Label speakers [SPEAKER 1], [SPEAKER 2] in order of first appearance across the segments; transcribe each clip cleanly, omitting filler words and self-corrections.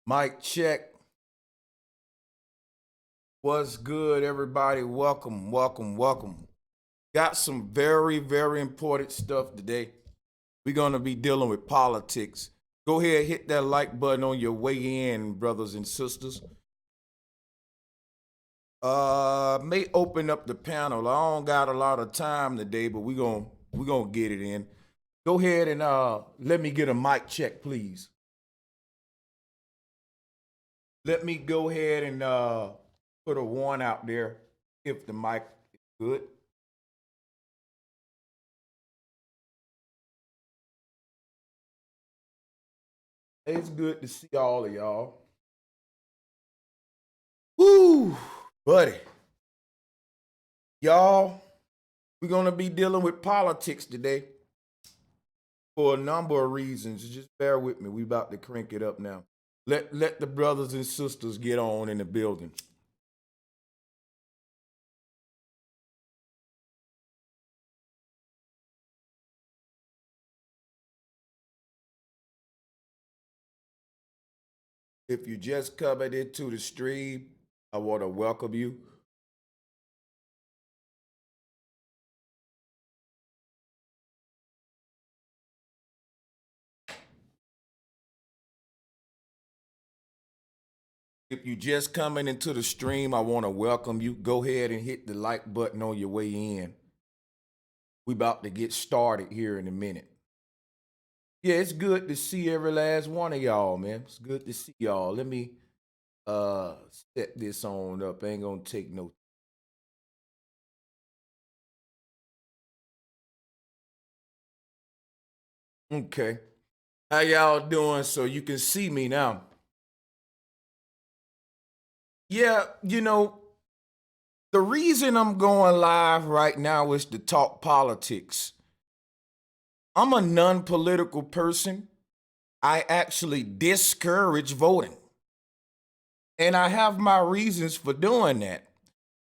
[SPEAKER 1] Mic check. What's good, everybody? Welcome, welcome, welcome. Got some very, very important stuff today. We're going to be dealing with politics. Go ahead, hit that like button on your way in, brothers and sisters. May open up the panel. I don't got a lot of time today, but we gonna get it in. Go ahead and let me get a mic check, please. Let me go ahead and put a one out there if the mic is good. It's good to see all of y'all. Woo, buddy. Y'all, we're gonna be dealing with politics today for a number of reasons. Just bear with me. We about to crank it up now. Let the brothers and sisters get on in the building. If you just coming into the stream, I want to welcome you. If you just coming into the stream, I want to welcome you. Go ahead and hit the like button on your way in. We about to get started here in a minute. Yeah, it's good to see every last one of y'all, man. It's good to see y'all. Let me set this on up. I ain't gonna take no. Okay. How y'all doing so you can see me now? Yeah, the reason I'm going live right now is to talk politics. I'm a non-political person. I actually discourage voting. And I have my reasons for doing that.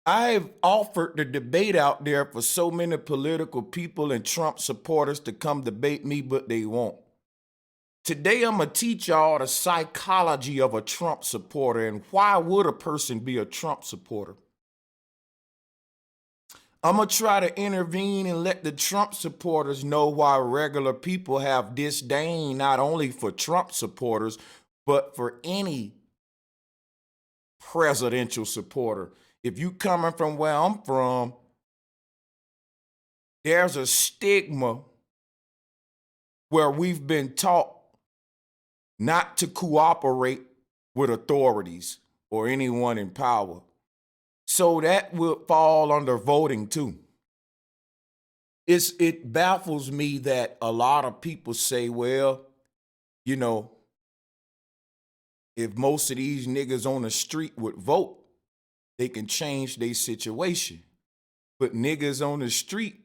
[SPEAKER 1] I've offered the debate out there for so many political people and Trump supporters to come debate me, but they won't. Today, I'm going to teach y'all the psychology of a Trump supporter and why would a person be a Trump supporter. I'm going to try to intervene and let the Trump supporters know why regular people have disdain not only for Trump supporters, but for any presidential supporter. If you coming from where I'm from, there's a stigma where we've been taught not to cooperate with authorities or anyone in power. So that would fall under voting too. It baffles me that a lot of people say, well, if most of these niggas on the street would vote, they can change their situation. But niggas on the street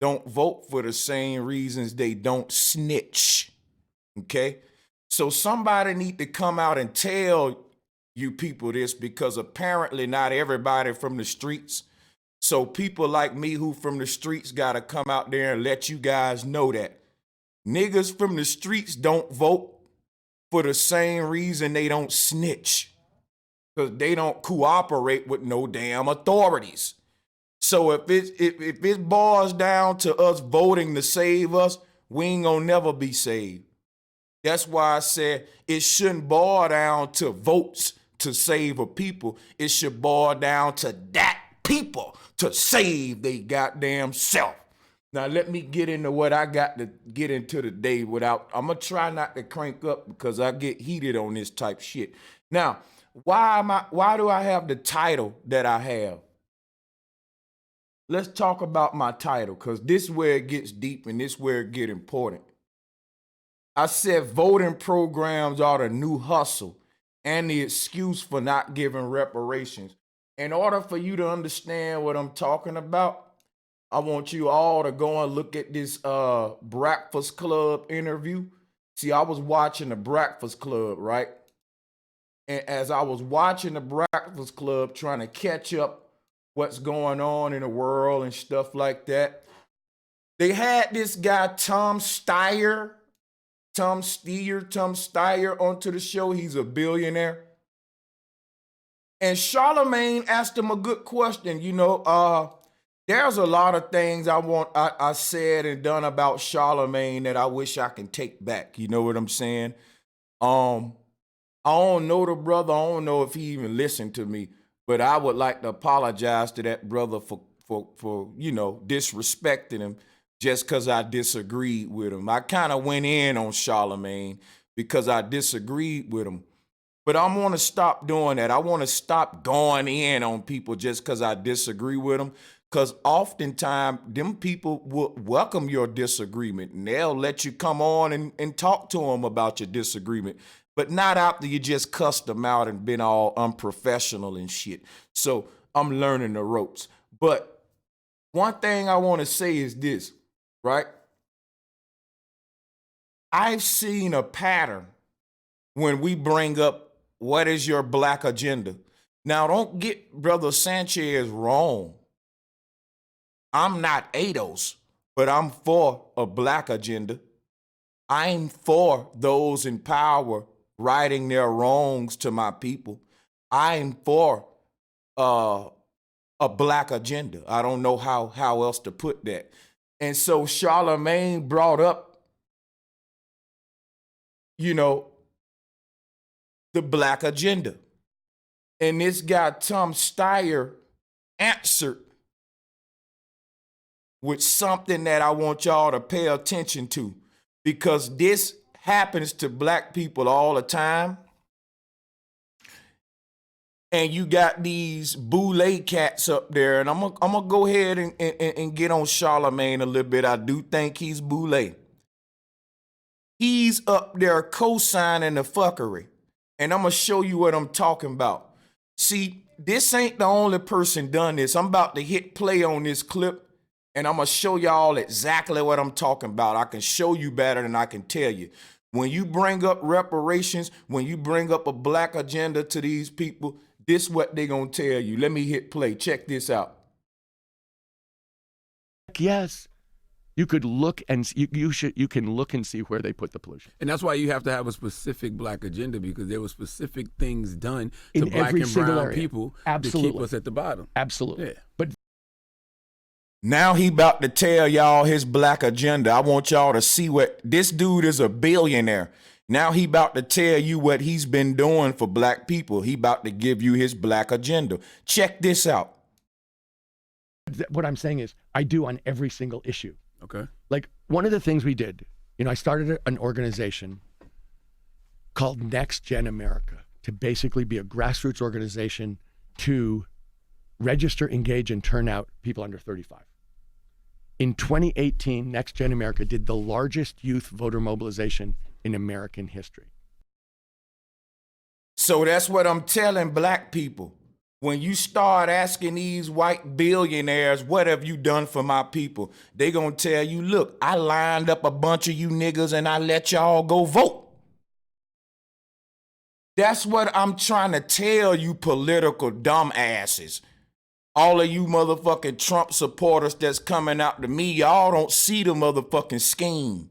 [SPEAKER 1] don't vote for the same reasons they don't snitch. Okay? So somebody need to come out and tell you people this, because apparently not everybody from the streets. So people like me who from the streets got to come out there and let you guys know that niggas from the streets don't vote for the same reason they don't snitch, because they don't cooperate with no damn authorities. So if it boils down to us voting to save us, we ain't gonna never be saved. That's why I said it shouldn't boil down to votes to save a people. It should boil down to that people to save they goddamn self. Now let me get into what I got to get into today without, I'm gonna try not to crank up because I get heated on this type shit. Now, why do I have the title that I have? Let's talk about my title, because this is where it gets deep and this is where it get important. I said voting programs are the new hustle and the excuse for not giving reparations. In order for you to understand what I'm talking about, I want you all to go and look at this Breakfast Club interview. See, I was watching the Breakfast Club, right? And as I was watching the Breakfast Club, trying to catch up what's going on in the world and stuff like that, they had this guy, Tom Steyer, Tom Steyer onto the show. He's a billionaire. And Charlemagne asked him a good question. There's a lot of things I said and done about Charlemagne that I wish I can take back. You know what I'm saying? I don't know the brother. I don't know if he even listened to me, but I would like to apologize to that brother for disrespecting him just because I disagreed with him. I kind of went in on Charlemagne because I disagreed with him. But I want to stop doing that. I want to stop going in on people just because I disagree with them. Because oftentimes, them people will welcome your disagreement and they'll let you come on and talk to them about your disagreement. But not after you just cussed them out and been all unprofessional and shit. So I'm learning the ropes. But one thing I want to say is this, right? I've seen a pattern when we bring up what is your black agenda. Now, don't get Brother Sanchez wrong. I'm not ADOS, but I'm for a black agenda. I'm for those in power righting their wrongs to my people. I'm for a black agenda. I don't know how else to put that. And so Charlemagne brought up, the black agenda. And this guy, Tom Steyer, answered with something that I want y'all to pay attention to, because this happens to black people all the time. And you got these boule cats up there, and I'm gonna go ahead and get on Charlemagne a little bit. I do think he's boule. He's up there co-signing the fuckery. And I'm going to show you what I'm talking about. See, this ain't the only person done this. I'm about to hit play on this clip, and I'm going to show y'all exactly what I'm talking about. I can show you better than I can tell you. When you bring up reparations, when you bring up a black agenda to these people, this is what they're going to tell you. Let me hit play. Check this out.
[SPEAKER 2] Yes. You could look and you can look and see where they put the pollution.
[SPEAKER 3] And that's why you have to have a specific black agenda, because there were specific things done to
[SPEAKER 2] in
[SPEAKER 3] black
[SPEAKER 2] every
[SPEAKER 3] and
[SPEAKER 2] single
[SPEAKER 3] brown
[SPEAKER 2] area.
[SPEAKER 3] people
[SPEAKER 2] Absolutely.
[SPEAKER 3] to keep us at the bottom.
[SPEAKER 2] Absolutely.
[SPEAKER 3] Yeah.
[SPEAKER 2] But
[SPEAKER 1] now he about to tell y'all his black agenda. I want y'all to see what this dude is, a billionaire. Now he about to tell you what he's been doing for black people. He about to give you his black agenda. Check this out.
[SPEAKER 2] what I'm saying is I do on every single issue.
[SPEAKER 3] Okay.
[SPEAKER 2] Like one of the things we did, I started an organization called Next Gen America to basically be a grassroots organization to register, engage, and turn out people under 35. In 2018, Next Gen America did the largest youth voter mobilization in American history.
[SPEAKER 1] So that's what I'm telling black people. When you start asking these white billionaires, what have you done for my people? They gonna tell you, look, I lined up a bunch of you niggas and I let y'all go vote. That's what I'm trying to tell you political dumbasses. All of you motherfucking Trump supporters that's coming out to me, y'all don't see the motherfucking scheme.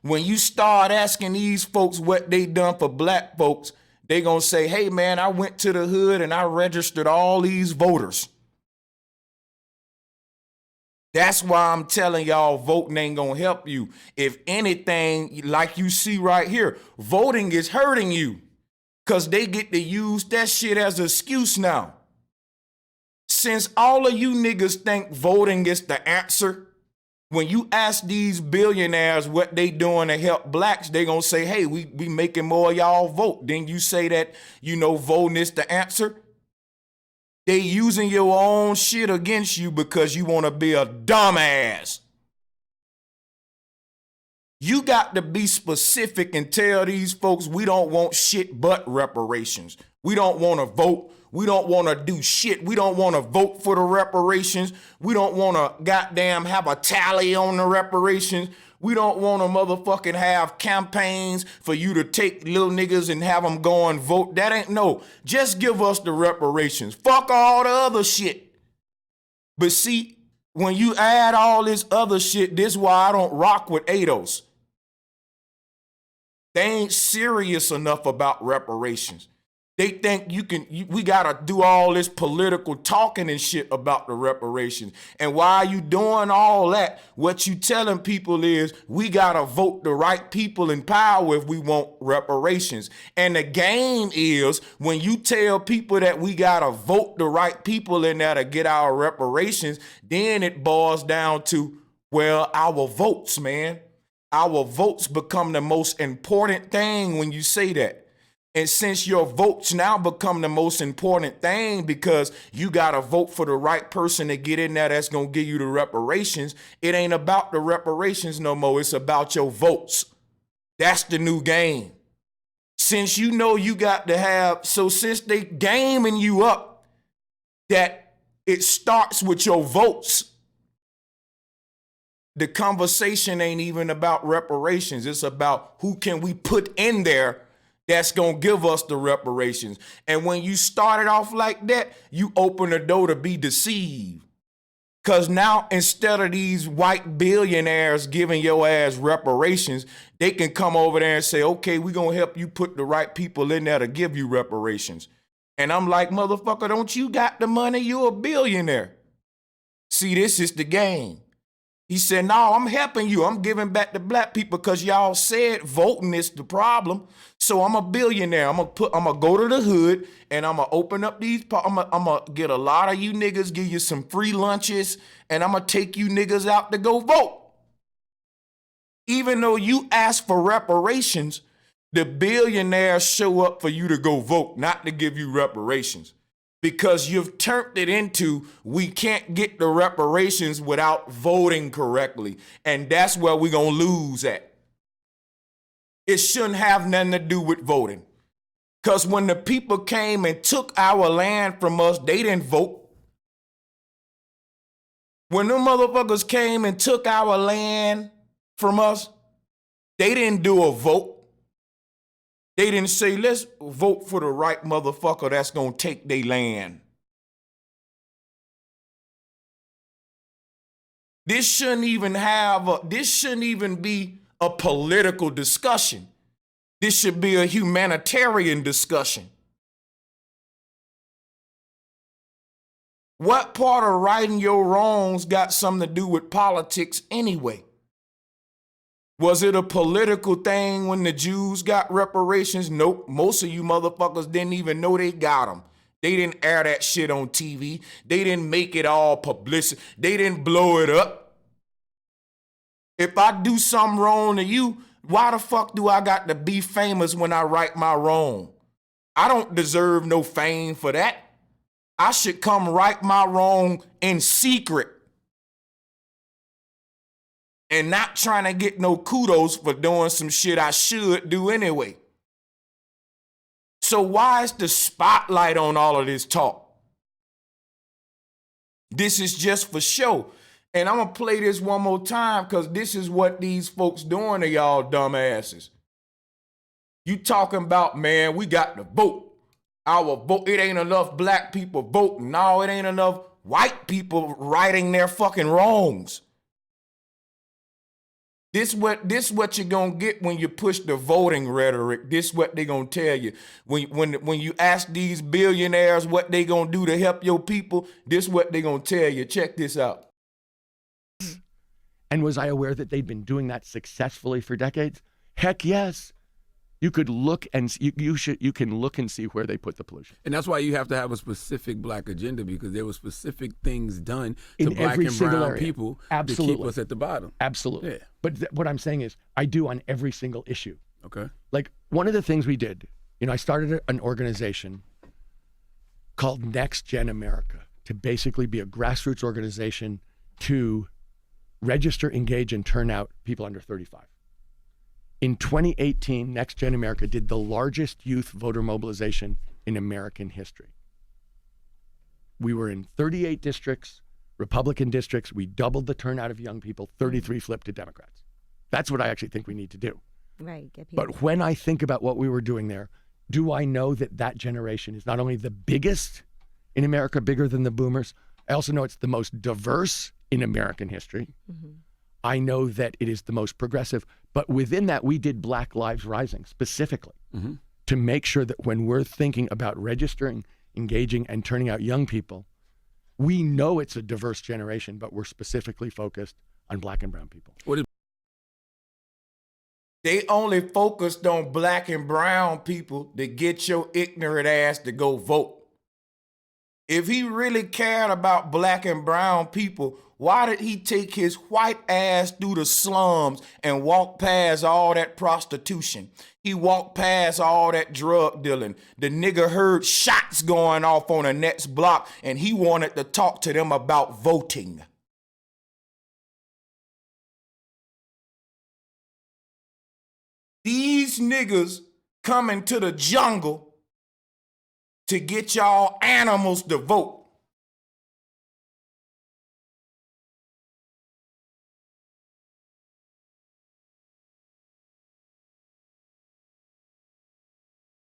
[SPEAKER 1] When you start asking these folks what they done for black folks, they gonna say, hey man, I went to the hood and I registered all these voters. That's why I'm telling y'all voting ain't gonna help you. If anything, like you see right here, voting is hurting you because they get to use that shit as an excuse now. Since all of you niggas think voting is the answer, when you ask these billionaires what they doing to help blacks, they gonna say, hey, we making more of y'all vote. Then you say that, voting is the answer. They using your own shit against you because you want to be a dumbass. You got to be specific and tell these folks we don't want shit but reparations. We don't want to vote. We don't want to do shit. We don't want to vote for the reparations. We don't want to goddamn have a tally on the reparations. We don't want to motherfucking have campaigns for you to take little niggas and have them go and vote. That ain't no. Just give us the reparations. Fuck all the other shit. But see, when you add all this other shit, this is why I don't rock with ADOS. They ain't serious enough about reparations. They think we gotta do all this political talking and shit about the reparations. And while you doing all that, what you telling people is we gotta vote the right people in power if we want reparations. And the game is when you tell people that we gotta vote the right people in there to get our reparations, then it boils down to, well, our votes, man. Our votes become the most important thing when you say that. And since your votes now become the most important thing because you got to vote for the right person to get in there that's going to give you the reparations, it ain't about the reparations no more. It's about your votes. That's the new game. Since you know you got to have, so since they gaming you up that it starts with your votes, the conversation ain't even about reparations. It's about who can we put in there that's going to give us the reparations. And when you start it off like that, you open the door to be deceived. Because now instead of these white billionaires giving your ass reparations, they can come over there and say, okay, we're going to help you put the right people in there to give you reparations. And I'm like, motherfucker, don't you got the money? You're a billionaire. See, this is the game. He said, no, I'm helping you. I'm giving back to black people because y'all said voting is the problem. So I'm a billionaire. I'm gonna go to the hood and I'm gonna open up these. I'm gonna get a lot of you niggas, give you some free lunches, and I'm gonna take you niggas out to go vote. Even though you ask for reparations, the billionaires show up for you to go vote, not to give you reparations. Because you've turned it into we can't get the reparations without voting correctly. And that's where we're going to lose at. It shouldn't have nothing to do with voting. Because when the people came and took our land from us, they didn't vote. When them motherfuckers came and took our land from us, they didn't do a vote. They didn't say, let's vote for the right motherfucker that's going to take their land. This shouldn't even be a political discussion. This should be a humanitarian discussion. What part of righting your wrongs got something to do with politics anyway? Was it a political thing when the Jews got reparations? Nope. Most of you motherfuckers didn't even know they got them. They didn't air that shit on TV. They didn't make it all publicity. They didn't blow it up. If I do something wrong to you, why the fuck do I got to be famous when I right my wrong? I don't deserve no fame for that. I should come right my wrong in secret. And not trying to get no kudos for doing some shit I should do anyway. So why is the spotlight on all of this talk? This is just for show. And I'm going to play this one more time because this is what these folks doing to y'all dumbasses. You talking about, man, we got to vote. Our vote, it ain't enough black people voting. No, it ain't enough white people righting their fucking wrongs. This what you're gonna get when you push the voting rhetoric. This what they gonna tell you. When you ask these billionaires what they gonna do to help your people, this what they gonna tell you. Check this out.
[SPEAKER 2] And was I aware that they'd been doing that successfully for decades? Heck yes. You could look and you can look and see where they put the pollution.
[SPEAKER 3] And that's why you have to have a specific black agenda, because there were specific things done to
[SPEAKER 2] In
[SPEAKER 3] black
[SPEAKER 2] every
[SPEAKER 3] and
[SPEAKER 2] single
[SPEAKER 3] brown
[SPEAKER 2] area.
[SPEAKER 3] people
[SPEAKER 2] Absolutely.
[SPEAKER 3] to keep us at the bottom.
[SPEAKER 2] Absolutely.
[SPEAKER 3] Yeah.
[SPEAKER 2] But what I'm saying is I do on every single issue.
[SPEAKER 3] Okay.
[SPEAKER 2] Like one of the things we did, I started an organization called Next Gen America to basically be a grassroots organization to register, engage, and turn out people under 35. In 2018, Next Gen America did the largest youth voter mobilization in American history. We were in 38 districts, Republican districts. We doubled the turnout of young people, 33 flipped to Democrats. That's what I actually think we need to do.
[SPEAKER 4] Right. Get people.
[SPEAKER 2] But when I think about what we were doing there, do I know that that generation is not only the biggest in America, bigger than the boomers, I also know it's the most diverse in American history. I know that it is the most progressive, but within that, we did Black Lives Rising specifically to make sure that when we're thinking about registering, engaging, and turning out young people, we know it's a diverse generation, but we're specifically focused on Black and brown people.
[SPEAKER 1] They only focused on Black and brown people to get your ignorant ass to go vote. If he really cared about Black and brown people, why did he take his white ass through the slums and walk past all that prostitution? He walked past all that drug dealing. The nigga heard shots going off on the next block and he wanted to talk to them about voting. These niggas coming to the jungle to get y'all animals to vote.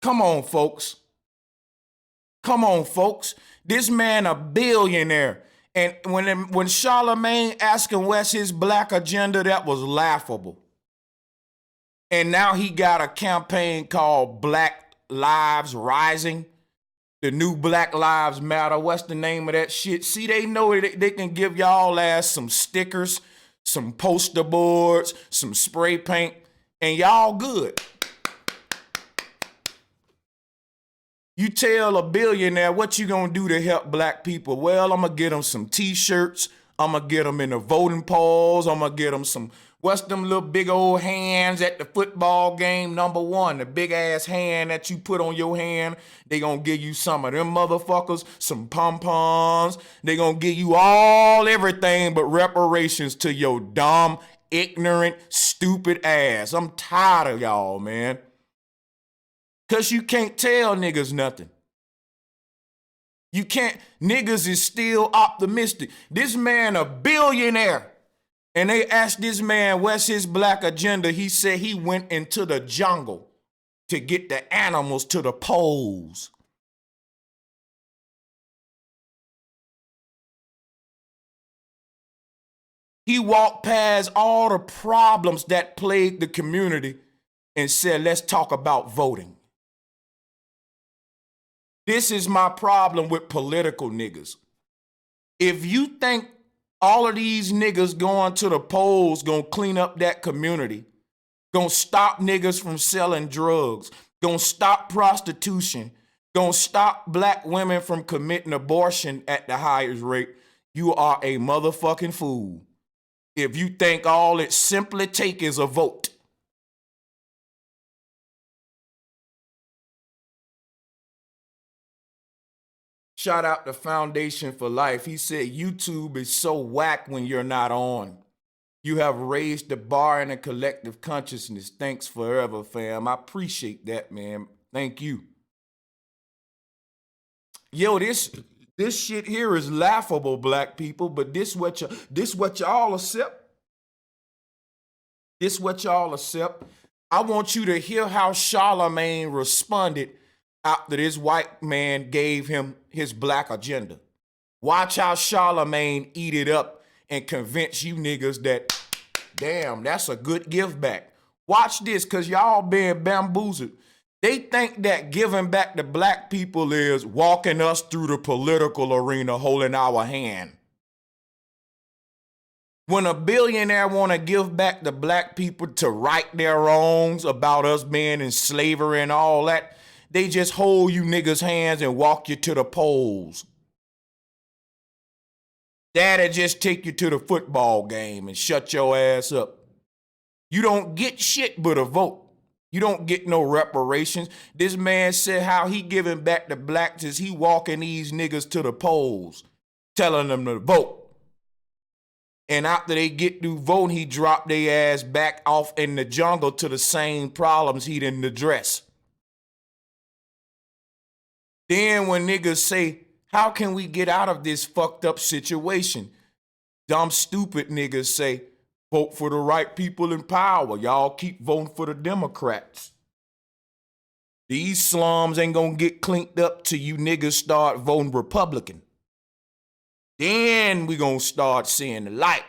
[SPEAKER 1] Come on, folks. Come on, folks. This man a billionaire. And when Charlemagne asked him what's his black agenda, that was laughable. And now he got a campaign called Black Lives Rising. The new Black Lives Matter. What's the name of that shit? See, they know they can give y'all ass some stickers, some poster boards, some spray paint, and y'all good. You tell a billionaire what you gonna do to help black people. Well, I'm gonna get them some t-shirts. I'm gonna get them in the voting polls. I'm gonna get them some, what's them little big old hands at the football game, number one, the big ass hand that you put on your hand. They gonna give you some of them motherfuckers, some pom-poms. They gonna give you everything but reparations to your dumb, ignorant, stupid ass. I'm tired of y'all, man. Cause you can't tell niggas nothing. You can't, niggas is still optimistic. This man a billionaire. And they asked this man, what's his black agenda? He said he went into the jungle to get the animals to the polls. He walked past all the problems that plagued the community and said, let's talk about voting. This is my problem with political niggas. If you think all of these niggas going to the polls gonna clean up that community, gonna stop niggas from selling drugs, gonna stop prostitution, gonna stop black women from committing abortion at the highest rate, you are a motherfucking fool. If you think all it simply take is a vote. Shout out to Foundation for Life. He said, YouTube is so whack when you're not on. You have raised the bar in a collective consciousness. Thanks forever, fam. I appreciate that, man. Thank you. Yo, this shit here is laughable, black people, but this what y'all accept. This what y'all accept. I want you to hear how Charlemagne responded after this white man gave him his black agenda. Watch how Charlemagne eat it up and convince you niggas that, damn, that's a good give back. Watch this, because y'all being bamboozled. They think that giving back to black people is walking us through the political arena holding our hand. When a billionaire want to give back to black people to right their wrongs about us being in slavery and all that, they just hold you niggas' hands and walk you to the polls. Daddy just take you to the football game and shut your ass up. You don't get shit but a vote. You don't get no reparations. This man said how he giving back to blacks is he walking these niggas to the polls, telling them to vote. And after they get through voting, he dropped their ass back off in the jungle to the same problems he didn't address. Then when niggas say, how can we get out of this fucked up situation? Dumb, stupid niggas say, vote for the right people in power. Y'all keep voting for the Democrats. These slums ain't gonna get cleaned up till you niggas start voting Republican. Then we gonna start seeing the light.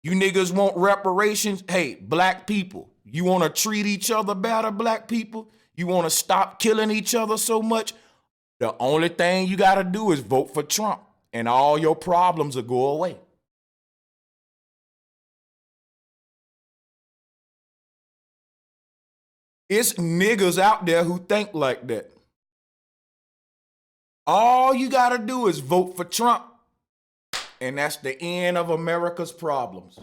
[SPEAKER 1] You niggas want reparations? Hey, black people, you wanna treat each other better, black people? You wanna stop killing each other so much? The only thing you gotta do is vote for Trump, and all your problems will go away. It's niggas out there who think like that. All you gotta do is vote for Trump, and that's the end of America's problems.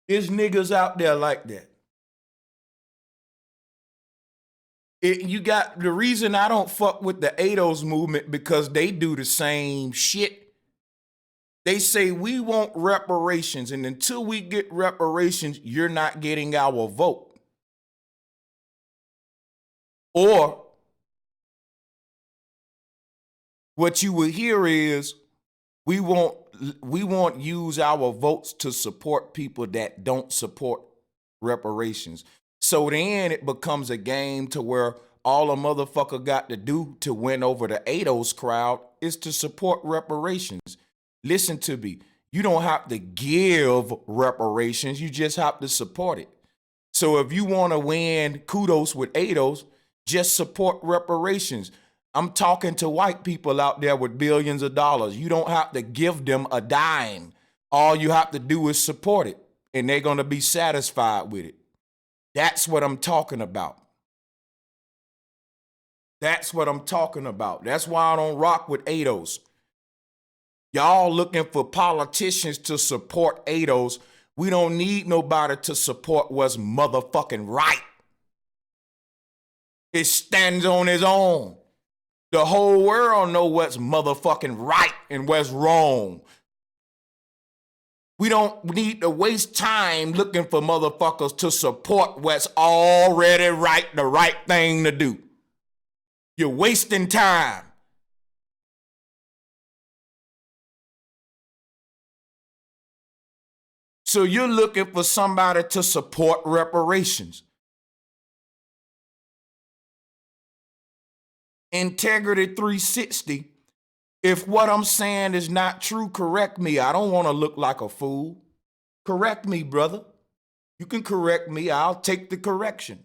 [SPEAKER 1] There's niggas out there like that. You got the reason I don't fuck with the ADOS movement because they do the same shit. They say we want reparations, and until we get reparations, you're not getting our vote. Or what you will hear is we won't use our votes to support people that don't support reparations. So then it becomes a game to where all a motherfucker got to do to win over the ADOS crowd is to support reparations. Listen to me. You don't have to give reparations. You just have to support it. So if you want to win kudos with ADOS, just support reparations. I'm talking to white people out there with billions of dollars. You don't have to give them a dime. All you have to do is support it, and they're going to be satisfied with it. That's what I'm talking about. That's what I'm talking about. That's why I don't rock with ADOS. Y'all looking for politicians to support ADOS. We don't need nobody to support what's motherfucking right. It stands on its own. The whole world know what's motherfucking right and what's wrong. We don't need to waste time looking for motherfuckers to support what's already right, the right thing to do. You're wasting time. So you're looking for somebody to support reparations. Integrity 360. If what I'm saying is not true, correct me. I don't want to look like a fool. Correct me, brother. You can correct me. I'll take the correction.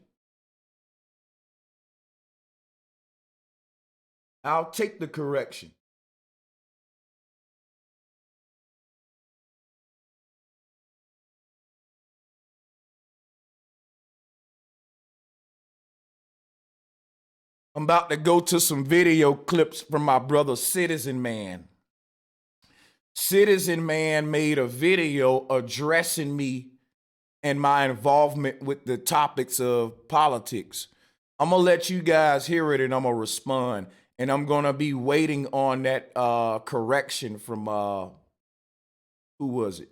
[SPEAKER 1] I'll take the correction. I'm about to go to some video clips from my brother Citizen Man. Citizen Man made a video addressing me and my involvement with the topics of politics. I'm going to let you guys hear it and I'm going to respond. And I'm going to be waiting on that correction from, who was it?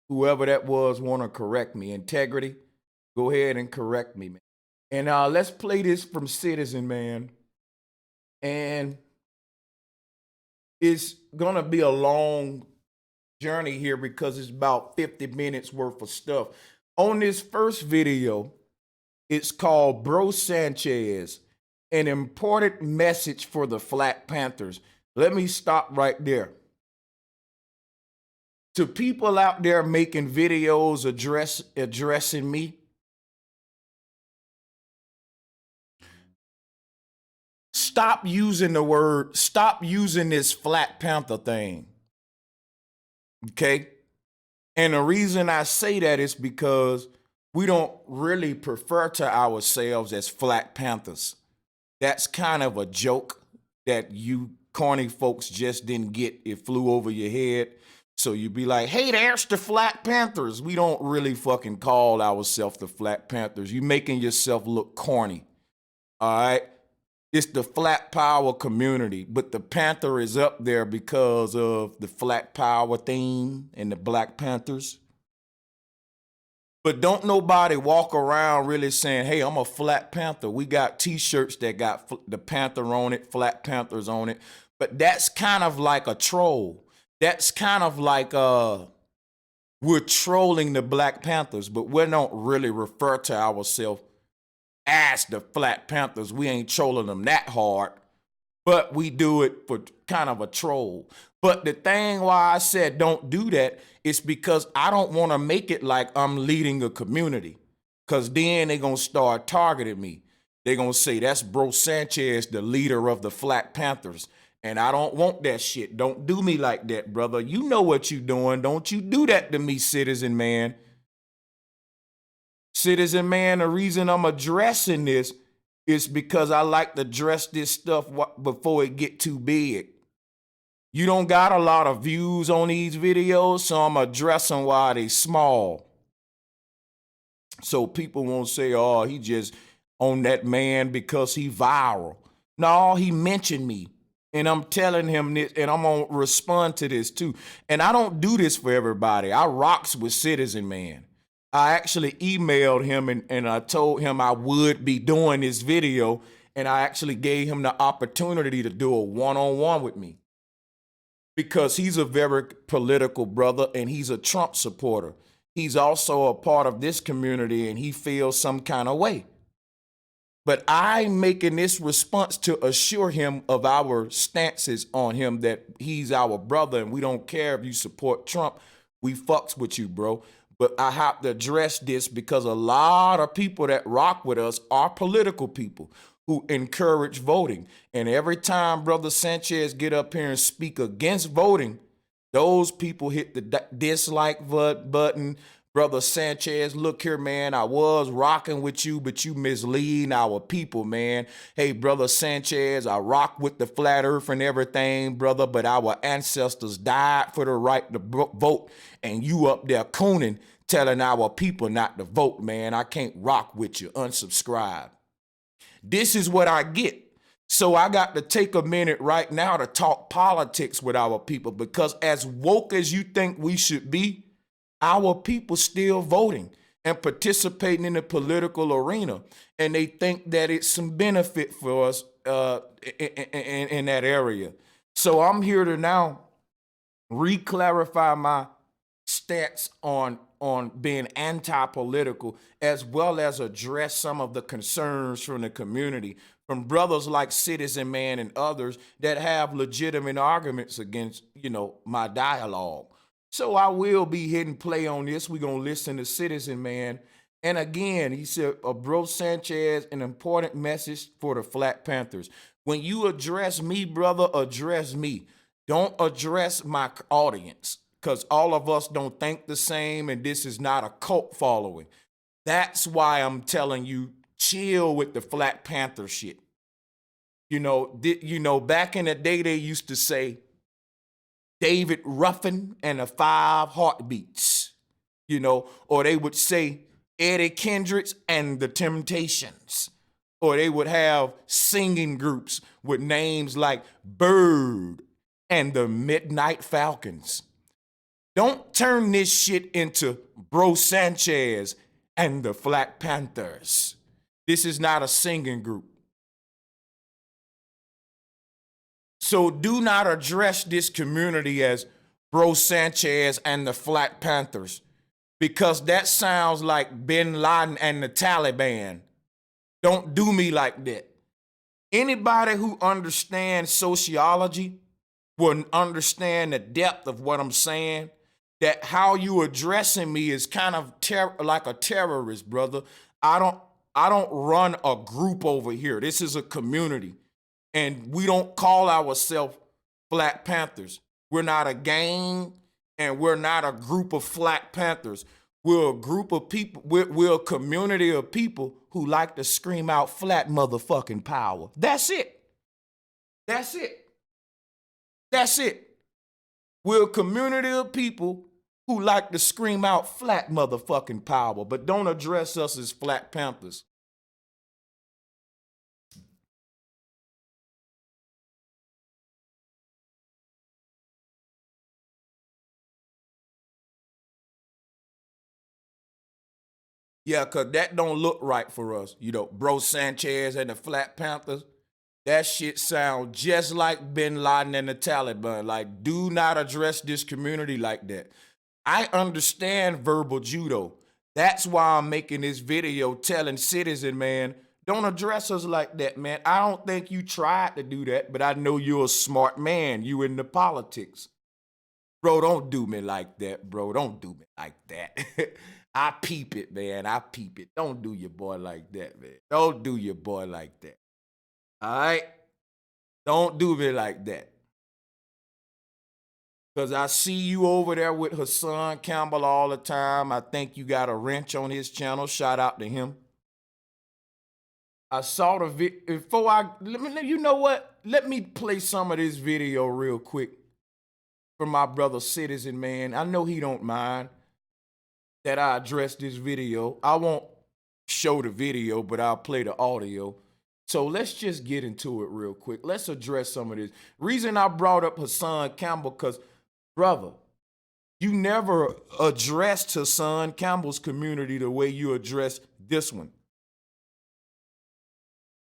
[SPEAKER 1] Whoever that was want to correct me. Integrity, go ahead and correct me, man. And let's play this from Citizen Man. And it's going to be a long journey here because it's about 50 minutes worth of stuff. On this first video, it's called Bro Sanchez, an important message for the Black Panthers. Let me stop right there. To people out there making videos addressing me, stop using this Black Panther thing. Okay? And the reason I say that is because we don't really prefer to ourselves as Black Panthers. That's kind of a joke that you corny folks just didn't get. It flew over your head. So you'd be like, hey, there's the Black Panthers. We don't really fucking call ourselves the Black Panthers. You making yourself look corny. All right? It's the Black Power community, but the Panther is up there because of the Black Power theme and the Black Panthers. But don't nobody walk around really saying, hey, I'm a Black Panther. We got t-shirts that got the Panther on it, Black Panthers on it. But that's kind of like a troll. That's kind of like we're trolling the Black Panthers, but we don't really refer to ourselves ask the Flat Panthers. We ain't trolling them that hard, but we do it for kind of a troll. But the thing why I said don't do that is because I don't want to make it like I'm leading a community, because then they're going to start targeting me. They're going to say, that's Bro Sanchez, the leader of the Flat Panthers. And I don't want that shit. Don't do me like that, brother. You know what you doing. Don't you do that to me, Citizen Man. Citizen Man, the reason I'm addressing this is because I like to address this stuff before it get too big. You don't got a lot of views on these videos, so I'm addressing why they small. So people won't say, oh, he just on that man because he viral. No, he mentioned me. And I'm telling him this, and I'm going to respond to this too. And I don't do this for everybody. I rocks with Citizen Man. I actually emailed him and I told him I would be doing this video. And I actually gave him the opportunity to do a one-on-one with me, because he's a very political brother and he's a Trump supporter. He's also a part of this community and he feels some kind of way. But I'm making this response to assure him of our stances on him, that he's our brother and we don't care if you support Trump. We fucks with you, bro. But I have to address this because a lot of people that rock with us are political people who encourage voting. And every time Brother Sanchez get up here and speak against voting, those people hit the dislike button. Brother Sanchez, look here, man, I was rocking with you, but you misleading our people, man. Hey, Brother Sanchez, I rock with the flat earth and everything, brother, but our ancestors died for the right to vote, and you up there cooning, telling our people not to vote, man. I can't rock with you. Unsubscribe. This is what I get. So I got to take a minute right now to talk politics with our people, because as woke as you think we should be, our people still voting and participating in the political arena, and they think that it's some benefit for us in that area. So I'm here to now re-clarify my stance on being anti-political, as well as address some of the concerns from the community, from brothers like Citizen Man and others that have legitimate arguments against, my dialogue. So I will be hitting play on this. We're going to listen to Citizen Man. And again, he said, Bro Sanchez, an important message for the Flat Panthers. When you address me, brother, address me. Don't address my audience, because all of us don't think the same, and this is not a cult following. That's why I'm telling you, chill with the Flat Panther shit. Back in the day, they used to say, David Ruffin and the 5 Heartbeats, or they would say Eddie Kendricks and the Temptations, or they would have singing groups with names like Bird and the Midnight Falcons. Don't turn this shit into Bro Sanchez and the Flat Panthers. This is not a singing group. So do not address this community as Bro Sanchez and the Flat Panthers, because that sounds like Bin Laden and the Taliban. Don't do me like that. Anybody who understands sociology will understand the depth of what I'm saying, that how you addressing me is kind of like a terrorist, brother. I don't run a group over here. This is a community. And we don't call ourselves Flat Panthers. We're not a gang, and we're not a group of Flat Panthers. We're a group of people, we're a community of people who like to scream out flat motherfucking power. That's it. That's it. That's it. We're a community of people who like to scream out flat motherfucking power, but don't address us as Flat Panthers. Yeah, because that don't look right for us. Bro Sanchez and the Flat Panthers, that shit sound just like Bin Laden and the Taliban. Like, do not address this community like that. I understand verbal judo. That's why I'm making this video telling Citizen Man, Don't address us like that, man. I don't think you tried to do that, but I know you're a smart man. You in the politics. Bro, don't do me like that, bro. Don't do me like that. I peep it, man. I peep it. Don't do your boy like that, man. Don't do your boy like that. All right? Don't do me like that. Because I see you over there with Hassan Campbell all the time. I think you got a wrench on his channel. Shout out to him. I saw the video. Before you know what? Let me play some of this video real quick from my brother Citizen, man. I know he don't mind that I address this video. I won't show the video, but I'll play the audio. So let's just get into it real quick. Let's address some of this. Reason I brought up Hassan Campbell, because, brother, you never addressed Hassan Campbell's community the way you addressed this one.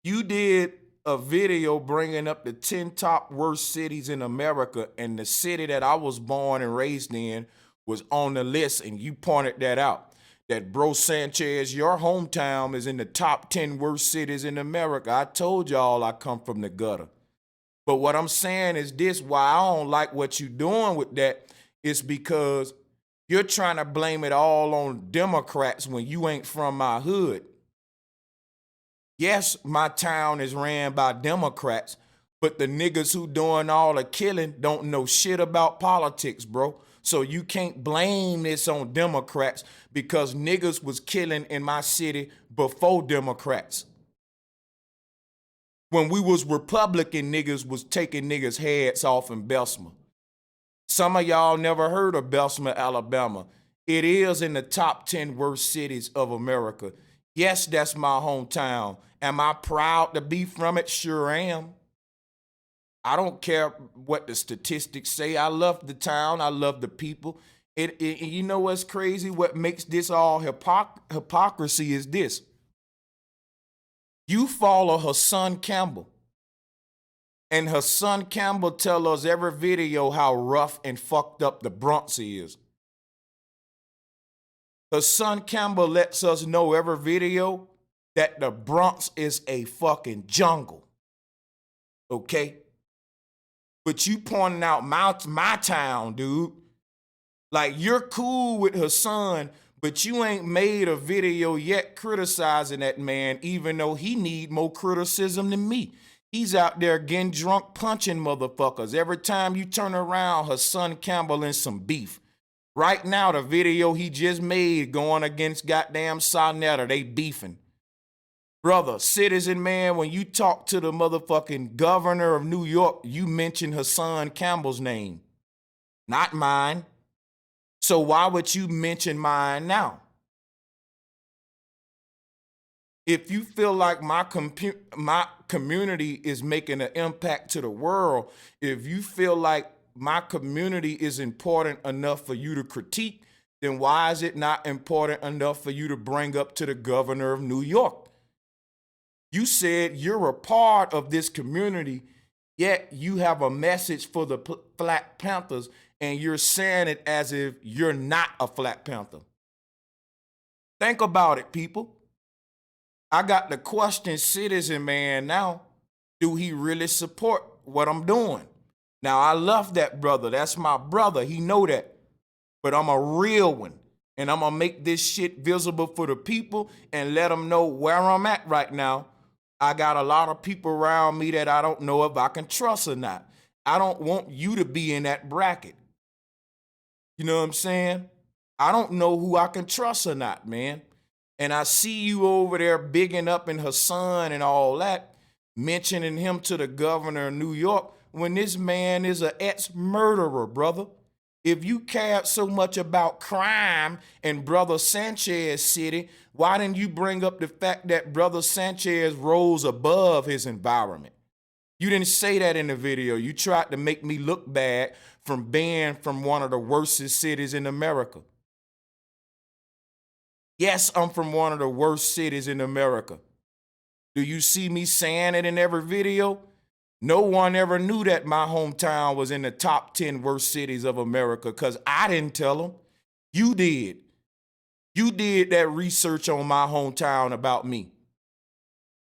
[SPEAKER 1] You did a video bringing up the 10 top worst cities in America, and the city that I was born and raised in was on the list, and you pointed that out. That Bro Sanchez, your hometown, is in the top 10 worst cities in America. I told y'all I come from the gutter. But what I'm saying is this, why I don't like what you're doing with that is because you're trying to blame it all on Democrats when you ain't from my hood. Yes, my town is ran by Democrats, but the niggas who doing all the killing don't know shit about politics, bro. So you can't blame this on Democrats because niggas was killing in my city before Democrats. When we was Republican, niggas was taking niggas' heads off in Bessemer. Some of y'all never heard of Bessemer, Alabama. It is in the top 10 worst cities of America. Yes, that's my hometown. Am I proud to be from it? Sure am. I don't care what the statistics say. I love the town. I love the people. You know what's crazy? What makes this all hypocrisy is this. You follow Hassan Campbell, and Hassan Campbell tell us every video how rough and fucked up the Bronx is. Hassan Campbell lets us know every video that the Bronx is a fucking jungle. Okay? But you pointing out my town, dude. Like, you're cool with Hassan, but you ain't made a video yet criticizing that man, even though he need more criticism than me. He's out there getting drunk, punching motherfuckers. Every time you turn around, Hassan Campbell in some beef. Right now, the video he just made going against goddamn Sonetta, they beefing. Brother, Citizen, man, when you talk to the motherfucking governor of New York, you mention Hassan Campbell's name, not mine. So why would you mention mine now? If you feel like my community is making an impact to the world, if you feel like my community is important enough for you to critique, then why is it not important enough for you to bring up to the governor of New York? You said you're a part of this community, yet you have a message for the Black Panthers, and you're saying it as if you're not a Black Panther. Think about it, people. I got the question, Citizen, man, now. Do he really support what I'm doing? Now, I love that brother. That's my brother. He know that. But I'm a real one. And I'm going to make this shit visible for the people and let them know where I'm at right now. I got a lot of people around me that I don't know if I can trust or not. I don't want you to be in that bracket. You know what I'm saying? I don't know who I can trust or not, man. And I see you over there bigging up in Hassan and all that, mentioning him to the governor of New York when this man is an ex-murderer, brother. If you cared so much about crime in Brother Sanchez City, why didn't you bring up the fact that Brother Sanchez rose above his environment? You didn't say that in the video. You tried to make me look bad from being from one of the worstest cities in America. Yes, I'm from one of the worst cities in America. Do you see me saying it in every video? No one ever knew that my hometown was in the top 10 worst cities of America because I didn't tell them. You did. You did that research on my hometown about me.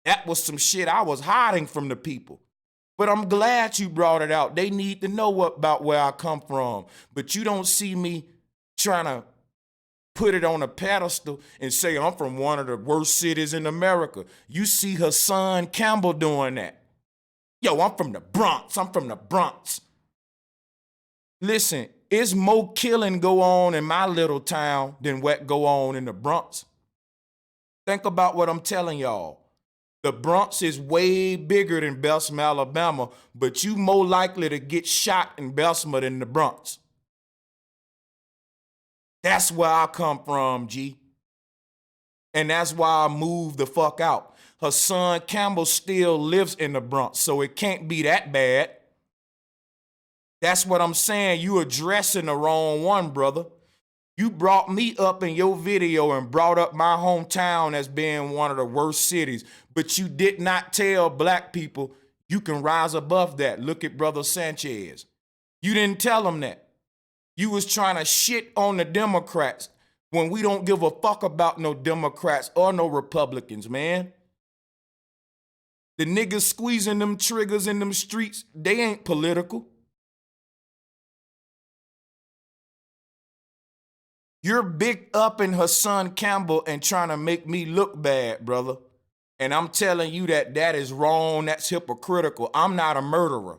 [SPEAKER 1] That was some shit I was hiding from the people. But I'm glad you brought it out. They need to know about where I come from. But you don't see me trying to put it on a pedestal and say I'm from one of the worst cities in America. You see Hassan Campbell doing that. Yo, I'm from the Bronx. I'm from the Bronx. Listen, it's more killing go on in my little town than what go on in the Bronx. Think about what I'm telling y'all. The Bronx is way bigger than Bessemer, Alabama, but you more likely to get shot in Bessemer than the Bronx. That's where I come from, G. And that's why I moved the fuck out. Hassan Campbell still lives in the Bronx, so it can't be that bad. That's what I'm saying. You addressing the wrong one, brother. You brought me up in your video and brought up my hometown as being one of the worst cities, but you did not tell black people you can rise above that. Look at Brother Sanchez. You didn't tell them that. You was trying to shit on the Democrats when we don't give a fuck about no Democrats or no Republicans, man. The niggas squeezing them triggers in them streets, they ain't political. You're big up in Hassan Campbell and trying to make me look bad, brother. And I'm telling you that is wrong. That's hypocritical. I'm not a murderer.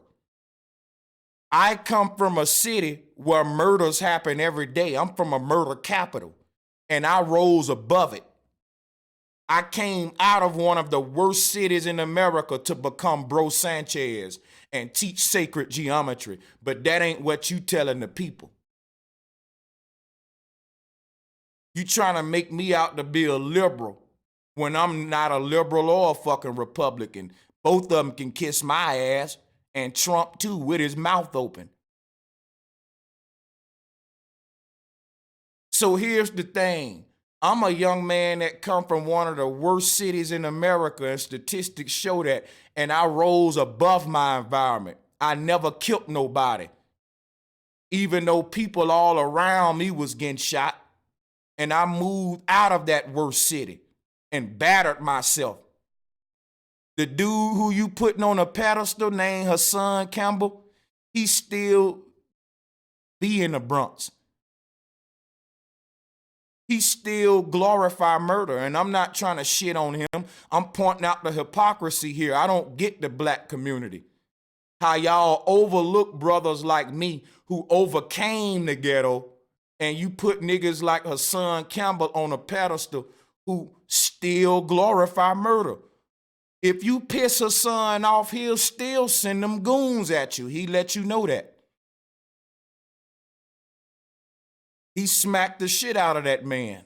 [SPEAKER 1] I come from a city where murders happen every day. I'm from a murder capital, and I rose above it. I came out of one of the worst cities in America to become Bro Sanchez and teach sacred geometry. But that ain't what you telling the people. You trying to make me out to be a liberal when I'm not a liberal or a fucking Republican. Both of them can kiss my ass, and Trump too, with his mouth open. So here's the thing. I'm a young man that come from one of the worst cities in America, and statistics show that, and I rose above my environment. I never killed nobody, even though people all around me was getting shot. And I moved out of that worst city and battered myself. The dude who you putting on a pedestal named Hassan Campbell, he still be in the Bronx. He still glorify murder, and I'm not trying to shit on him. I'm pointing out the hypocrisy here. I don't get the black community. How y'all overlook brothers like me who overcame the ghetto, and you put niggas like Hassan Campbell on a pedestal who still glorify murder. If you piss Hassan off, he'll still send them goons at you. He let you know that. He smacked the shit out of that man.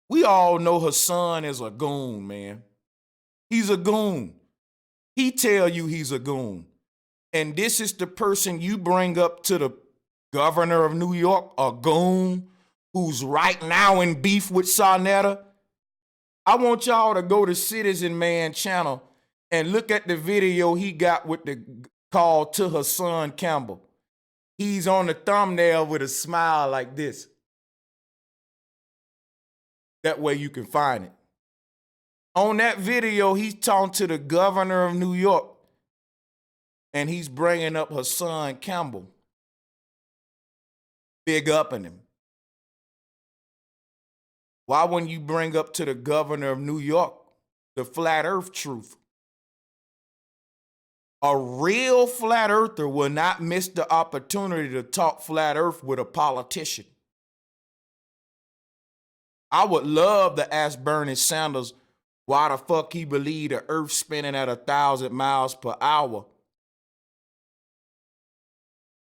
[SPEAKER 1] We all know Hassan is a goon, man. He's a goon. He tell you he's a goon. And this is the person you bring up to the governor of New York, a goon who's right now in beef with Sarnetta. I want y'all to go to Citizen Man channel and look at the video he got with the call to Hassan Campbell. He's on the thumbnail with a smile like this. That way you can find it. On that video, he's talking to the governor of New York, and he's bringing up Hassan Campbell. Big upping him. Why wouldn't you bring up to the governor of New York the flat earth truth? A real flat earther will not miss the opportunity to talk flat earth with a politician. I would love to ask Bernie Sanders why the fuck he believed the earth spinning at 1,000 miles per hour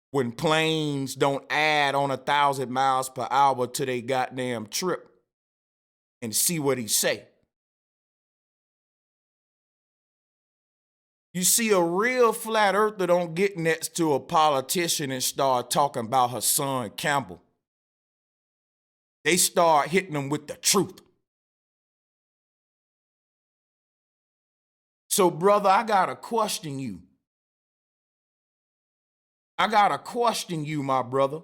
[SPEAKER 1] when planes don't add on 1,000 miles per hour to their goddamn trip, and see what he say. You see, a real flat earther don't get next to a politician and start talking about Hassan Campbell. They start hitting them with the truth. So, brother, I gotta question you. I gotta question you, my brother,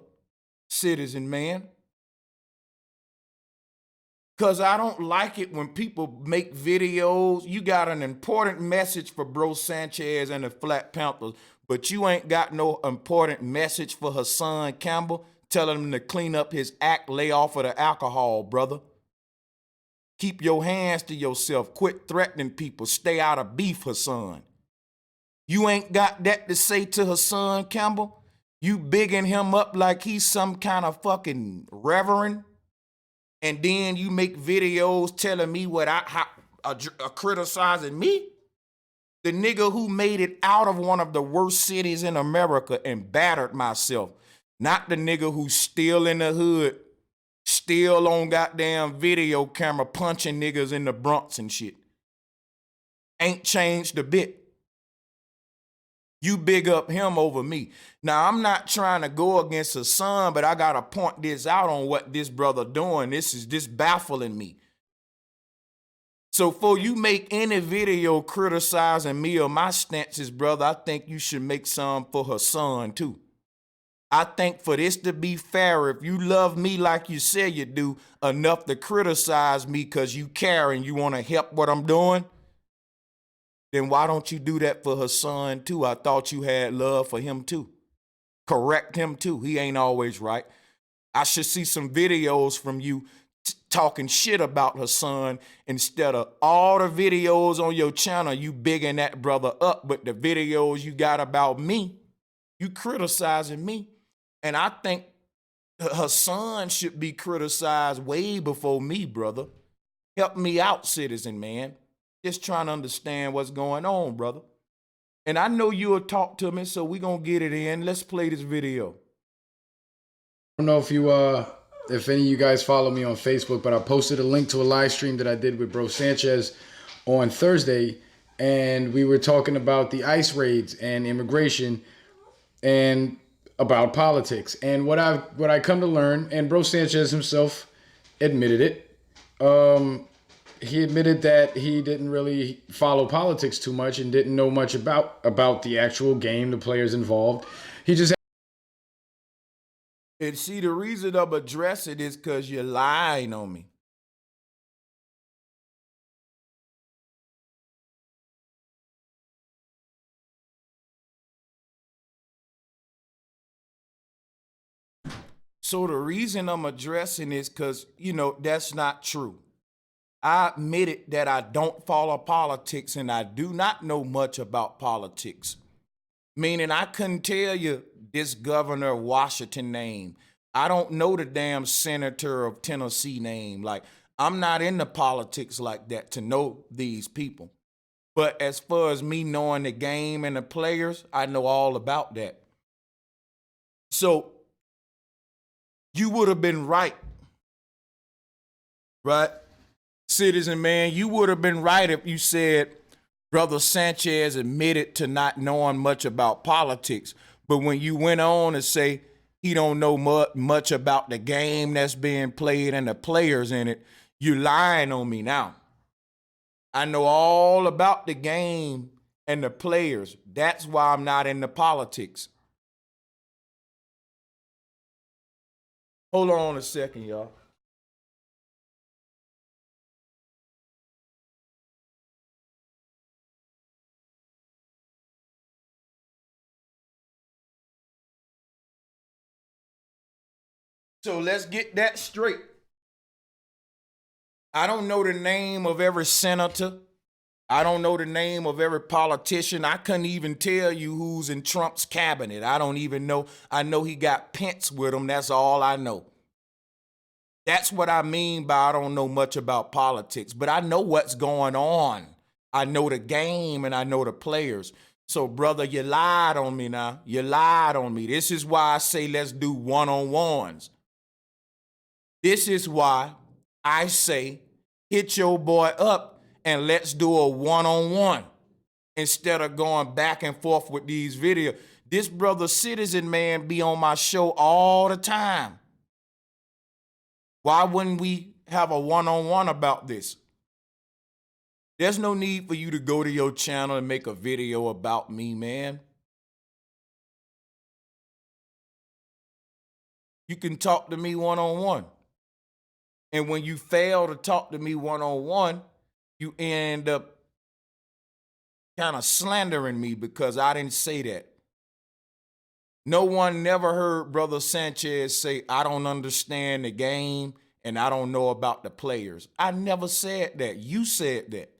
[SPEAKER 1] Citizen Man. Because I don't like it when people make videos. You got an important message for Bro Sanchez and the Flat Panthers, but you ain't got no important message for Hassan Campbell telling him to clean up his act, lay off of the alcohol, brother. Keep your hands to yourself. Quit threatening people. Stay out of beef, Hassan. You ain't got that to say to Hassan Campbell? You bigging him up like he's some kind of fucking reverend? And then you make videos telling me what criticizing me? The nigga who made it out of one of the worst cities in America and battered myself. Not the nigga who's still in the hood, still on goddamn video camera punching niggas in the Bronx and shit. Ain't changed a bit. You big up him over me. Now, I'm not trying to go against Hassan, but I got to point this out on what this brother doing. This baffling me. So before you make any video criticizing me or my stances, brother, I think you should make some for Hassan too. I think for this to be fair, if you love me like you say you do, enough to criticize me because you care and you want to help what I'm doing, then why don't you do that for Hassan too? I thought you had love for him too. Correct him too. He ain't always right. I should see some videos from you talking shit about Hassan instead of all the videos on your channel, you bigging that brother up, but the videos you got about me, you criticizing me. And I think Hassan should be criticized way before me, brother. Help me out, citizen, man. Just trying to understand what's going on, brother. And I know you'll talk to me, so we're going to get it in. Let's play this video.
[SPEAKER 4] I don't know if any of you guys follow me on Facebook, but I posted a link to a live stream that I did with Bro Sanchez on Thursday, and we were talking about the ICE raids and immigration and about politics. And what I come to learn, and Bro Sanchez himself admitted it, he admitted that he didn't really follow politics too much and didn't know much about the actual game, the players involved. He just
[SPEAKER 1] And see, the reason I'm addressing is because you're lying on me. So the reason I'm addressing is because, that's not true. I admitted that I don't follow politics and I do not know much about politics. Meaning I couldn't tell you this governor of Washington name. I don't know the damn senator of Tennessee name. Like, I'm not into politics like that to know these people. But as far as me knowing the game and the players, I know all about that. So you would have been right. Right? Citizen man, you would have been right if you said Brother Sanchez admitted to not knowing much about politics. But when you went on to say he don't know much about the game that's being played and the players in it, you lying on me now. I know all about the game and the players. That's why I'm not into politics. Hold on a second, y'all. So let's get that straight. I don't know the name of every senator. I don't know the name of every politician. I couldn't even tell you who's in Trump's cabinet. I don't even know. I know he got Pence with him. That's all I know. That's what I mean by I don't know much about politics, but I know what's going on. I know the game and I know the players. So, brother, you lied on me now. You lied on me. This is why I say let's do one-on-ones. This is why I say hit your boy up and let's do a one-on-one instead of going back and forth with these videos. This brother citizen man be on my show all the time. Why wouldn't we have a one-on-one about this? There's no need for you to go to your channel and make a video about me, man. You can talk to me one-on-one. And when you fail to talk to me one-on-one, you end up kind of slandering me because I didn't say that. No one never heard Brother Sanchez say, I don't understand the game and I don't know about the players. I never said that. You said that.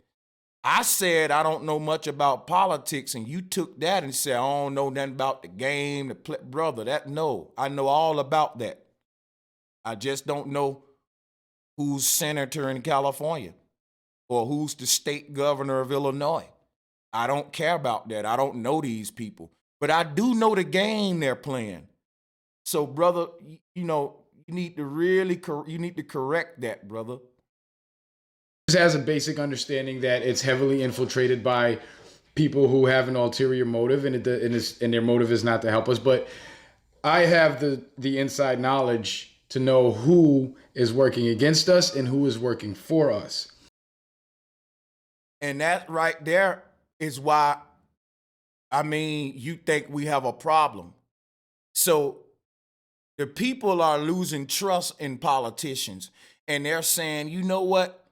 [SPEAKER 1] I said I don't know much about politics, and you took that and said I don't know nothing about the game, the play. Brother, no, I know all about that. I just don't know who's senator in California or who's the state governor of Illinois. I don't care about that. I don't know these people, but I do know the game they're playing. So, brother, you need to correct that, brother.
[SPEAKER 4] Has a basic understanding that it's heavily infiltrated by people who have an ulterior motive, and their motive is not to help us. But I have the inside knowledge to know who is working against us and who is working for us.
[SPEAKER 1] And that right there is why, you think we have a problem. So the people are losing trust in politicians, and they're saying, you know what?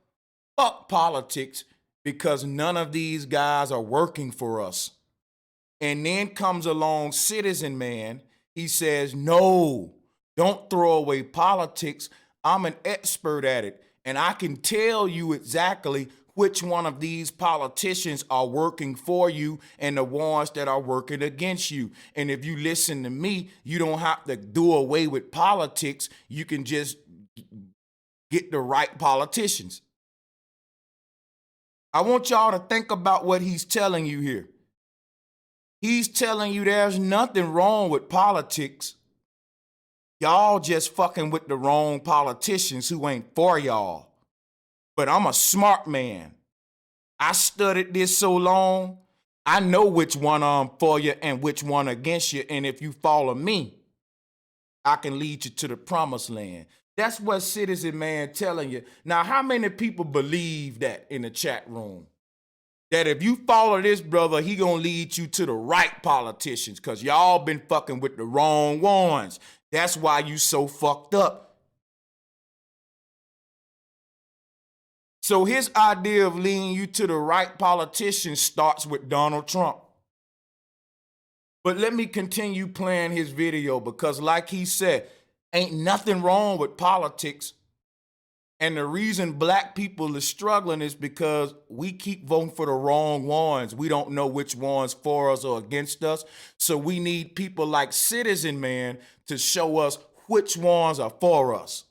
[SPEAKER 1] Fuck politics, because none of these guys are working for us. And then comes along Citizen Man. He says, no, don't throw away politics. I'm an expert at it, and I can tell you exactly which one of these politicians are working for you and the ones that are working against you. And if you listen to me, you don't have to do away with politics. You can just get the right politicians. I want y'all to think about what he's telling you here. He's telling you there's nothing wrong with politics. Y'all just fucking with the wrong politicians who ain't for y'all. But I'm a smart man. I studied this so long, I know which one I'm for you and which one against you. And if you follow me, I can lead you to the promised land. That's what Citizen Man telling you. Now, how many people believe that in the chat room? That if you follow this brother, he gonna lead you to the right politicians, because y'all been fucking with the wrong ones. That's why you so fucked up. So his idea of leading you to the right politicians starts with Donald Trump. But let me continue playing his video, because like he said, ain't nothing wrong with politics. And the reason black people are struggling is because we keep voting for the wrong ones. We don't know which one's for us or against us. So we need people like Citizen Man to show us which ones are for us,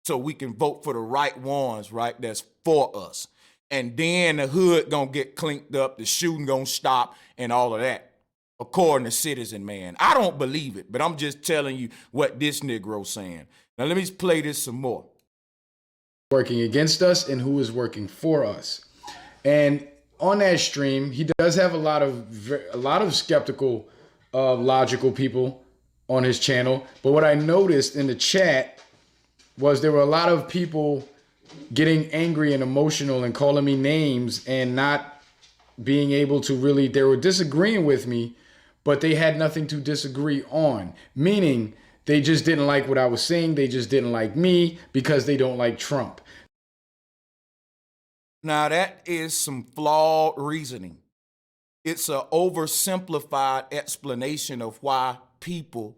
[SPEAKER 1] so we can vote for the right ones, right? That's for us. And then the hood gonna get cleaned up, the shooting gonna stop, and all of that, according to Citizen Man. I don't believe it, but I'm just telling you what this Negro's saying. Now let me play this some more.
[SPEAKER 4] Working against us and who is working for us. And on that stream, he does have a lot of skeptical, logical people on his channel. But what I noticed in the chat was there were a lot of people getting angry and emotional and calling me names and not being able to really, they were disagreeing with me, but they had nothing to disagree on. Meaning they just didn't like what I was saying. They just didn't like me because they don't like Trump.
[SPEAKER 1] Now that is some flawed reasoning. It's an oversimplified explanation of why people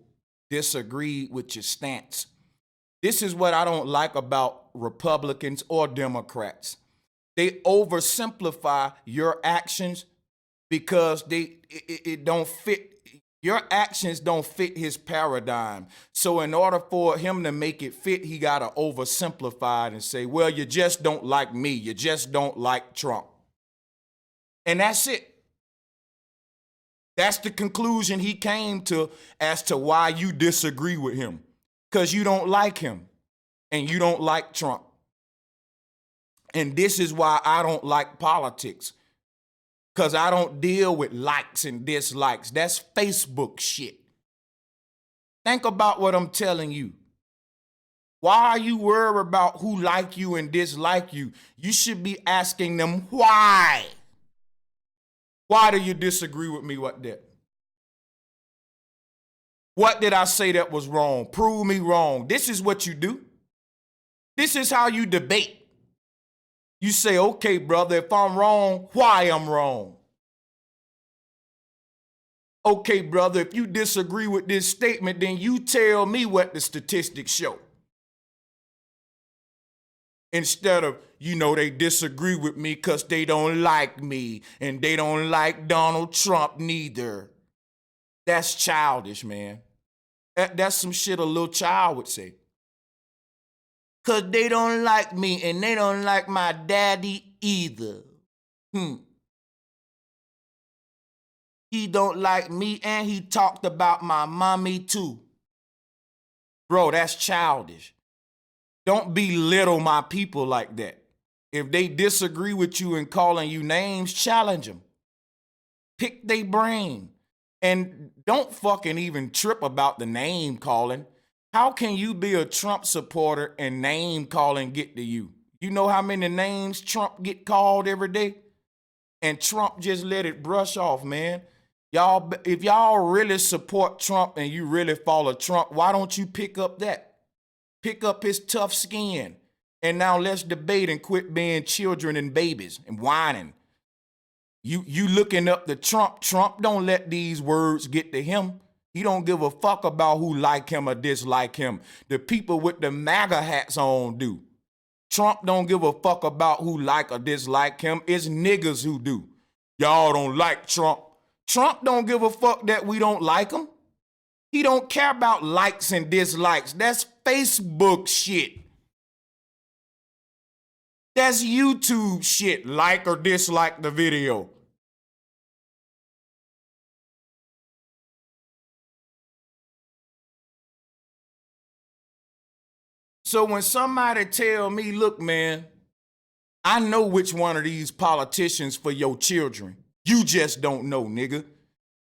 [SPEAKER 1] disagree with your stance. This is what I don't like about Republicans or Democrats. They oversimplify your actions because it don't fit. Your actions don't fit his paradigm. So in order for him to make it fit, he got to oversimplify it and say, well, you just don't like me. You just don't like Trump. And that's it. That's the conclusion he came to as to why you disagree with him. Because you don't like him and you don't like Trump. And this is why I don't like politics. Because I don't deal with likes and dislikes. That's Facebook shit. Think about what I'm telling you. Why are you worried about who like you and dislike you? You should be asking them why. Why do you disagree with me with that? What did I say that was wrong? Prove me wrong. This is what you do. This is how you debate. You say, okay, brother, if I'm wrong, why I'm wrong? Okay, brother, if you disagree with this statement, then you tell me what the statistics show. Instead of, they disagree with me because they don't like me and they don't like Donald Trump neither. That's childish, man. That's some shit a little child would say. Because they don't like me and they don't like my daddy either. He don't like me and he talked about my mommy too. Bro, that's childish. Don't belittle my people like that. If they disagree with you and calling you names, challenge them. Pick their brain. And don't fucking even trip about the name calling. How can you be a Trump supporter and name calling get to you? You know how many names Trump get called every day? And Trump just let it brush off, man. Y'all, if y'all really support Trump and you really follow Trump, why don't you pick up that? Pick up his tough skin. And now let's debate and quit being children and babies and whining. You looking up to Trump. Trump don't let these words get to him. He don't give a fuck about who like him or dislike him. The people with the MAGA hats on do. Trump don't give a fuck about who like or dislike him. It's niggas who do. Y'all don't like Trump. Trump don't give a fuck that we don't like him. He don't care about likes and dislikes. That's Facebook shit. That's YouTube shit. Like or dislike the video. So when somebody tell me, look, man, I know which one of these politicians for your children. You just don't know, nigga.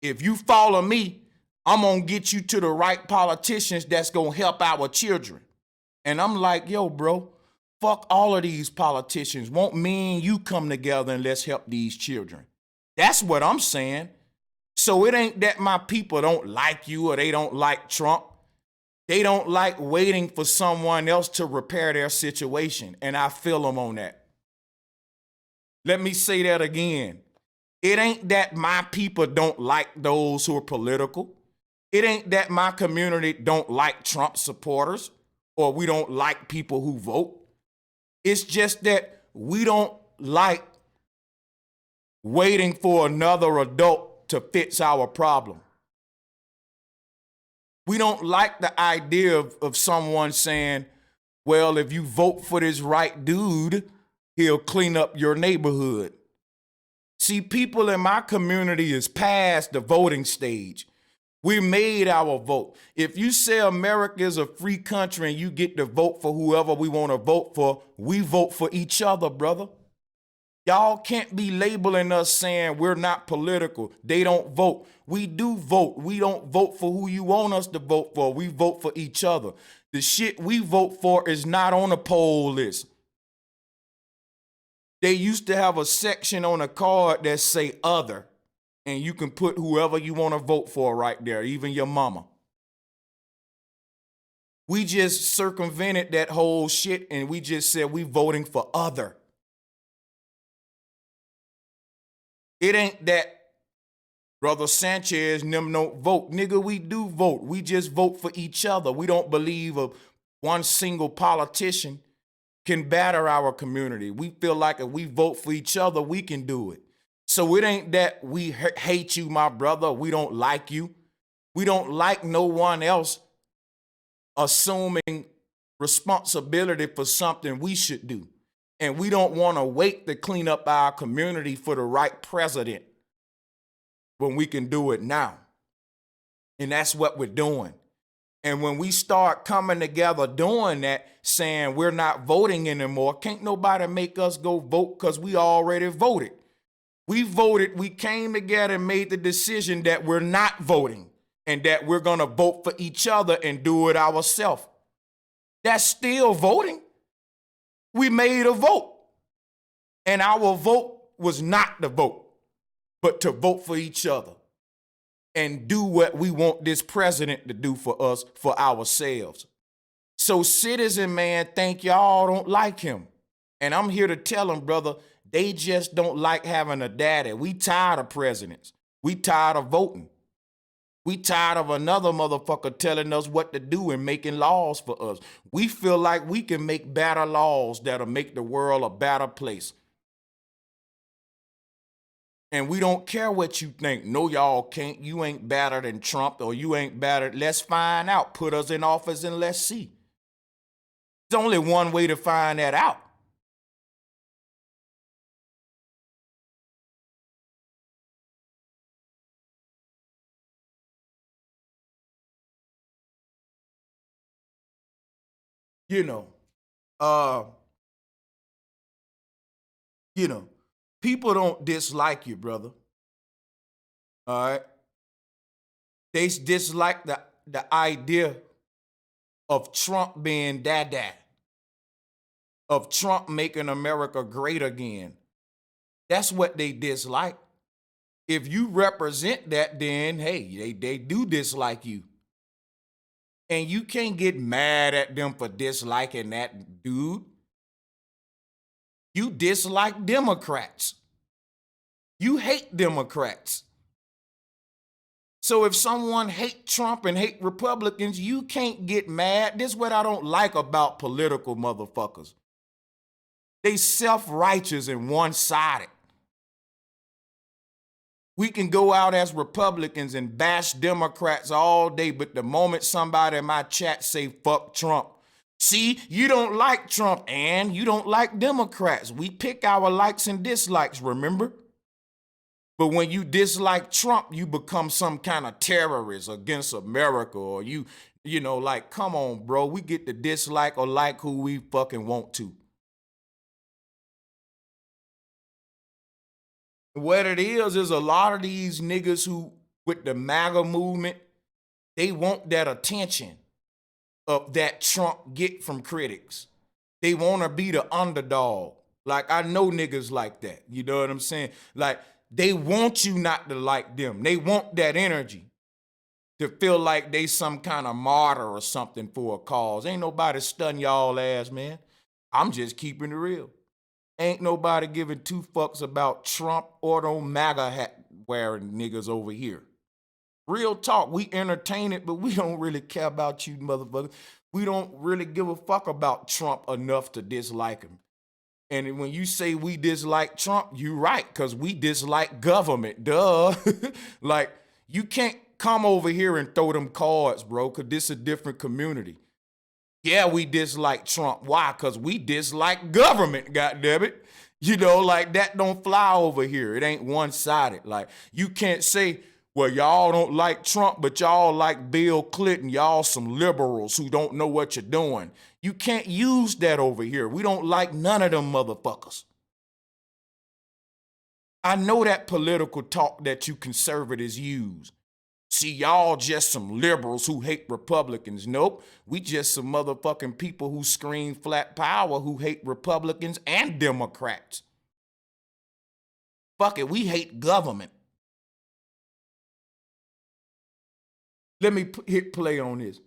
[SPEAKER 1] If you follow me, I'm gonna get you to the right politicians that's gonna help our children. And I'm like, yo, bro, fuck all of these politicians. Won't me and you come together and let's help these children? That's what I'm saying. So it ain't that my people don't like you or they don't like Trump. They don't like waiting for someone else to repair their situation. And I feel them on that. Let me say that again. It ain't that my people don't like those who are political. It ain't that my community don't like Trump supporters or we don't like people who vote. It's just that we don't like waiting for another adult to fix our problem. We don't like the idea of someone saying, well, if you vote for this right dude, he'll clean up your neighborhood. See, people in my community is past the voting stage. We made our vote. If you say America is a free country and you get to vote for whoever we want to vote for, we vote for each other, brother. Y'all can't be labeling us saying we're not political. They don't vote. We do vote. We don't vote for who you want us to vote for. We vote for each other. The shit we vote for is not on a poll list. They used to have a section on a card that say other, and you can put whoever you want to vote for right there, even your mama. We just circumvented that whole shit and we just said we voting for other. It ain't that Brother Sanchez and them don't vote. Nigga, we do vote. We just vote for each other. We don't believe one single politician can batter our community. We feel like if we vote for each other, we can do it. So it ain't that we hate you, my brother. We don't like you. We don't like no one else assuming responsibility for something we should do. And we don't want to wait to clean up our community for the right president when we can do it now. And that's what we're doing. And when we start coming together doing that, saying we're not voting anymore, can't nobody make us go vote because we already voted. We voted, we came together and made the decision that we're not voting and that we're going to vote for each other and do it ourselves. That's still voting. We made a vote. And our vote was not to vote, but to vote for each other and do what we want this president to do for us, for ourselves. So Citizen Man think y'all don't like him. And I'm here to tell them, brother, they just don't like having a daddy. We tired of presidents. We tired of voting. We tired of another motherfucker telling us what to do and making laws for us. We feel like we can make better laws that'll make the world a better place. And we don't care what you think. No, y'all can't. You ain't better than Trump, or you ain't better. Let's find out. Put us in office and let's see. There's only one way to find that out. You know, uh, people don't dislike you, brother. All right. They dislike the idea of Trump being dad, of Trump making America great again. That's what they dislike. If you represent that, then hey, they do dislike you. And you can't get mad at them for disliking that dude. You dislike Democrats. You hate Democrats. So if someone hate Trump and hate Republicans, you can't get mad. This is what I don't like about political motherfuckers. They self-righteous and one-sided. We can go out as Republicans and bash Democrats all day, but the moment somebody in my chat say, fuck Trump, see, you don't like Trump and you don't like Democrats. We pick our likes and dislikes, remember? But when you dislike Trump, you become some kind of terrorist against America, or you know, like, come on, bro. We get to dislike or like who we fucking want to. What it is a lot of these niggas who, with the MAGA movement, they want that attention of that Trump get from critics. They want to be the underdog. Like, I know niggas like that. You know what I'm saying? Like, they want you not to like them. They want that energy to feel like they some kind of martyr or something for a cause. Ain't nobody stunning y'all ass, man. I'm just keeping it real. Ain't nobody giving two fucks about Trump or those MAGA hat wearing niggas over here. Real talk, we entertain it, but we don't really care about you motherfuckers. We don't really give a fuck about Trump enough to dislike him. And when you say we dislike Trump, you right, because we dislike government, duh. Like, you can't come over here and throw them cards, bro, because this is a different community. Yeah, we dislike Trump. Why? Because we dislike government, goddammit. You know, like, that don't fly over here. It ain't one-sided. Like, you can't say, well, y'all don't like Trump, but y'all like Bill Clinton. Y'all some liberals who don't know what you're doing. You can't use that over here. We don't like none of them motherfuckers. I know that political talk that you conservatives use. See, y'all just some liberals who hate Republicans. Nope, we just some motherfucking people who scream flat power who hate Republicans and Democrats. Fuck it, we hate government. Let me hit play on this.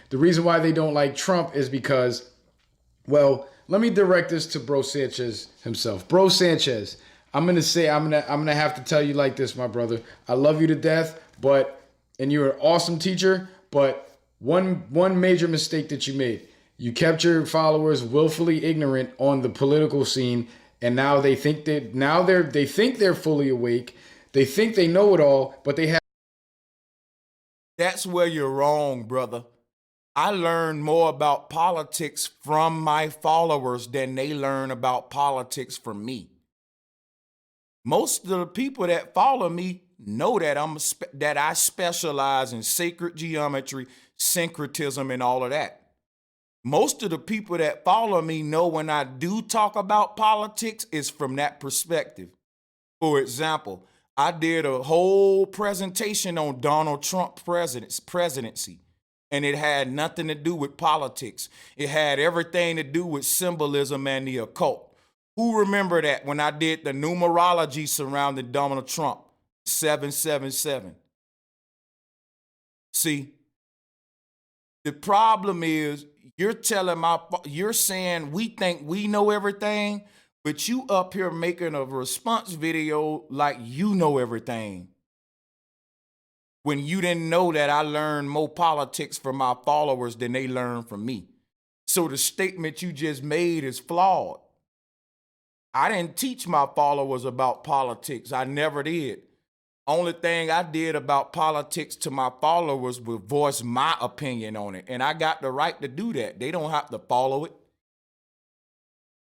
[SPEAKER 4] The reason why they don't like Trump is because, well, let me direct this to Bro Sanchez himself. Bro Sanchez, I'm gonna have to tell you like this, my brother. I love you to death, and you're an awesome teacher, but one major mistake that you made. You kept your followers willfully ignorant on the political scene, and now they think they're fully awake. They think they know it all, but they have.
[SPEAKER 1] That's where you're wrong, brother. I learn more about politics from my followers than they learn about politics from me. Most of the people that follow me know that that I specialize in sacred geometry, syncretism, and all of that. Most of the people that follow me know when I do talk about politics is from that perspective. For example, I did a whole presentation on Donald Trump's presidency, and it had nothing to do with politics. It had everything to do with symbolism and the occult. Who remember that when I did the numerology surrounding Donald Trump? 777. See, The problem is you're saying we think we know everything, but you up here making a response video like you know everything. When you didn't know that I learned more politics from my followers than they learned from me. So the statement you just made is flawed. I didn't teach my followers about politics. I never did. Only thing I did about politics to my followers was voice my opinion on it. And I got the right to do that. They don't have to follow it.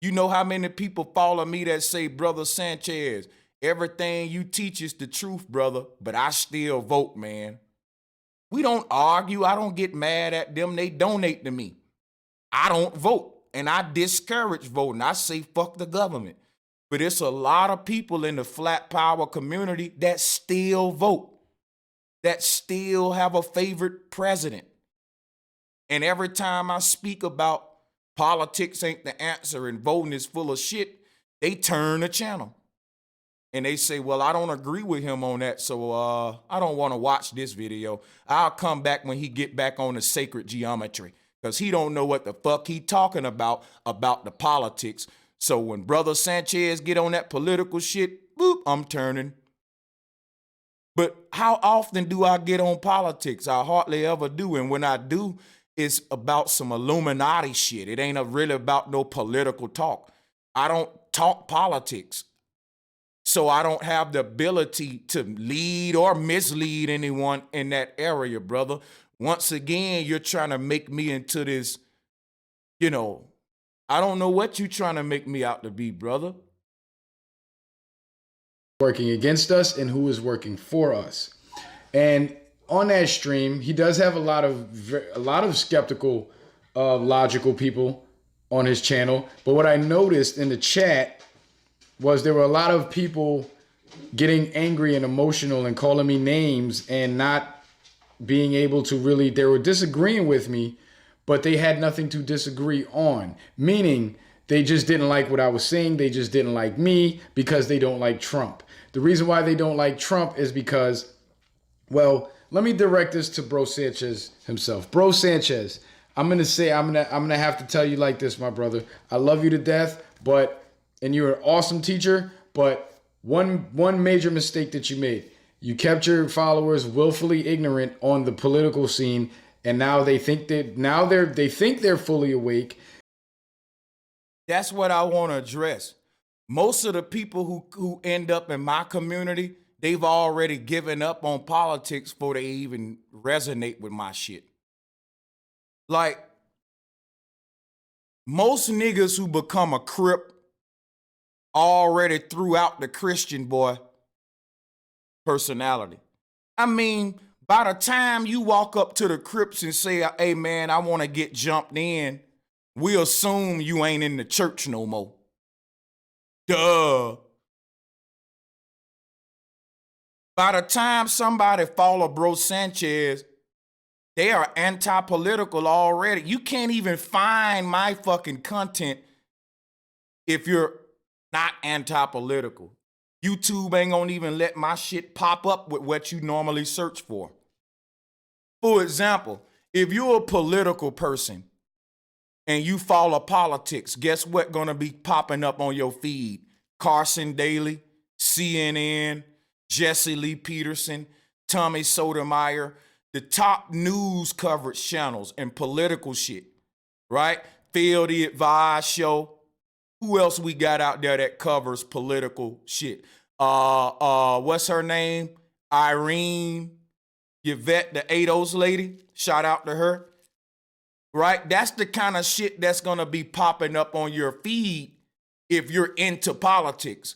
[SPEAKER 1] You know how many people follow me that say, Brother Sanchez, everything you teach is the truth, brother, but I still vote, man. We don't argue. I don't get mad at them. They donate to me. I don't vote, and I discourage voting. I say fuck the government. But it's a lot of people in the flat power community that still vote, that still have a favorite president. And every time I speak about politics ain't the answer and voting is full of shit, they turn the channel. And they say, well, I don't agree with him on that, so I don't want to watch this video. I'll come back when he get back on the sacred geometry, because he don't know what the fuck he talking about the politics. So when Brother Sanchez get on that political shit, boop, I'm turning. But how often do I get on politics? I hardly ever do. And when I do, it's about some Illuminati shit. It ain't really about no political talk. I don't talk politics. So I don't have the ability to lead or mislead anyone in that area, brother. Once again, you're trying to make me into this, I don't know what you're trying to make me out to be, brother.
[SPEAKER 4] Working against us and who is working for us. And on that stream, he does have a lot of skeptical, logical people on his channel. But what I noticed in the chat was there were a lot of people getting angry and emotional and calling me names and not being able to really, they were disagreeing with me, but they had nothing to disagree on. Meaning they just didn't like what I was saying. They just didn't like me because they don't like Trump. The reason why they don't like Trump is because, well, let me direct this to Bro Sanchez himself. Bro Sanchez, I'm gonna have to tell you like this, my brother. I love you to death, and you're an awesome teacher, but one major mistake that you made. You kept your followers willfully ignorant on the political scene, and now they think they're fully awake.
[SPEAKER 1] That's what I want to address. Most of the people who end up in my community, they've already given up on politics before they even resonate with my shit. Like, most niggas who become a Crip already threw out the Christian boy personality. I mean, by the time you walk up to the Crips and say, hey man, I want to get jumped in, we assume you ain't in the church no more. Duh. By the time somebody follow Bro Sanchez, they are anti-political already. You can't even find my fucking content if you're not anti-political. YouTube ain't gonna even let my shit pop up with what you normally search for. For example, if you're a political person and you follow politics, guess what gonna be popping up on your feed? Carson Daly, CNN, Jesse Lee Peterson, Tommy Sotomayor, the top news coverage channels and political shit, right? Phil the Advise Show. Who else we got out there that covers political shit? What's her name? Irene Yvette, the ADOS lady. Shout out to her. Right? That's the kind of shit that's gonna be popping up on your feed if you're into politics.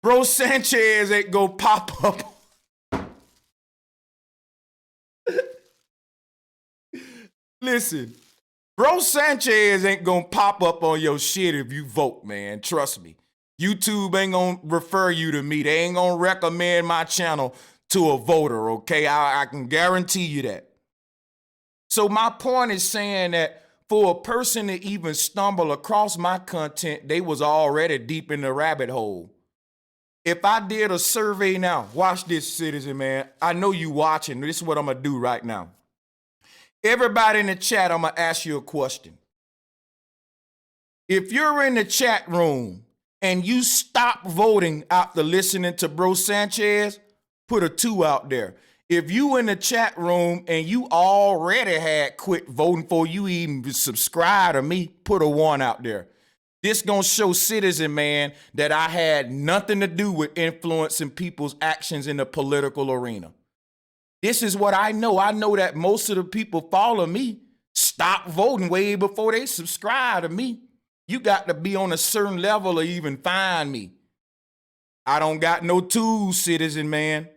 [SPEAKER 1] Bro Sanchez ain't gonna pop up. Listen, Bro Sanchez ain't gonna pop up on your shit if you vote, man. Trust me. YouTube ain't gonna refer you to me. They ain't gonna recommend my channel to a voter, okay? I can guarantee you that. So my point is saying that for a person to even stumble across my content, they was already deep in the rabbit hole. If I did a survey now, watch this, citizen, man. I know you watching. This is what I'm gonna do right now. Everybody in the chat, I'm going to ask you a question. If you're in the chat room and you stop voting after listening to Bro Sanchez, put a 2 out there. If you in the chat room and you already had quit voting before you even subscribe to me, put a 1 out there. This gonna show Citizen Man that I had nothing to do with influencing people's actions in the political arena. This is what I know. I know that most of the people follow me stop voting way before they subscribe to me. You got to be on a certain level to even find me. I don't got no tools, Citizen Man.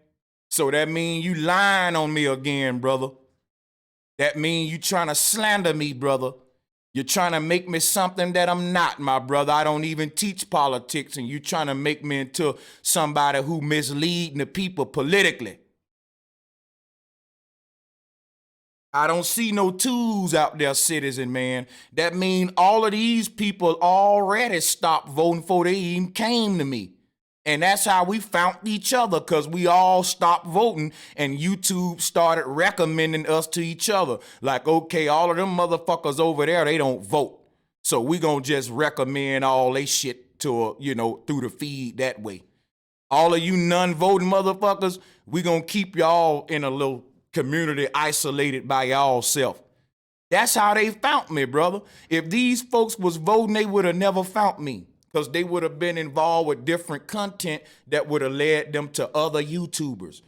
[SPEAKER 1] So that mean you lying on me again, brother. That mean you trying to slander me, brother. You're trying to make me something that I'm not, my brother. I don't even teach politics, and you trying to make me into somebody who misleading the people politically. I don't see no tools out there, Citizen Man. That mean all of these people already stopped voting before they even came to me. And that's how we found each other, because we all stopped voting and YouTube started recommending us to each other. Like, okay, all of them motherfuckers over there, they don't vote. So we gonna just recommend all they shit to, through the feed that way. All of you non-voting motherfuckers, we gonna keep y'all in a little community isolated by y'all self. That's how they found me, brother. If these folks was voting, they would have never found me, because they would have been involved with different content that would have led them to other YouTubers.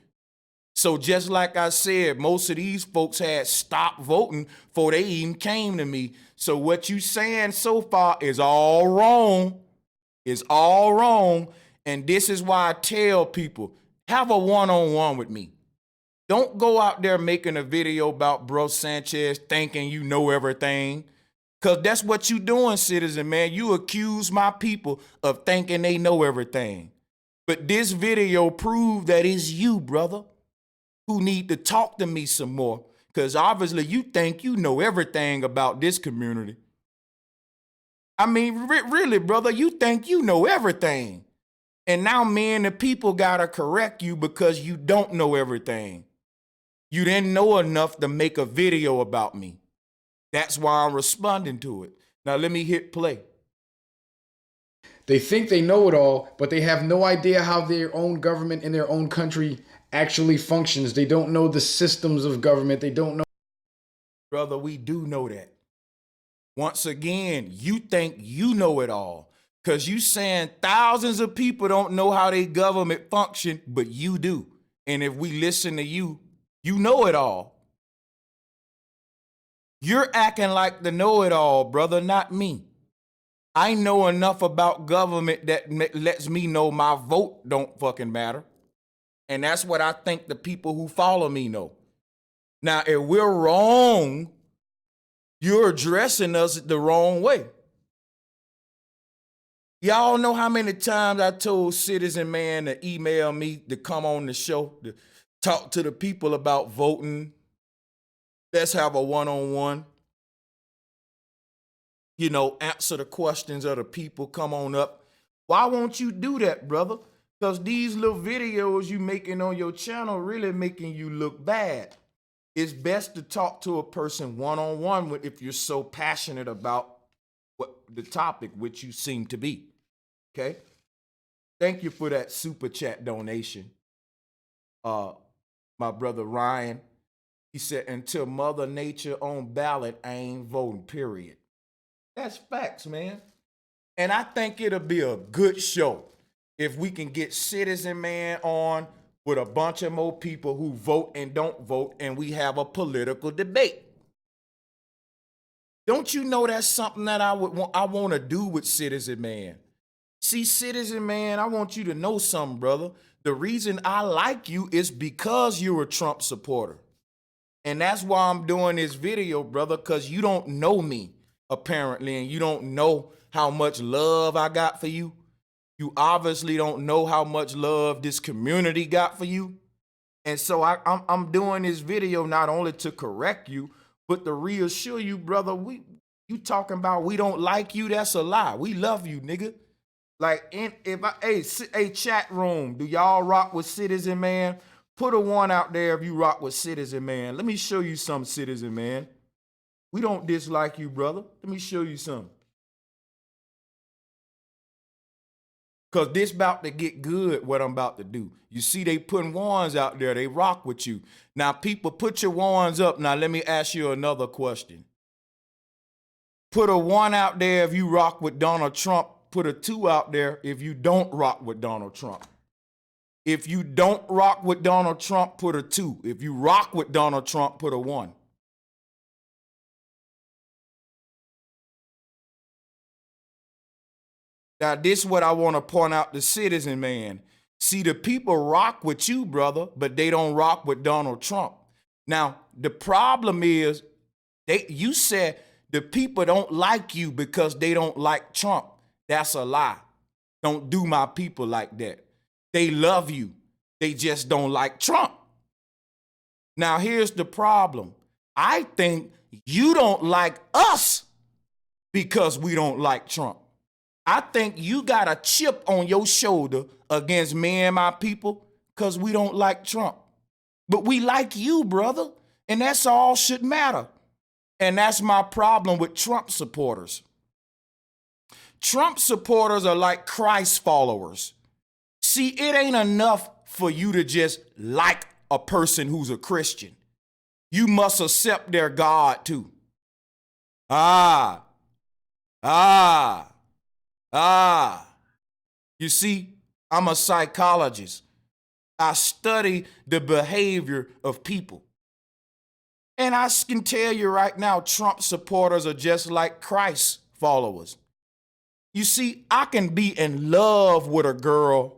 [SPEAKER 1] So just like I said, most of these folks had stopped voting before they even came to me. So what you saying so far is all wrong. It's all wrong. And this is why I tell people, have a one-on-one with me. Don't go out there making a video about Bro Sanchez thinking you know everything. Because that's what you doing, Citizen Man. You accuse my people of thinking they know everything. But this video proved that it's you, brother, who need to talk to me some more. Because obviously you think you know everything about this community. I mean, really, brother, you think you know everything. And now me and the people got to correct you because you don't know everything. You didn't know enough to make a video about me. That's why I'm responding to it. Now let me hit play.
[SPEAKER 4] They think they know it all, but they have no idea how their own government in their own country actually functions. They don't know the systems of government. They don't know.
[SPEAKER 1] Brother, we do know that. Once again, you think you know it all, because you saying thousands of people don't know how their government function, but you do. And if we listen to you, you know it all. You're acting like the know-it-all, brother, not me. I know enough about government that lets me know my vote don't fucking matter. And that's what I think the people who follow me know. Now, if we're wrong, you're addressing us the wrong way. Y'all know how many times I told Citizen Man to email me to come on the show to talk to the people about voting. Let's have a one-on-one. Answer the questions of the people. Come on up. Why won't you do that, brother? Because these little videos you making on your channel really making you look bad. It's best to talk to a person one-on-one if you're so passionate about what the topic, which you seem to be. Okay? Thank you for that super chat donation. My brother Ryan. He said, until Mother Nature on ballot, I ain't voting, period. That's facts, man. And I think it'll be a good show if we can get Citizen Man on with a bunch of more people who vote and don't vote, and we have a political debate. Don't you know that's something that I want to do with Citizen Man? See, Citizen Man, I want you to know something, brother. The reason I like you is because you're a Trump supporter. And that's why I'm doing this video, brother, because you don't know me, apparently, and you don't know how much love I got for you. You obviously don't know how much love this community got for you. And so I'm doing this video not only to correct you, but to reassure you, brother, you talking about we don't like you, that's a lie. We love you, nigga. Like, hey, chat room, do y'all rock with Citizen Man? Put a 1 out there if you rock with Citizen Man. Let me show you some, Citizen Man. We don't dislike you, brother. Let me show you some. Because this about to get good, what I'm about to do. You see, they putting 1s out there. They rock with you. Now, people, put your 1s up. Now, let me ask you another question. Put a 1 out there if you rock with Donald Trump. Put a 2 out there if you don't rock with Donald Trump. If you don't rock with Donald Trump, put a 2. If you rock with Donald Trump, put a 1. Now, this is what I want to point out to Citizen Man. See, the people rock with you, brother, but they don't rock with Donald Trump. Now, the problem is, you said the people don't like you because they don't like Trump. That's a lie. Don't do my people like that. They love you. They just don't like Trump. Now, here's the problem. I think you don't like us because we don't like Trump. I think you got a chip on your shoulder against me and my people because we don't like Trump. But we like you, brother, and that's all should matter. And that's my problem with Trump supporters. Trump supporters are like Christ followers. See, it ain't enough for you to just like a person who's a Christian. You must accept their God too. You see, I'm a psychologist. I study the behavior of people. And I can tell you right now, Trump supporters are just like Christ followers. You see, I can be in love with a girl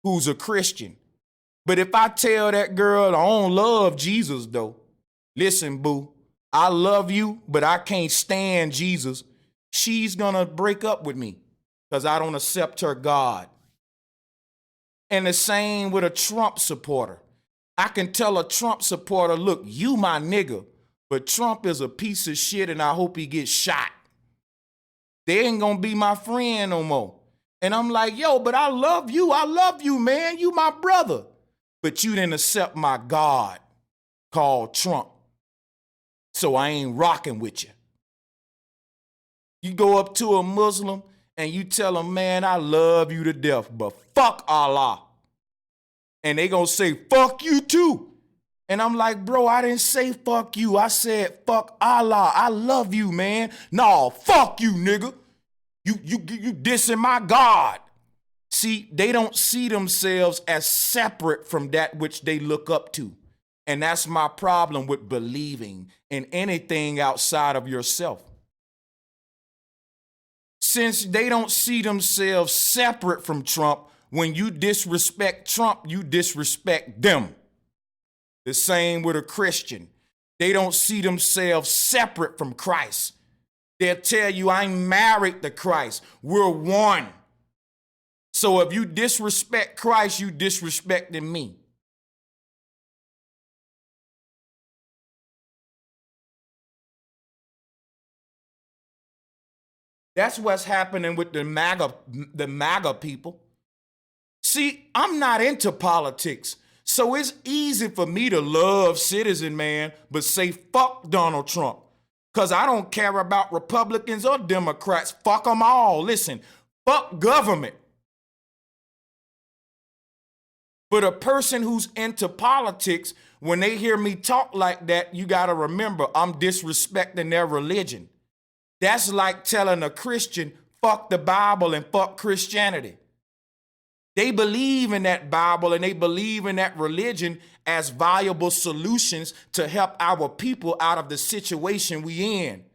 [SPEAKER 1] who's a Christian. But if I tell that girl I don't love Jesus though, listen, boo, I love you, but I can't stand Jesus, she's gonna break up with me because I don't accept her God. And the same with a Trump supporter. I can tell a Trump supporter, look, you my nigga, but Trump is a piece of shit and I hope he gets shot. They ain't gonna be my friend no more. And I'm like, yo, but I love you, man. You my brother. But you didn't accept my God called Trump. So I ain't rocking with you. You go up to a Muslim and you tell him, man, I love you to death, but fuck Allah. And they gonna say, fuck you too. And I'm like, bro, I didn't say fuck you. I said, fuck Allah. I love you, man. No, fuck you, nigga. You dissing my God. See, they don't see themselves as separate from that which they look up to. And that's my problem with believing in anything outside of yourself. Since they don't see themselves separate from Trump, when you disrespect Trump, you disrespect them. The same with a Christian. They don't see themselves separate from Christ. They'll tell you, I'm married to Christ. We're one. So if you disrespect Christ, you disrespecting me. That's what's happening with the MAGA people. See, I'm not into politics, so it's easy for me to love Citizen Man, but say fuck Donald Trump, because I don't care about Republicans or Democrats. Fuck them all. Listen, fuck government. But a person who's into politics, when they hear me talk like that, you got to remember I'm disrespecting their religion. That's like telling a Christian, fuck the Bible and fuck Christianity. They believe in that Bible and they believe in that religion as viable solutions to help our people out of the situation we in.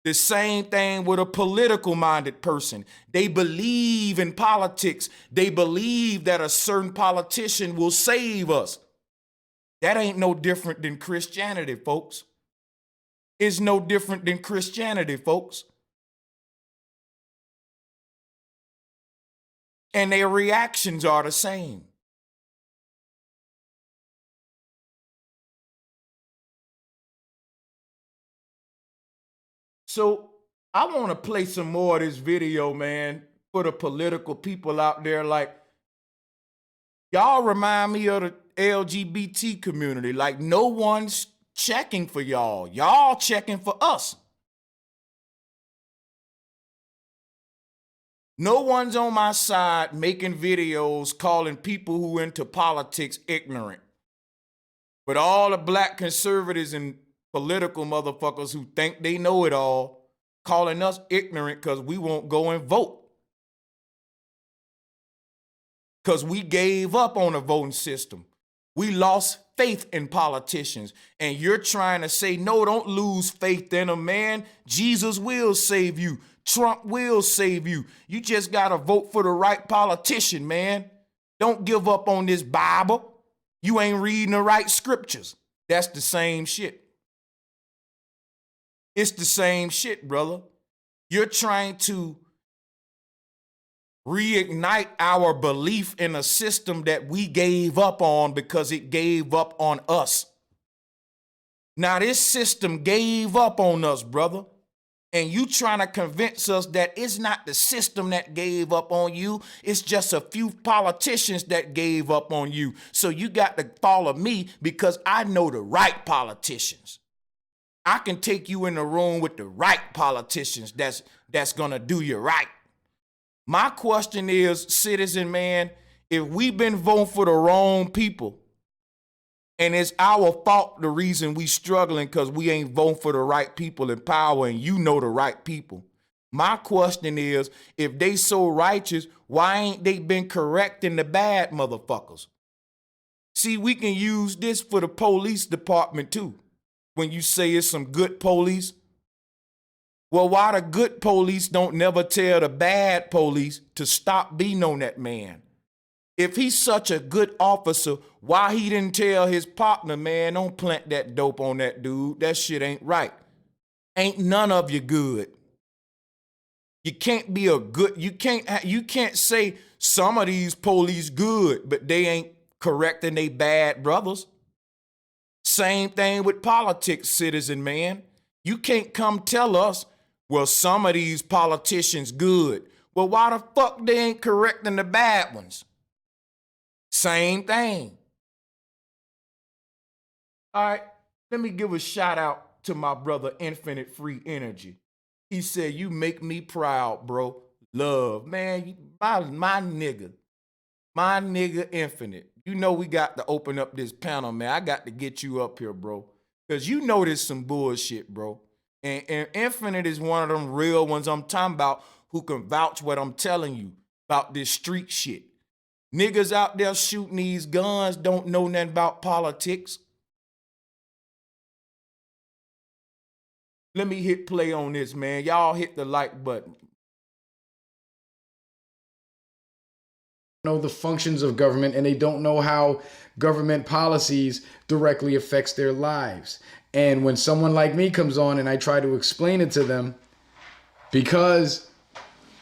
[SPEAKER 1] The same thing with a political minded person. They believe in politics. They believe that a certain politician will save us. That ain't no different than Christianity, folks. It's no different than Christianity, folks. And their reactions are the same. So I want to play some more of this video, man, for the political people out there. Like, Y'all remind me of the LGBT community. Like no one's checking for y'all. Y'all checking for us. No one's on my side making videos calling people who into politics ignorant. But all the black conservatives and political motherfuckers who think they know it all, calling us ignorant because we won't go and vote. Because we gave up on the voting system. We lost faith in politicians. And you're trying to say, no, don't lose faith in them, man. Jesus will save you. Trump will save you. You just got to vote for the right politician, man. Don't give up on this Bible. You ain't reading the right scriptures. That's the same shit. It's the same shit, brother. You're trying to reignite our belief in a system that we gave up on because it gave up on us. Now, this system gave up on us, brother. And you trying to convince us that it's not the system that gave up on you. It's just a few politicians that gave up on you. So you got to follow me because I know the right politicians. I can take you in the room with the right politicians that's going to do you right. My question is, citizen man, if we've been voting for the wrong people, and it's our fault the reason we struggling because we ain't voting for the right people in power and you know the right people. My question is, if they so righteous, why ain't they been correcting the bad motherfuckers? See, we can use this for the police department too. When you say it's some good police, well, why the good police don't never tell the bad police to stop beating on that man? If he's such a good officer, why he didn't tell his partner, man, don't plant that dope on that dude. That shit ain't right. Ain't none of you good. You can't be a good, you can't say some of these police good, but they ain't correcting they bad brothers. Same thing with politics, citizen man. You can't come tell us, well, some of these politicians good. Well, why the fuck they ain't correcting the bad ones? Same thing. All right, let me give a shout out to my brother Infinite Free Energy. He said, you make me proud, bro. Love, man, my nigga Infinite. You know we got to open up this panel, man. I got to get you up here, bro. Because you know there's some bullshit, bro. And Infinite is one of them real ones I'm talking about who can vouch what I'm telling you about this street shit. Niggas out there shooting these guns don't know nothing about politics. Let me hit play on this, man. Y'all hit the like button.
[SPEAKER 4] Know the functions of government and they don't know how government policies directly affects their lives. And when someone like me comes on and I try to explain it to them, because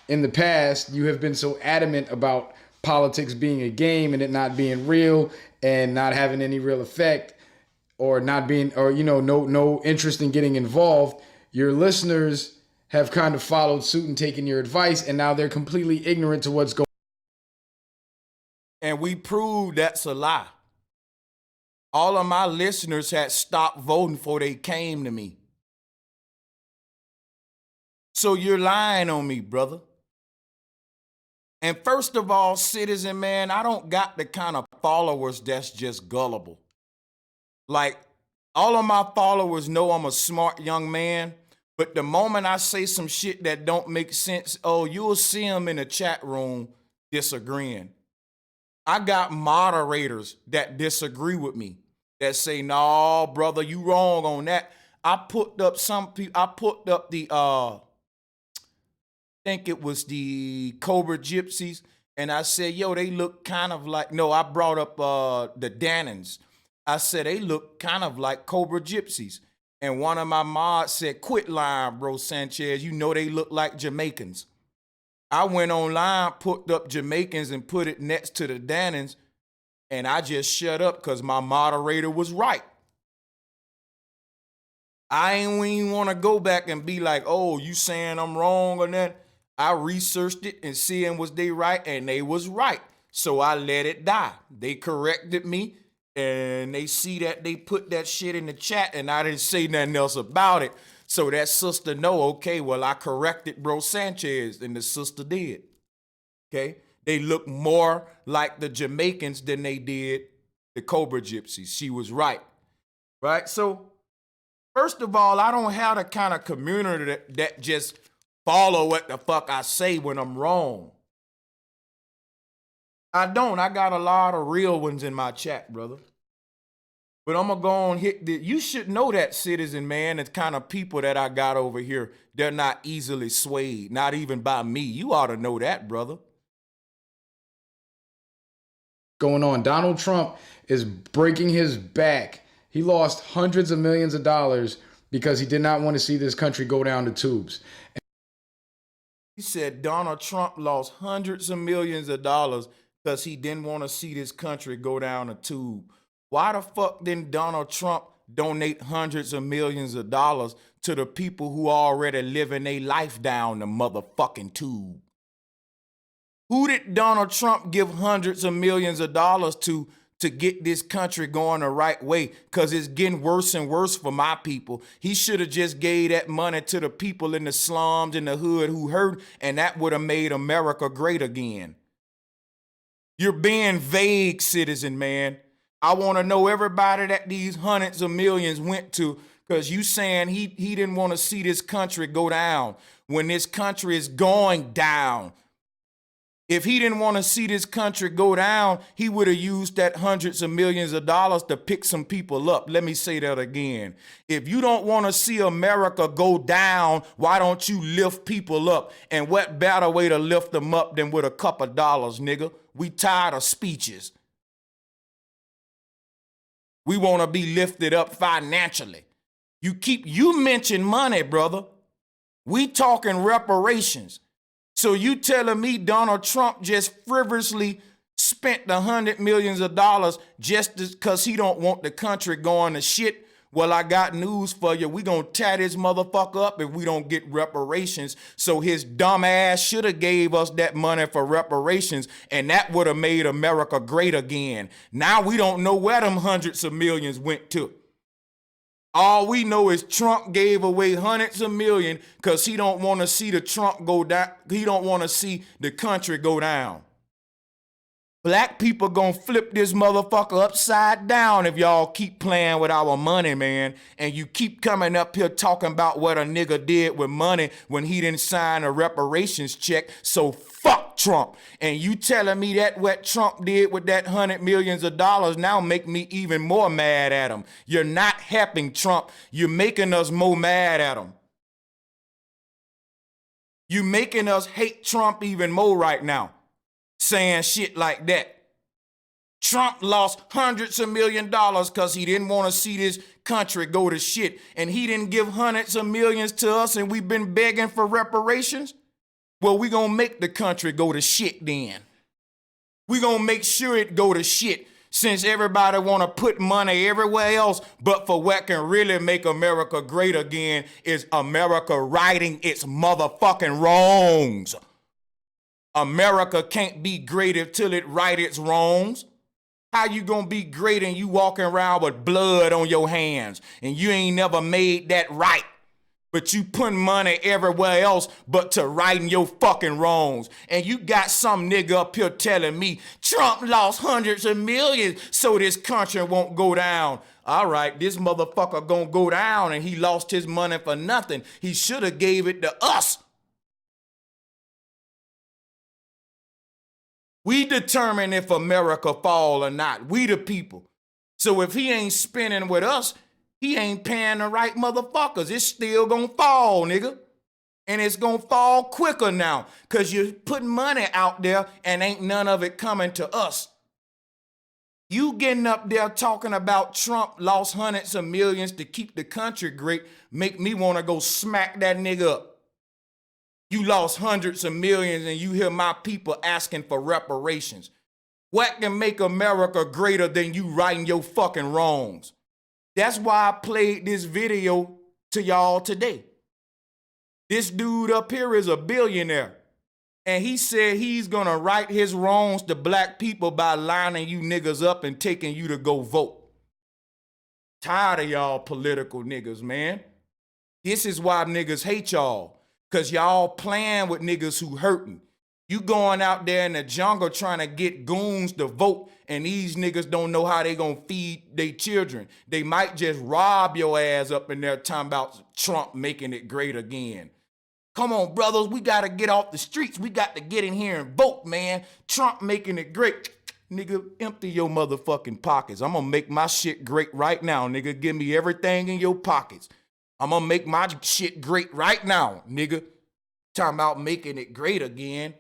[SPEAKER 4] in the past you have been so adamant about politics being a game and it not being real and not having any real effect or not being, or, you know, no interest in getting involved, your listeners have kind of followed suit and taken your advice, and now they're completely ignorant to what's going on.
[SPEAKER 1] And we proved that's a lie. All of my listeners had stopped voting before they came to me. So you're lying on me, brother. And first of all, citizen man, I don't got the kind of followers that's just gullible. Like, all of my followers know I'm a smart young man, but the moment I say some shit that don't make sense, oh, you'll see them in the chat room disagreeing. I got moderators that disagree with me, that say, no, brother, you wrong on that. I put up the I think it was the Cobra Gypsies, and I said, yo, they look kind of like, no, I brought up the Dannons. I said, they look kind of like Cobra Gypsies. And one of my mods said, quit lying, bro, Sanchez. You know they look like Jamaicans. I went online, put up Jamaicans and put it next to the Dannons, and I just shut up because my moderator was right. I ain't even want to go back and be like, oh, you saying I'm wrong or that. I researched it and seeing was they right, and they was right. So I let it die. They corrected me, and they see that they put that shit in the chat, and I didn't say nothing else about it. So that sister know, okay, well, I corrected Bro Sanchez, and the sister did. Okay? They look more like the Jamaicans than they did the Cobra Gypsies. She was right. Right? So, first of all, I don't have the kind of community that just follow what the fuck I say when I'm wrong. I don't. I got a lot of real ones in my chat, brother. But I'm going to go on hit the, you should know that, citizen, man, the kind of people that I got over here, they're not easily swayed, not even by me. You ought to know that, brother.
[SPEAKER 4] Going on. Donald Trump is breaking his back. He lost hundreds of millions of dollars because he did not want to see this country go down the tubes.
[SPEAKER 1] He said Donald Trump lost hundreds of millions of dollars because he didn't want to see this country go down a tube. Why the fuck didn't Donald Trump donate hundreds of millions of dollars to the people who already living their life down the motherfucking tube? Who did Donald Trump give hundreds of millions of dollars to get this country going the right way? Because it's getting worse and worse for my people. He should have just gave that money to the people in the slums, in the hood who hurt, and that would have made America great again. You're being vague, citizen, man. I want to know everybody that these hundreds of millions went to, because you saying he didn't want to see this country go down when this country is going down. If he didn't want to see this country go down, he would have used that hundreds of millions of dollars to pick some people up. Let me say that again. If you don't want to see America go down, why don't you lift people up? And what better way to lift them up than with a couple dollars, nigga? We tired of speeches. We want to be lifted up financially. You mention money, brother. We talking reparations. So you telling me Donald Trump just frivolously spent the $100 million just because he don't want the country going to shit? Well, I got news for you. We gonna tear this motherfucker up if we don't get reparations. So his dumb ass should have gave us that money for reparations, and that would have made America great again. Now we don't know where them hundreds of millions went to. All we know is Trump gave away hundreds of millions because he don't want to see the Trump go down. He don't want to see the country go down. Black people gonna flip this motherfucker upside down if y'all keep playing with our money, man. And you keep coming up here talking about what a nigga did with money when he didn't sign a reparations check. So fuck Trump. And you telling me that what Trump did with that $100 million now make me even more mad at him. You're not helping Trump. You're making us more mad at him. You're making us hate Trump even more right now. Saying shit like that. Trump lost hundreds of millions because he didn't want to see this country go to shit. And he didn't give hundreds of millions to us and we've been begging for reparations. Well, we gonna make the country go to shit then. We gonna make sure it go to shit since everybody want to put money everywhere else. But for what can really make America great again is America righting its motherfucking wrongs. America can't be great until it right its wrongs. How you gonna be great and you walking around with blood on your hands and you ain't never made that right? But you putting money everywhere else but to righting your fucking wrongs. And you got some nigga up here telling me Trump lost hundreds of millions so this country won't go down. All right, this motherfucker gonna go down and he lost his money for nothing. He should have gave it to us. We determine if America fall or not. We the people. So if he ain't spending with us, he ain't paying the right motherfuckers. It's still gonna fall, nigga. And it's gonna fall quicker now because you're putting money out there and ain't none of it coming to us. You getting up there talking about Trump lost hundreds of millions to keep the country great make me want to go smack that nigga up. You lost hundreds of millions and you hear my people asking for reparations. What can make America greater than you righting your fucking wrongs? That's why I played this video to y'all today. This dude up here is a billionaire. And he said he's gonna right his wrongs to black people by lining you niggas up and taking you to go vote. Tired of y'all political niggas, man. This is why niggas hate y'all. Cause y'all playing with niggas who hurting. You going out there in the jungle trying to get goons to vote, and these niggas don't know how they gonna feed their children. They might just rob your ass up in there talking about Trump making it great again. Come on, brothers, we gotta get off the streets. We got to get in here and vote, man. Trump making it great. Nigga, empty your motherfucking pockets. I'm gonna make my shit great right now, nigga. Give me everything in your pockets. I'm gonna make my shit great right now, nigga. Talking about making it great again.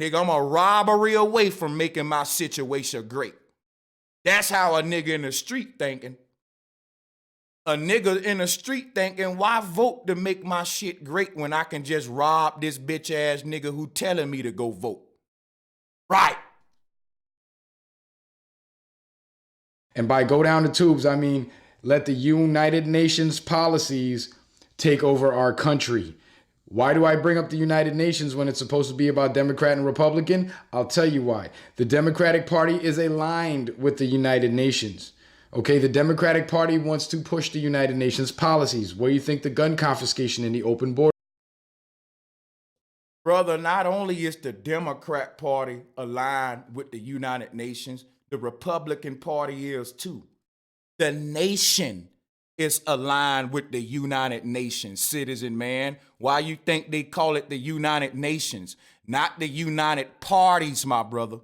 [SPEAKER 1] Nigga, I'm a robbery away from making my situation great. That's how a nigga in the street thinking. A nigga in the street thinking, why vote to make my shit great when I can just rob this bitch ass nigga who telling me to go vote? Right.
[SPEAKER 4] And by go down the tubes, I mean, let the United Nations policies take over our country. Why do I bring up the United Nations when it's supposed to be about Democrat and Republican? I'll tell you why. The Democratic Party is aligned with the United Nations. Okay, the Democratic Party wants to push the United Nations policies. Where do you think the gun confiscation and the open border?
[SPEAKER 1] Brother, not only is the Democrat Party aligned with the United Nations, the Republican Party is too. The nation is aligned with the United Nations, citizen man. Why you think they call it the United Nations, not the United Parties, my brother?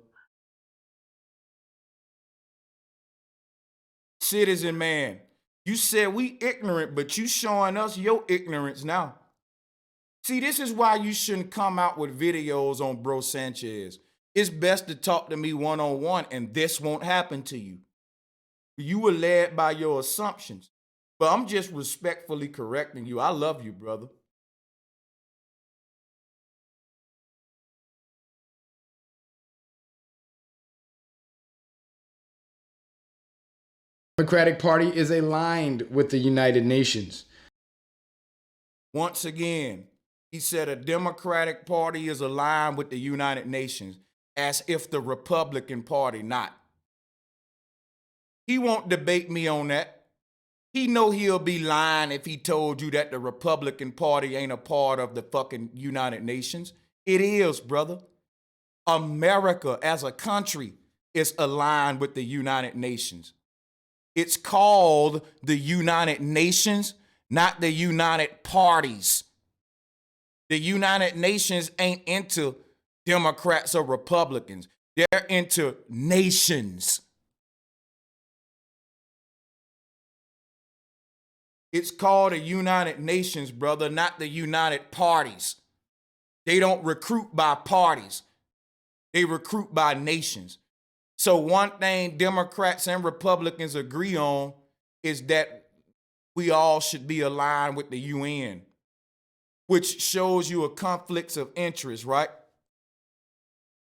[SPEAKER 1] Citizen man, you said we ignorant, but you showing us your ignorance now. See, this is why you shouldn't come out with videos on Bro Sanchez. It's best to talk to me one-on-one, and this won't happen to you. You were led by your assumptions, but I'm just respectfully correcting you. I love you, brother.
[SPEAKER 4] Democratic Party is aligned with the United Nations.
[SPEAKER 1] Once again, he said a Democratic Party is aligned with the United Nations, as if the Republican Party not. He won't debate me on that. He know he'll be lying if he told you that the Republican Party ain't a part of the fucking United Nations. It is, brother. America as a country is aligned with the United Nations. It's called the United Nations, not the United Parties. The United Nations ain't into Democrats or Republicans. They're into nations. It's called the United Nations, brother, not the United Parties. They don't recruit by parties. They recruit by nations. So one thing Democrats and Republicans agree on is that we all should be aligned with the UN, which shows you a conflicts of interest, right?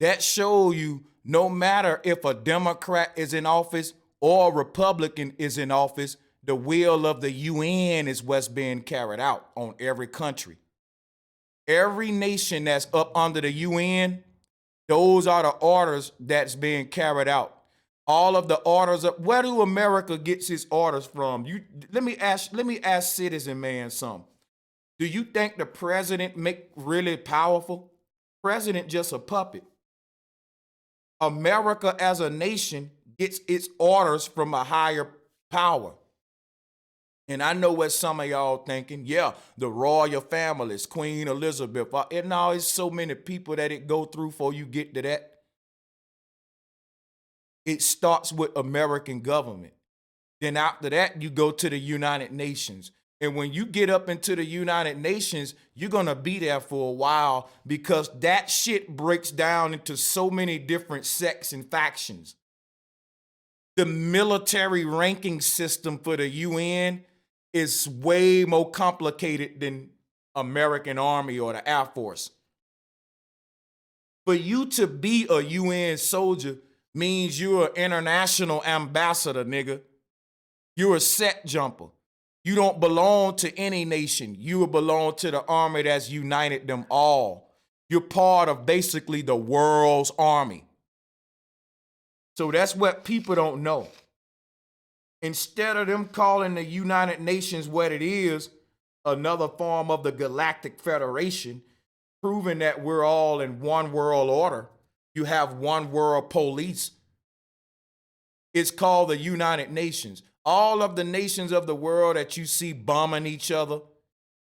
[SPEAKER 1] That shows you no matter if a Democrat is in office or a Republican is in office, the will of the UN is what's being carried out on every country. Every nation that's up under the UN, those are the orders that's being carried out. All of the orders of where do America gets its orders from? Let me ask citizen man something. Do you think the president make really powerful? President just a puppet. America as a nation gets its orders from a higher power. And I know what some of y'all thinking. Yeah, the royal families, Queen Elizabeth. And now it's so many people that it go through before you get to that. It starts with American government. Then after that, you go to the United Nations. And when you get up into the United Nations, you're going to be there for a while because that shit breaks down into so many different sects and factions. The military ranking system for the UN is way more complicated than American Army or the Air Force. For you to be a UN soldier means you're an international ambassador, nigga. You're a set jumper. You don't belong to any nation. You belong to the army that's united them all. You're part of basically the world's army. So that's what people don't know. Instead of them calling the United Nations what it is, another form of the Galactic Federation, proving that we're all in one world order, you have one world police. It's called the United Nations. All of the nations of the world that you see bombing each other,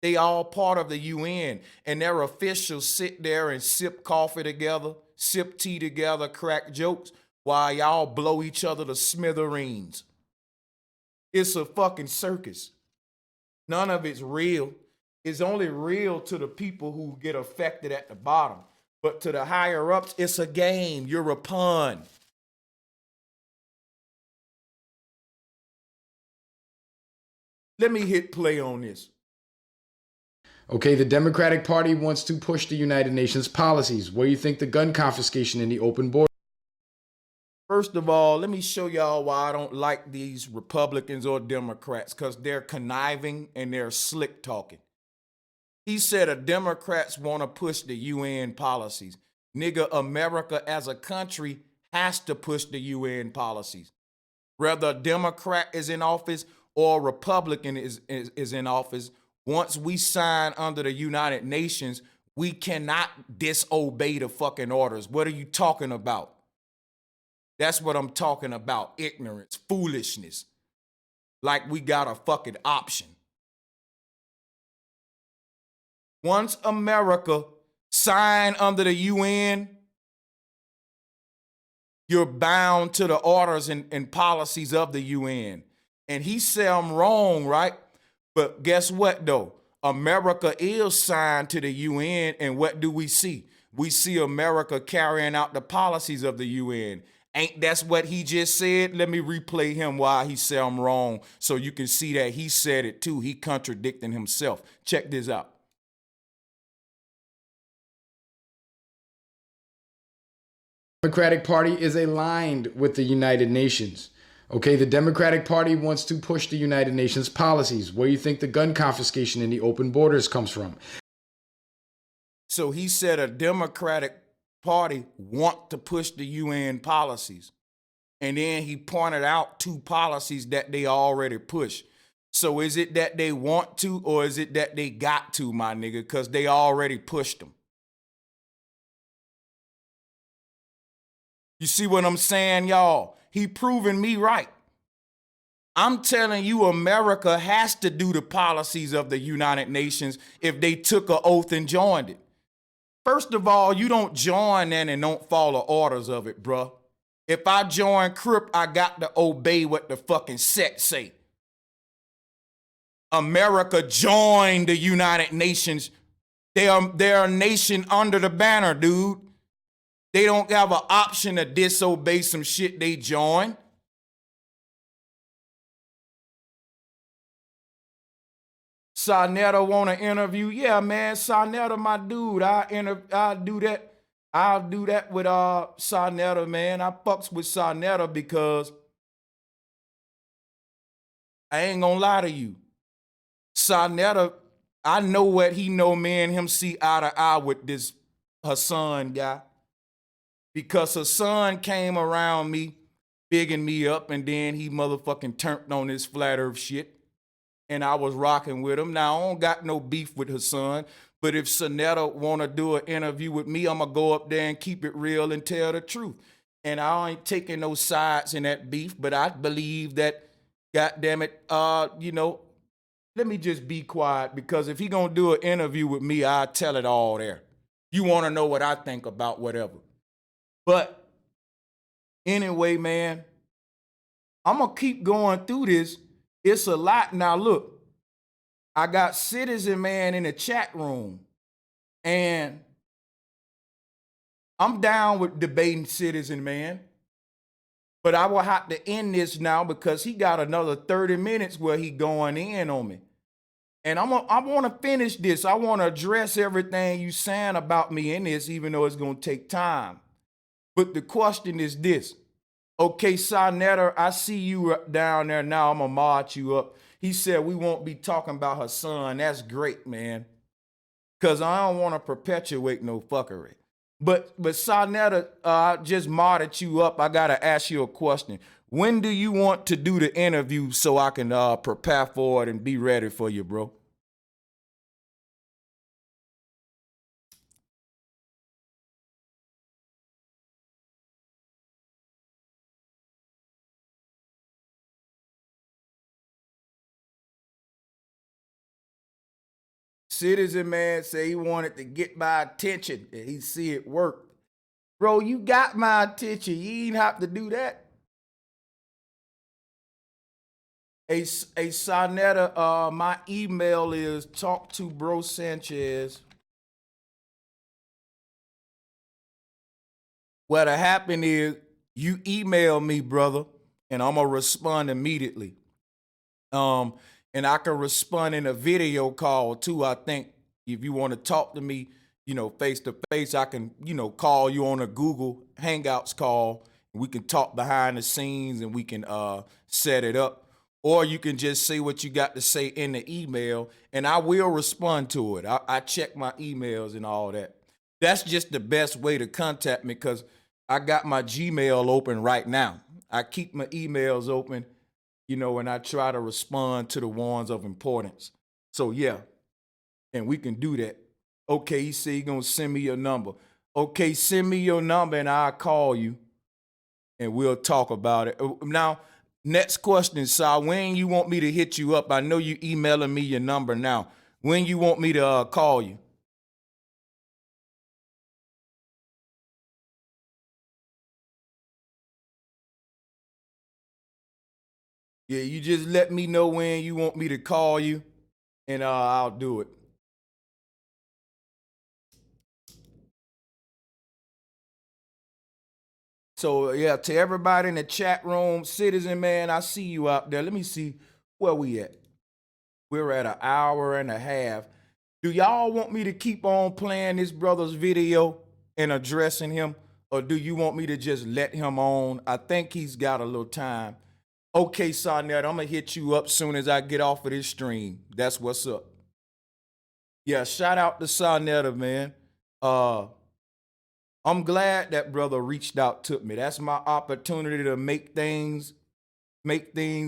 [SPEAKER 1] they all part of the UN, and their officials sit there and sip coffee together, sip tea together, crack jokes, while y'all blow each other to smithereens. It's a fucking circus. None of it's real. It's only real to the people who get affected at the bottom. But to the higher ups, it's a game. You're a pawn. Let me hit play on this.
[SPEAKER 4] Okay, the Democratic Party wants to push the United Nations policies. What do you think the gun confiscation and the open border?
[SPEAKER 1] First of all, let me show y'all why I don't like these Republicans or Democrats, because they're conniving and they're slick talking. He said the Democrats want to push the UN policies. Nigga, America as a country has to push the UN policies. Whether a Democrat is in office or a Republican is in office, once we sign under the United Nations, we cannot disobey the fucking orders. What are you talking about? That's what I'm talking about. Ignorance, foolishness. Like we got a fucking option. Once America sign under the UN, you're bound to the orders and policies of the UN. And he said I'm wrong, right? But guess what though? America is signed to the UN, and what do we see? We see America carrying out the policies of the UN. Ain't that's what he just said? Let me replay him why he said I'm wrong so you can see that he said it too. He contradicting himself. Check this out.
[SPEAKER 4] The Democratic Party is aligned with the United Nations. Okay, the Democratic Party wants to push the United Nations policies. Where do you think the gun confiscation and the open borders comes from?
[SPEAKER 1] So he said a Democratic Party want to push the UN policies. And then he pointed out two policies that they already push. So is it that they want to, or is it that they got to, my nigga? Because they already pushed them. You see what I'm saying, y'all? He proving me right. I'm telling you, America has to do the policies of the United Nations if they took an oath and joined it. First of all, you don't join that and don't follow orders of it, bruh. If I join Crip, I got to obey what the fucking set say. America joined the United Nations. They're a nation under the banner, dude. They don't have an option to disobey some shit they join. Sarnetta want to interview? Yeah, man, Sarnetta, my dude. I'll do that. I'll do that with Sarnetta, man. I fucks with Sarnetta because I ain't gonna lie to you. Sarnetta, I know what he know, me and him see eye to eye with this Hassan guy. Because Hassan came around me, bigging me up, and then he motherfucking turned on this flat earth shit. And I was rocking with him. Now, I don't got no beef with Hassan, but if Sarnetta want to do an interview with me, I'm going to go up there and keep it real and tell the truth. And I ain't taking no sides in that beef, but I believe that, goddamn it, let me just be quiet, because if he going to do an interview with me, I'll tell it all there. You want to know what I think about whatever. But anyway, man, I'm going to keep going through this. It's a lot. Now, look, I got Citizen Man in the chat room, and I'm down with debating Citizen Man, but I will have to end this now because he got another 30 minutes where he going in on me. And I want to finish this. I want to address everything you saying about me in this, even though it's going to take time. But the question is this. Okay, Sarnetta, I see you down there now. I'm going to mod you up. He said we won't be talking about Hassan. That's great, man. Cause I don't want to perpetuate no fuckery. But Sarnetta, I just modded you up. I gotta ask you a question. When do you want to do the interview so I can prepare for it and be ready for you, bro? Citizen man say he wanted to get my attention and he see it work. Bro, you got my attention. You ain't have to do that. A Sarnetta, my email is talktobrosanchez. What'll happen is you email me, brother, and I'm gonna respond immediately. And I can respond in a video call too. I think if you want to talk to me, face to face, I can, call you on a Google Hangouts call. And we can talk behind the scenes and we can set it up. Or you can just say what you got to say in the email, and I will respond to it. I check my emails and all that. That's just the best way to contact me because I got my Gmail open right now. I keep my emails open, and I try to respond to the ones of importance. So yeah, and we can do that. Okay, he said he's gonna send me your number. Okay, send me your number and I'll call you and we'll talk about it. Now, next question, Sal. When you want me to hit you up? I know you emailing me your number now. When you want me to call you? Yeah, you just let me know when you want me to call you, and I'll do it. So yeah, to everybody in the chat room, citizen man, I see you out there. Let me see where we at. We're at an hour and a half. Do y'all want me to keep on playing this brother's video and addressing him? Or do you want me to just let him on? I think he's got a little time. Okay, Sarnetta, I'm going to hit you up soon as I get off of this stream. That's what's up. Yeah, shout out to Sarnetta, man. I'm glad that brother reached out to me. That's my opportunity to make things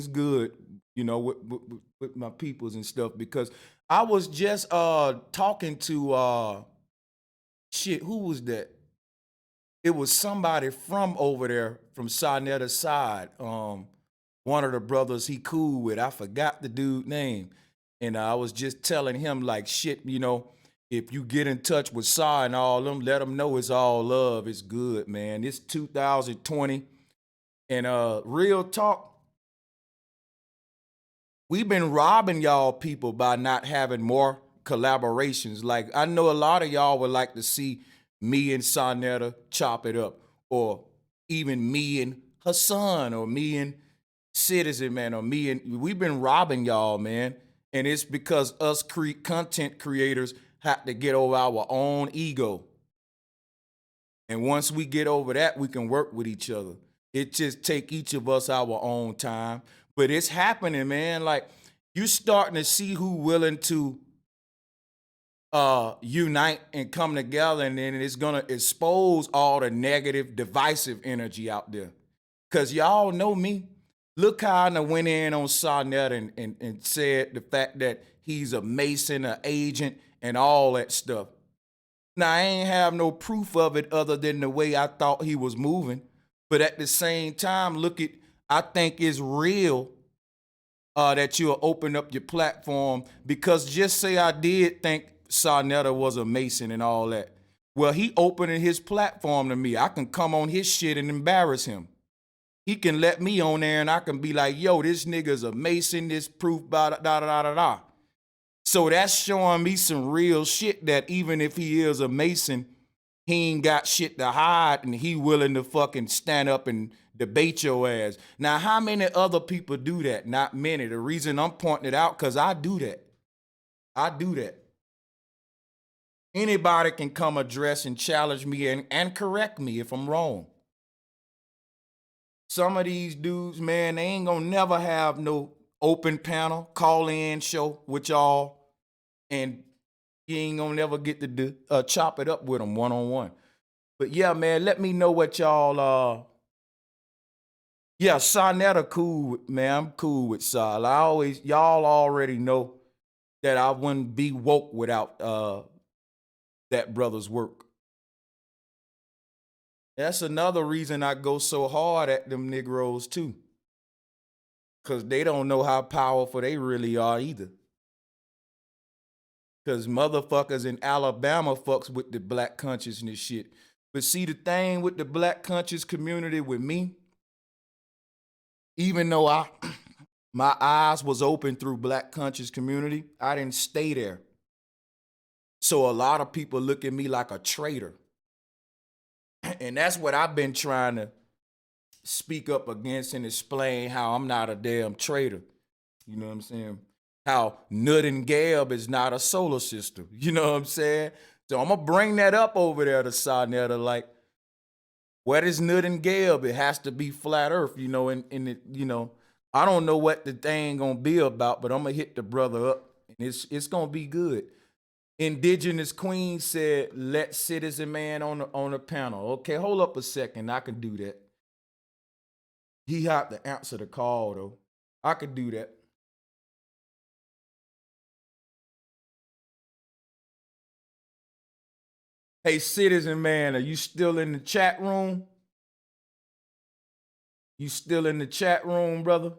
[SPEAKER 1] good, with my peoples and stuff. Because I was just talking to who was that? It was somebody from over there from Sarnetta's side. One of the brothers he cool with. I forgot the dude name. And I was just telling him like shit, if you get in touch with Sa and all them, let them know it's all love. It's good, man. It's 2020. And real talk, we've been robbing y'all people by not having more collaborations. Like, I know a lot of y'all would like to see me and Sarnetta chop it up, or even me and Hassan, or me and Citizen, man, or me and we've been robbing y'all, man. And it's because us content creators have to get over our own ego. And once we get over that, we can work with each other. It just take each of us our own time. But it's happening, man. Like, you starting to see who willing to unite and come together, and then it's gonna expose all the negative, divisive energy out there. Cause y'all know me. Look how I went in on Sarnetta and said the fact that he's a Mason, an agent, and all that stuff. Now, I ain't have no proof of it other than the way I thought he was moving. But at the same time, I think it's real that you'll open up your platform, because just say I did think Sarnetta was a Mason and all that. Well, he opening his platform to me. I can come on his shit and embarrass him. He can let me on there and I can be like, yo, this nigga's a Mason, this proof, da da da da da. So that's showing me some real shit, that even if he is a Mason, he ain't got shit to hide and he willing to fucking stand up and debate your ass. Now, how many other people do that? Not many. The reason I'm pointing it out, because I do that. I do that. Anybody can come address and challenge me and correct me if I'm wrong. Some of these dudes, man, they ain't gonna never have no open panel, call-in show with y'all and You ain't gonna never get to chop it up with them one-on-one. But yeah, man, let me know what y'all yeah, Sonetta cool, man. I'm cool with Sol. Y'all already know that I wouldn't be woke without that brother's work. That's another reason I go so hard at them Negroes too. Cause they don't know how powerful they really are either. Cause motherfuckers in Alabama fucks with the black consciousness shit. But see, the thing with the black conscious community with me, even though my eyes was open through black conscious community, I didn't stay there. So a lot of people look at me like a traitor. And that's what I've been trying to speak up against and explain how I'm not a damn traitor. You know what I'm saying? How Nut and Gab is not a solar system. You know what I'm saying? So I'm going to bring that up over there to Sonetta, like, what is Nut and Gab? It has to be flat earth, you know, and it, you know, I don't know what the thing going to be about, but I'm going to hit the brother up, and it's going to be good. Indigenous Queen said, let Citizen Man on the panel. Okay, hold up a second. I can do that. He had to answer the call, though. I could do that. Hey, Citizen Man, are you still in the chat room? You still in the chat room, brother?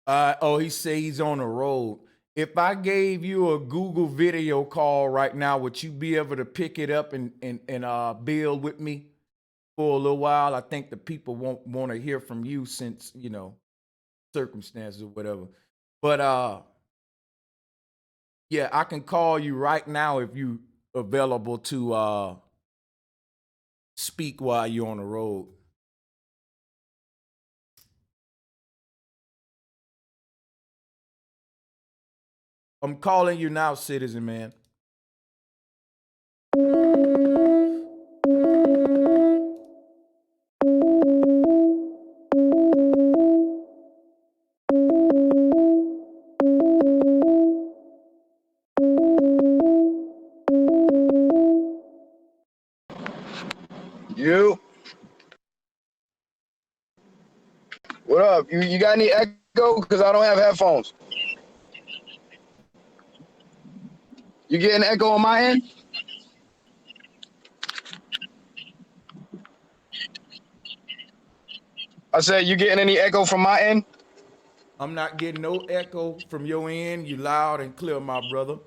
[SPEAKER 1] Oh, he say he's on the road. If I gave you a Google video call right now, would you be able to pick it up and build with me for a little while? I think the people won't want to hear from you since, you know, circumstances or whatever. But yeah, I can call you right now if you available to speak while you're on the road. I'm calling you now, Citizen Man.
[SPEAKER 5] You. What up? You got any echo? Because I don't have headphones. You getting echo on my end? I said, you getting any echo from my end?
[SPEAKER 1] I'm not getting no echo from your end. You loud and clear, my brother.
[SPEAKER 5] All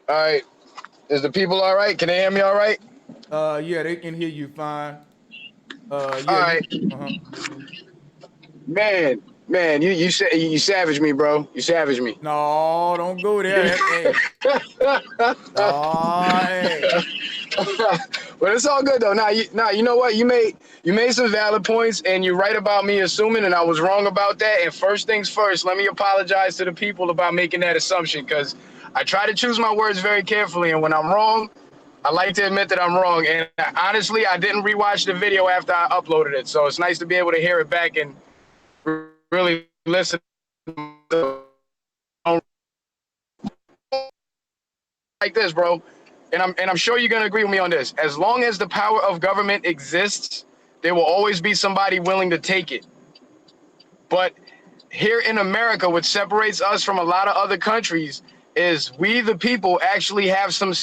[SPEAKER 5] right. Is the people all right? Can they hear me all right?
[SPEAKER 1] Yeah, they can hear you fine.
[SPEAKER 5] All
[SPEAKER 1] Yeah,
[SPEAKER 5] right. Man, you savage me, bro. You savage me.
[SPEAKER 1] No, don't go there. Hey. Oh, hey.
[SPEAKER 5] But it's all good though. You know what? You made some valid points, and you're right about me assuming, and I was wrong about that. And first things first, let me apologize to the people about making that assumption, because I try to choose my words very carefully, and when I'm wrong, I like to admit that I'm wrong. And honestly, I didn't rewatch the video after I uploaded it, so it's nice to be able to hear it back and really listen. Like this, bro. And I'm sure you're gonna agree with me on this. As long as the power of government exists, there will always be somebody willing to take it. But here in America, what separates us from a lot of other countries is we, the people, actually have some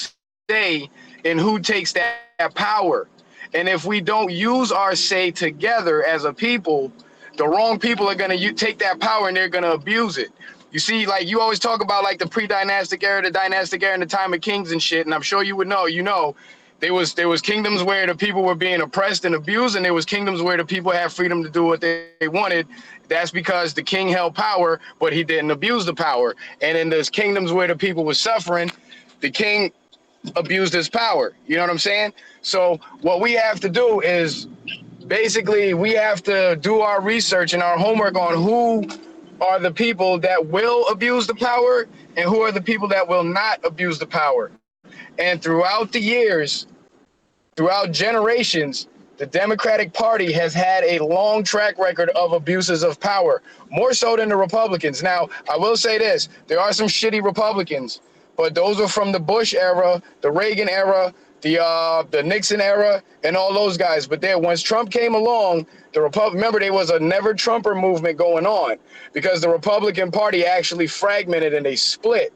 [SPEAKER 5] say in who takes that power. And if we don't use our say together as a people, the wrong people are gonna take that power and they're gonna abuse it. You see, like, you always talk about like the pre-dynastic era, the dynastic era, and the time of kings and shit. And I'm sure you would know, there was kingdoms where the people were being oppressed and abused, and there was kingdoms where the people had freedom to do what they wanted. That's because the king held power, but he didn't abuse the power. And in those kingdoms where the people were suffering, the king abused his power. You know what I'm saying? So what we have to do is basically we have to do our research and our homework on who are the people that will abuse the power and who are the people that will not abuse the power. And throughout the years, throughout generations, the Democratic Party has had a long track record of abuses of power, more so than the Republicans. Now, I will say this, there are some shitty Republicans, but those are from the Bush era, the Reagan era, the Nixon era, and all those guys. But then once Trump came along, remember, there was a never Trumper movement going on because the Republican Party actually fragmented and they split.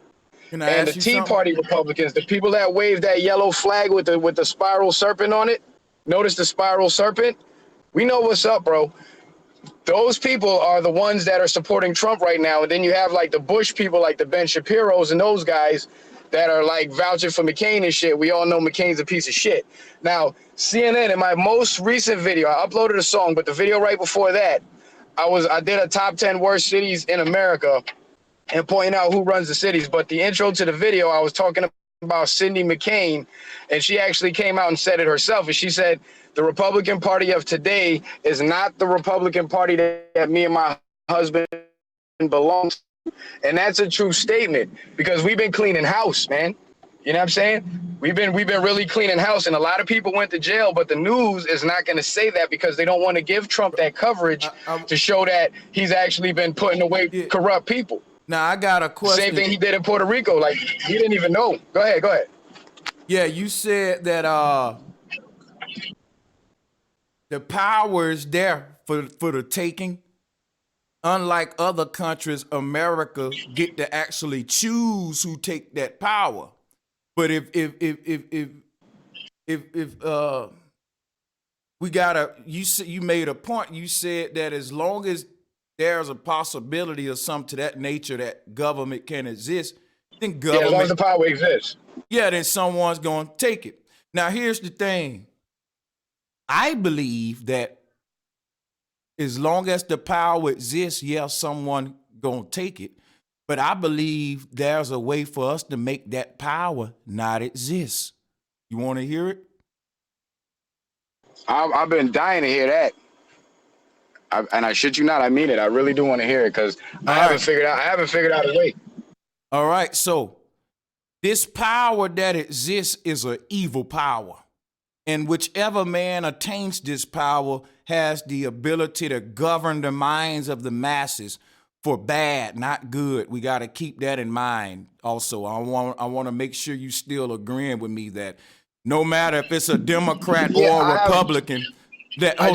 [SPEAKER 1] Can I
[SPEAKER 5] And the
[SPEAKER 1] ask you
[SPEAKER 5] Tea
[SPEAKER 1] something?
[SPEAKER 5] Party Republicans, the people that waved that yellow flag with the spiral serpent on it, notice the spiral serpent? We know what's up, bro. Those people are the ones that are supporting Trump right now. And then you have like the Bush people, like the Ben Shapiro's and those guys that are like vouching for McCain and shit. We all know McCain's a piece of shit. Now, CNN, in my most recent video, I uploaded a song, but the video right before that, I did a top 10 worst cities in America and pointing out who runs the cities. But the intro to the video, I was talking about Cindy McCain, and she actually came out and said it herself. And she said, the Republican Party of today is not the Republican Party that me and my husband belong to. And that's a true statement because we've been cleaning house, man. You know what I'm saying? We've been really cleaning house, and a lot of people went to jail, but the news is not going to say that because they don't want to give Trump that coverage to show that he's actually been putting away corrupt people.
[SPEAKER 1] Now I got a question.
[SPEAKER 5] Same thing he did in Puerto Rico. Like, he didn't even know. Go ahead.
[SPEAKER 1] Yeah, you said that the power is there for the taking. Unlike other countries, America get to actually choose who take that power. But if we gotta, you made a point. You said that as long as there's a possibility of something to that nature that government can exist, then government,
[SPEAKER 5] as long as the power exists.
[SPEAKER 1] Yeah, then someone's gonna take it. Now here's the thing. I believe that as long as the power exists, yeah, someone gonna take it. But I believe there's a way for us to make that power not exist. You want to hear it?
[SPEAKER 5] I've been dying to hear that. And I shit you not, I mean it. I really do want to hear it because I haven't figured out a way.
[SPEAKER 1] All right, so this power that exists is an evil power. And whichever man attains this power has the ability to govern the minds of the masses for bad, not good. We got to keep that in mind. Also, I want to make sure you still agreeing with me that no matter if it's a Democrat or a Republican,
[SPEAKER 5] I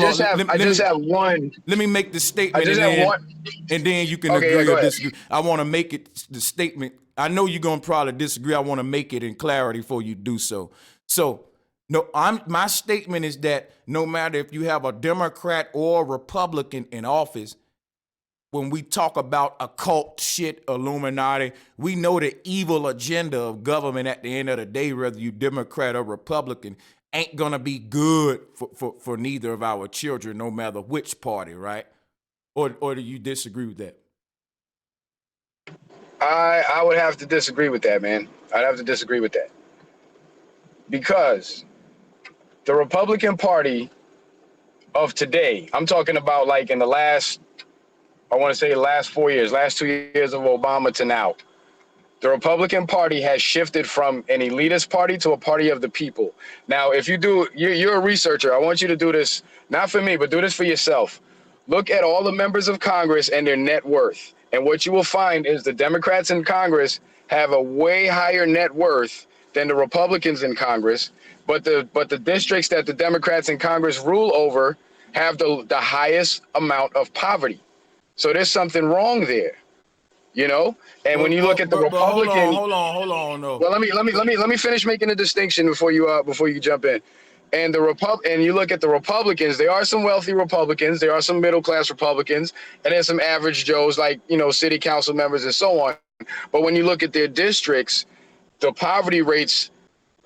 [SPEAKER 5] just have one.
[SPEAKER 1] Let me make the statement.
[SPEAKER 5] I just have one.
[SPEAKER 1] And then you can agree or disagree. I want to make it the statement. I know you're gonna probably disagree. I want to make it in clarity before you do so. So. No, my statement is that no matter if you have a Democrat or a Republican in office, when we talk about occult shit, Illuminati, we know the evil agenda of government at the end of the day, whether you Democrat or Republican, ain't gonna be good for neither of our children, no matter which party, right? Or do you disagree with that?
[SPEAKER 5] I would have to disagree with that, man. I'd have to disagree with that. Because the Republican Party of today, I'm talking about like in the last, I want to say last 4 years, last 2 years of Obama to now, the Republican Party has shifted from an elitist party to a party of the people. Now, if you're a researcher, I want you to do this, not for me, but do this for yourself. Look at all the members of Congress and their net worth. And what you will find is the Democrats in Congress have a way higher net worth than the Republicans in Congress. But the districts that the Democrats in Congress rule over have the highest amount of poverty. So there's something wrong there, you know. And when you look at the Republican,
[SPEAKER 1] hold on, no.
[SPEAKER 5] Well, let me finish making a distinction before you jump in. And and you look at the Republicans. There are some wealthy Republicans. There are some middle class Republicans, and there's some average Joes like city council members and so on. But when you look at their districts, the poverty rates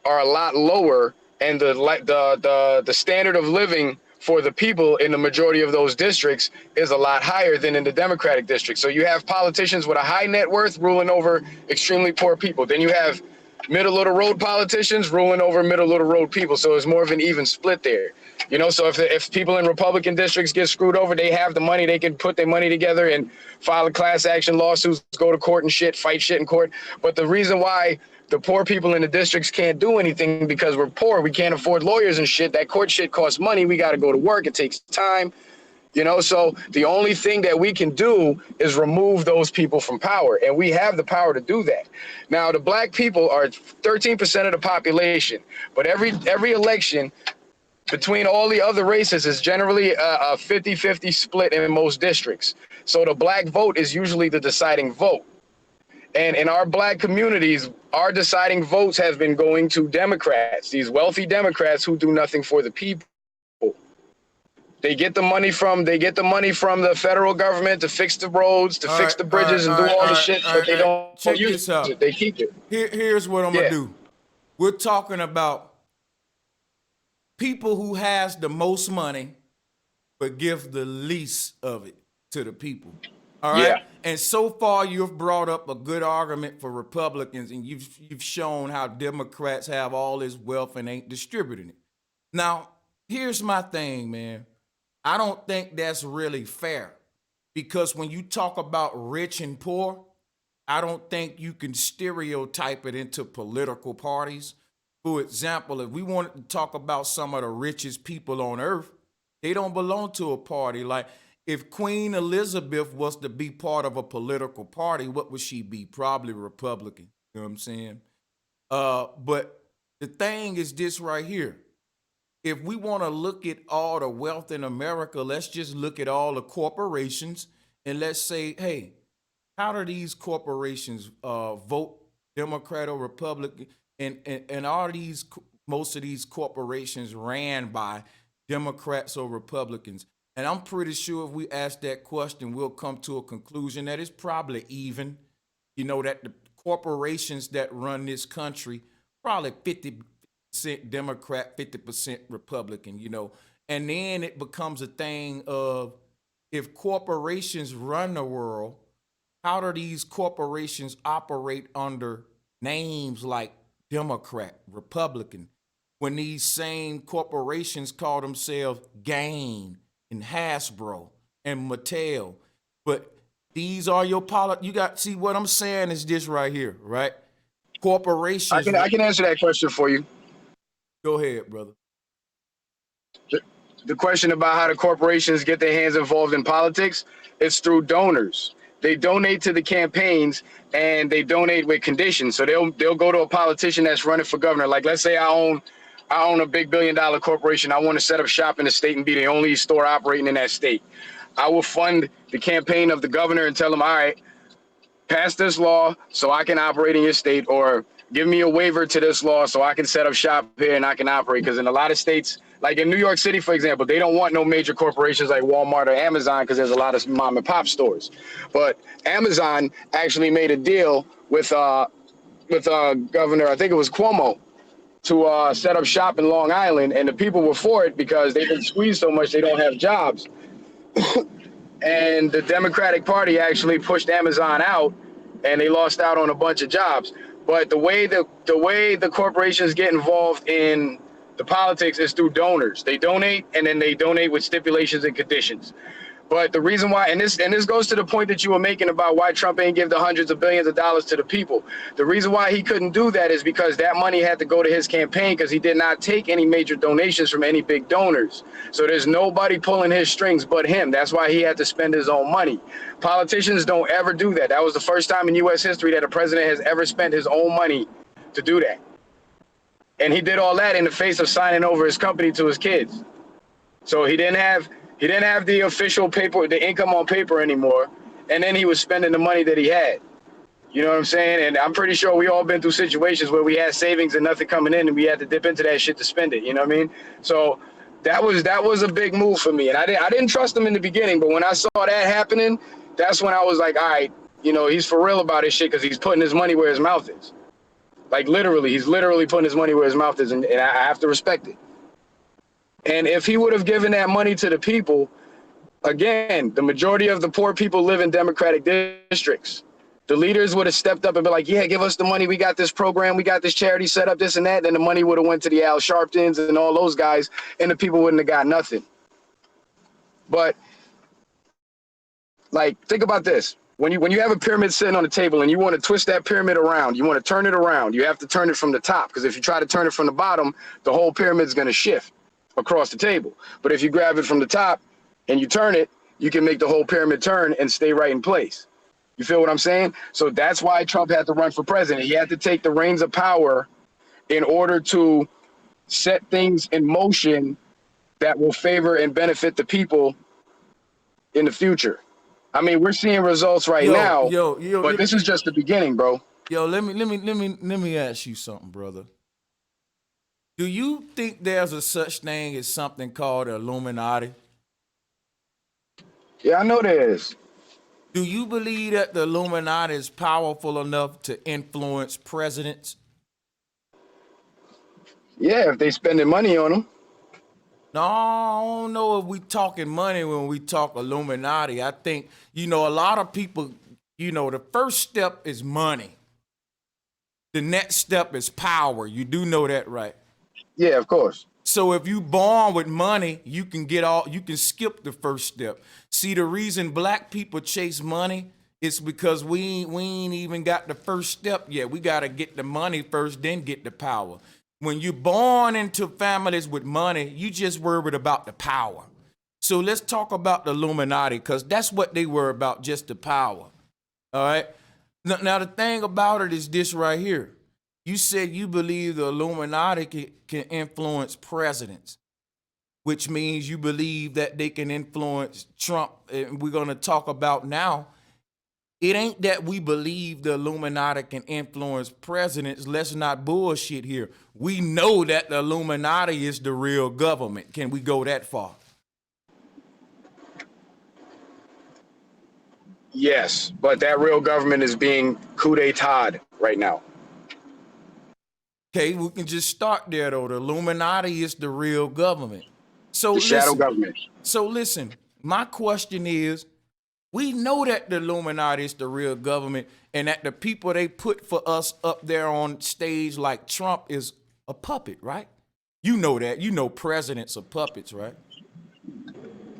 [SPEAKER 5] are a lot lower, and the standard of living for the people in the majority of those districts is a lot higher than in the Democratic district. So you have politicians with a high net worth ruling over extremely poor people. Then you have middle of the road politicians ruling over middle of the road people. So it's more of an even split there. You know, so if people in Republican districts get screwed over, they have the money. They can put their money together and file a class action lawsuits, go to court and shit, fight shit in court. But the reason why the poor people in the districts can't do anything because we're poor, we can't afford lawyers and shit. That court shit costs money. We got to go to work. It takes time. You know, so the only thing that we can do is remove those people from power, and we have the power to do that. Now, the black people are 13% of the population, but every election between all the other races is generally a 50-50 split in most districts. So the black vote is usually the deciding vote. And in our black communities, our deciding votes have been going to Democrats, these wealthy Democrats who do nothing for the people. They get the money from the federal government to fix the roads, to fix the bridges and do all the shit, but they don't use it. They keep it.
[SPEAKER 1] Here's what I'm gonna do. We're talking about people who has the most money, but give the least of it to the people. All right.
[SPEAKER 5] Yeah.
[SPEAKER 1] And so far, you've brought up a good argument for Republicans, and you've shown how Democrats have all this wealth and ain't distributing it. Now, here's my thing, man. I don't think that's really fair, because when you talk about rich and poor, I don't think you can stereotype it into political parties. For example, if we wanted to talk about some of the richest people on earth, they don't belong to a party. Like, if Queen Elizabeth was to be part of a political party, what would she be? Probably Republican. You know what I'm saying? But the thing is this right here. If we want to look at all the wealth in America, let's just look at all the corporations and let's say, hey, how do these corporations vote, Democrat or Republican? And are these, most of these corporations ran by Democrats or Republicans? And I'm pretty sure if we ask that question, we'll come to a conclusion that it's probably even. You know, that the corporations that run this country, probably 50% Democrat, 50% Republican, you know. And then it becomes a thing of, if corporations run the world, how do these corporations operate under names like Democrat, Republican, when these same corporations call themselves Gain and Hasbro and Mattel? But these are your you got, see what I'm saying is this right here, right? Corporations.
[SPEAKER 5] I can answer that question for you.
[SPEAKER 1] Go ahead, brother.
[SPEAKER 5] The question about how the corporations get their hands involved in politics is through donors. They donate to the campaigns, and they donate with conditions. So they'll go to a politician that's running for governor. Like, let's say I own a big $1 billion corporation. I want to set up shop in the state and be the only store operating in that state. I will fund the campaign of the governor and tell him, all right, pass this law so I can operate in your state, or give me a waiver to this law so I can set up shop here and I can operate. Because in a lot of states, like in New York City, for example, they don't want no major corporations like Walmart or Amazon because there's a lot of mom and pop stores. But Amazon actually made a deal with Governor, I think it was Cuomo, to set up shop in Long Island, and the people were for it because they've been squeezed so much they don't have jobs. And the Democratic Party actually pushed Amazon out, and they lost out on a bunch of jobs. But the way the corporations get involved in the politics is through donors. They donate, and then they donate with stipulations and conditions. But the reason why, and this goes to the point that you were making about why Trump ain't give the hundreds of billions of dollars to the people. The reason why he couldn't do that is because that money had to go to his campaign, because he did not take any major donations from any big donors. So there's nobody pulling his strings but him. That's why he had to spend his own money. Politicians don't ever do that. That was the first time in U.S. history that a president has ever spent his own money to do that. And he did all that in the face of signing over his company to his kids. So he didn't have the official paper, the income on paper anymore. And then he was spending the money that he had. You know what I'm saying? And I'm pretty sure we all been through situations where we had savings and nothing coming in, and we had to dip into that shit to spend it. You know what I mean? So that was a big move for me. And I didn't trust him in the beginning, but when I saw that happening, that's when I was like, all right, you know, he's for real about his shit, because he's putting his money where his mouth is. Like, literally, he's literally putting his money where his mouth is, and I have to respect it. And if he would have given that money to the people, again, the majority of the poor people live in Democratic districts. The leaders would have stepped up and been like, yeah, give us the money. We got this program. We got this charity set up, this and that. Then the money would have went to the Al Sharptons and all those guys, and the people wouldn't have got nothing. But like, think about this. When you have a pyramid sitting on the table and you want to twist that pyramid around, you want to turn it around, you have to turn it from the top, because if you try to turn it from the bottom, the whole pyramid is going to shift across the table. But if you grab it from the top and you turn it, you can make the whole pyramid turn and stay right in place. You feel what I'm saying? So that's why Trump had to run for president. He had to take the reins of power in order to set things in motion that will favor and benefit the people in the future. I mean, we're seeing results right now, but this is just the beginning, bro.
[SPEAKER 1] Yo, let me ask you something, brother. Do you think there's a such thing as something called the Illuminati?
[SPEAKER 5] Yeah, I know there is.
[SPEAKER 1] Do you believe that the Illuminati is powerful enough to influence presidents?
[SPEAKER 5] Yeah, if they spending money on them.
[SPEAKER 1] No, I don't know if we talking money when we talk Illuminati. I think, a lot of people, the first step is money. The next step is power. You do know that, right?
[SPEAKER 5] Yeah, of course.
[SPEAKER 1] So if you born with money, you can skip the first step. See, the reason black people chase money is because we ain't even got the first step yet. We got to get the money first, then get the power. When you're born into families with money, you just worried about the power. So let's talk about the Illuminati, because that's what they were about, just the power. All right? Now, the thing about it is this right here. You said you believe the Illuminati can influence presidents, which means you believe that they can influence Trump. And we're going to talk about now. It ain't that we believe the Illuminati can influence presidents. Let's not bullshit here. We know that the Illuminati is the real government. Can we go that far?
[SPEAKER 5] Yes, but that real government is being coup d'etat right now.
[SPEAKER 1] Okay, we can just start there, though. The Illuminati is the real government. So
[SPEAKER 5] The shadow government.
[SPEAKER 1] So listen, my question is, we know that the Illuminati is the real government and that the people they put for us up there on stage like Trump is a puppet, right? You know that. You know presidents are puppets, right?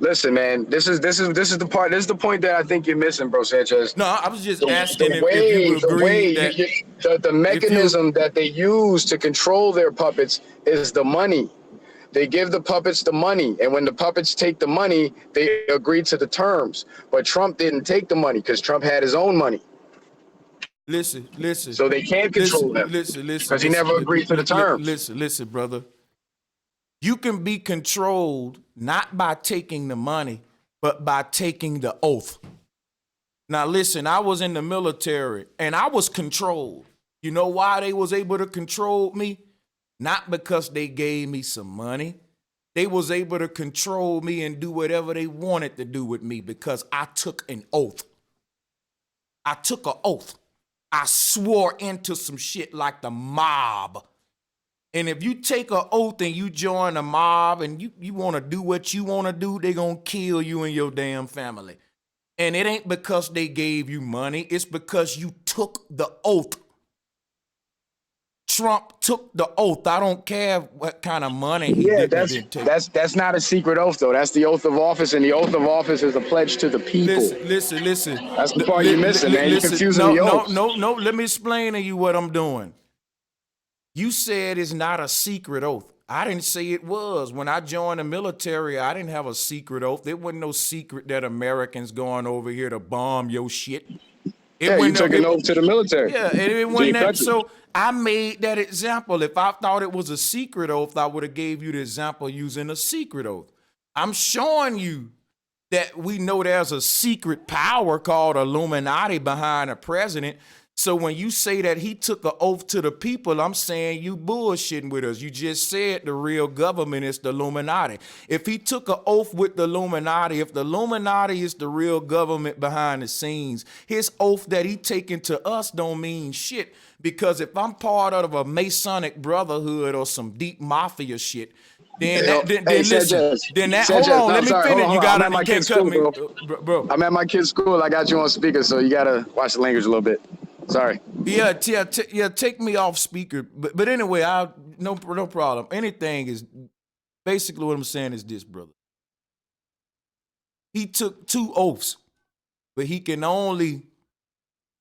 [SPEAKER 5] Listen, man, this is the point that I think you're missing, bro, Sanchez.
[SPEAKER 1] No, I was just asking if you would agree that
[SPEAKER 5] the mechanism that they use to control their puppets is the money. They give the puppets the money, and when the puppets take the money, they agree to the terms. But Trump didn't take the money because Trump had his own money.
[SPEAKER 1] Listen.
[SPEAKER 5] So they can't control him.
[SPEAKER 1] Listen.
[SPEAKER 5] Because he never agreed to the terms.
[SPEAKER 1] Listen, brother. You can be controlled not by taking the money, but by taking the oath. Now, listen, I was in the military, and I was controlled. You know why they was able to control me? Not because they gave me some money. They was able to control me and do whatever they wanted to do with me because I took an oath. I took an oath. I swore into some shit like the mob. And if you take an oath and you join the mob and you want to do what you want to do, they going to kill you and your damn family. And it ain't because they gave you money. It's because you took the oath. Trump took the oath. I don't care what kind of money he didn't take.
[SPEAKER 5] That's not a secret oath, though. That's the oath of office, and the oath of office is a pledge to the people.
[SPEAKER 1] Listen.
[SPEAKER 5] That's the part you're missing, man. You're confusing the oaths.
[SPEAKER 1] No. Let me explain to you what I'm doing. You said it's not a secret oath. I didn't say it was. When I joined the military, I didn't have a secret oath. There wasn't no secret that Americans going over here to bomb your shit.
[SPEAKER 5] You took an oath to the military.
[SPEAKER 1] Yeah, it wasn't that. So I made that example. If I thought it was a secret oath, I would have gave you the example using a secret oath. I'm showing you that we know there's a secret power called Illuminati behind a president. So when you say that he took an oath to the people, I'm saying you bullshitting with us. You just said the real government is the Illuminati. If he took an oath with the Illuminati, if the Illuminati is the real government behind the scenes, his oath that he taken to us don't mean shit. Because if I'm part of a Masonic brotherhood or some deep mafia shit, Then that, then,
[SPEAKER 5] Hey,
[SPEAKER 1] then listen.
[SPEAKER 5] Sanchez.
[SPEAKER 1] Then that.
[SPEAKER 5] Sanchez,
[SPEAKER 1] Hold on.
[SPEAKER 5] no,
[SPEAKER 1] Let me
[SPEAKER 5] sorry,
[SPEAKER 1] finish.
[SPEAKER 5] hold
[SPEAKER 1] You
[SPEAKER 5] on.
[SPEAKER 1] gotta.
[SPEAKER 5] I'm at my
[SPEAKER 1] You can't
[SPEAKER 5] kid's
[SPEAKER 1] cut
[SPEAKER 5] school,
[SPEAKER 1] me,
[SPEAKER 5] bro.
[SPEAKER 1] bro.
[SPEAKER 5] I'm at my kid's school. I got you on speaker, so you gotta watch the language a little bit. Sorry.
[SPEAKER 1] Yeah, take me off speaker. But anyway, no problem. Anything is basically what I'm saying is this, brother. He took 2 oaths, but he can only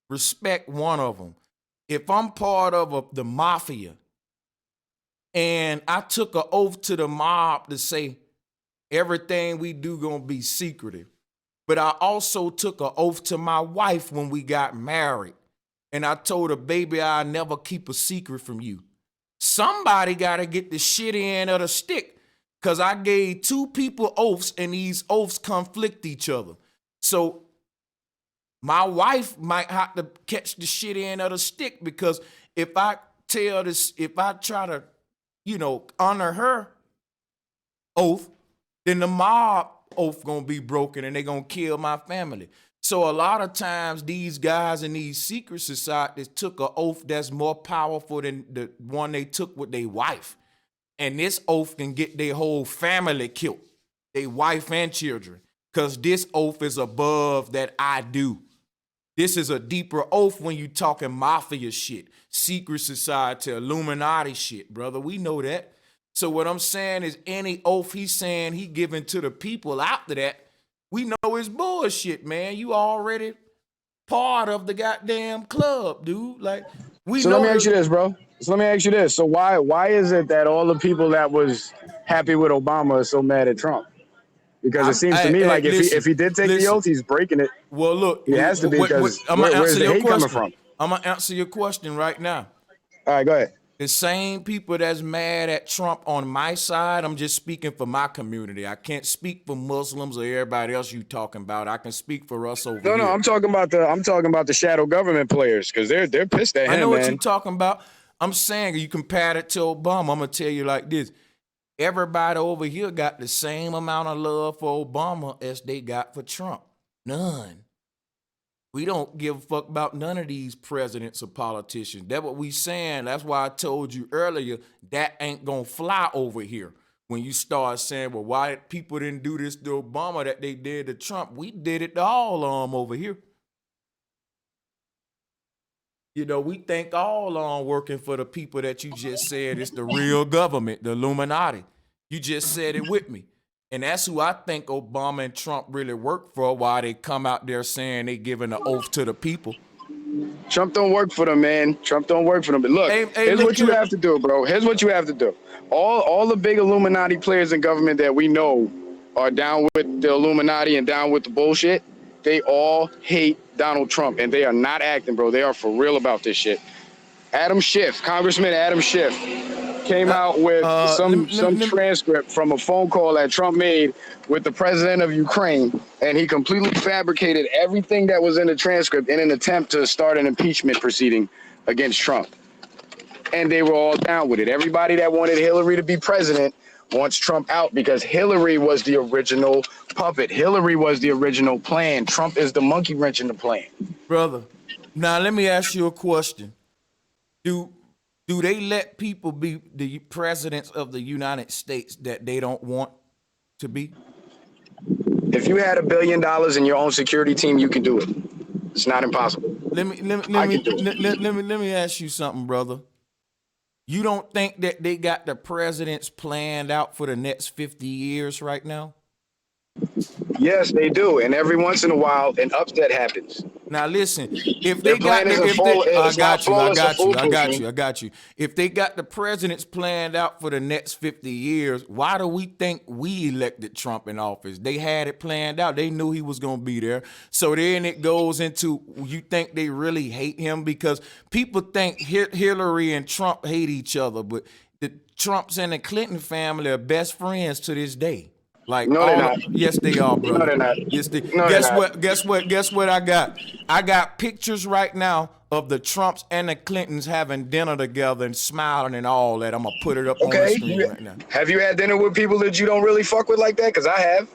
[SPEAKER 1] respect one of them. If I'm part of the mafia and I took an oath to the mob to say everything we do gonna be secretive, but I also took an oath to my wife when we got married, and I told her, baby, I'll never keep a secret from you. Somebody gotta get the shit end of the stick, because I gave 2 people oaths and these oaths conflict each other. So my wife might have to catch the shit end of the stick, because if I try to, honor her oath, then the mob oath gonna be broken and they gonna kill my family. So a lot of times these guys in these secret societies took an oath that's more powerful than the one they took with their wife. And this oath can get their whole family killed, their wife and children, because this oath is above that I do. This is a deeper oath when you talking mafia shit, secret society, Illuminati shit, brother. We know that. So what I'm saying is any oath he's saying he giving to the people after that, we know it's bullshit, man. You already part of the goddamn club, dude. Like, we
[SPEAKER 5] So
[SPEAKER 1] know.
[SPEAKER 5] let me ask you this, bro. So why is it that all the people that was happy with Obama are so mad at Trump? Because it seems to me like if he did take the oath, he's breaking it.
[SPEAKER 1] Well, look,
[SPEAKER 5] He has to be, because where's the hate coming from?
[SPEAKER 1] I'm gonna answer your question right now.
[SPEAKER 5] All right, go ahead.
[SPEAKER 1] The same people that's mad at Trump on my side, I'm just speaking for my community. I can't speak for Muslims or everybody else you talking about. I can speak for us over here.
[SPEAKER 5] No, I'm talking about the shadow government players, because they're pissed at him,
[SPEAKER 1] I know what
[SPEAKER 5] man.
[SPEAKER 1] you're talking about. I'm saying you compare it to Obama. I'm gonna tell you like this. Everybody over here got the same amount of love for Obama as they got for Trump. None. We don't give a fuck about none of these presidents or politicians. That's what we saying. That's why I told you earlier that ain't gonna fly over here. When you start saying, well, why people didn't do this to Obama that they did to Trump? We did it to all of them over here. We think all on working for the people that you just said is the real government, the Illuminati. You just said it with me. And that's who I think Obama and Trump really work for, while they come out there saying they giving an oath to the people.
[SPEAKER 5] Trump don't work for them, man. Trump don't work for them. But look, here's what you have to do, bro. Here's what you have to do. All the big Illuminati players in government that we know are down with the Illuminati and down with the bullshit. They all hate Donald Trump, and they are not acting, bro. They are for real about this shit. Congressman Adam Schiff, came out with some transcript from a phone call that Trump made with the president of Ukraine, and he completely fabricated everything that was in the transcript in an attempt to start an impeachment proceeding against Trump. And they were all down with it. Everybody that wanted Hillary to be president wants Trump out, because Hillary was the original puppet. Hillary was the original plan. Trump is the monkey wrench in the plan.
[SPEAKER 1] Brother, now let me ask you a question. Do they let people be the presidents of the United States that they don't want to be?
[SPEAKER 5] If you had $1 billion in your own security team, you can do it. It's not impossible.
[SPEAKER 1] Let me ask you something, brother. You don't think that they got the presidents planned out for the next 50 years right now?
[SPEAKER 5] Yes, they do. And every once in a while, an upset happens.
[SPEAKER 1] Now listen, if they got, I got you. If they got the presidents planned out for the next 50 years, why do we think we elected Trump in office? They had it planned out. They knew he was going to be there. So then it goes into, you think they really hate him? Because people think Hillary and Trump hate each other, but the Trumps and the Clinton family are best friends to this day. Like,
[SPEAKER 5] no, they're not.
[SPEAKER 1] Yes, they are, brother.
[SPEAKER 5] No, they're not.
[SPEAKER 1] Yes, they.
[SPEAKER 5] No,
[SPEAKER 1] Guess what I got? I got pictures right now of the Trumps and the Clintons having dinner together and smiling and all that. I'm gonna put it up on the screen right now.
[SPEAKER 5] Have you had dinner with people that you don't really fuck with like that? Because I have.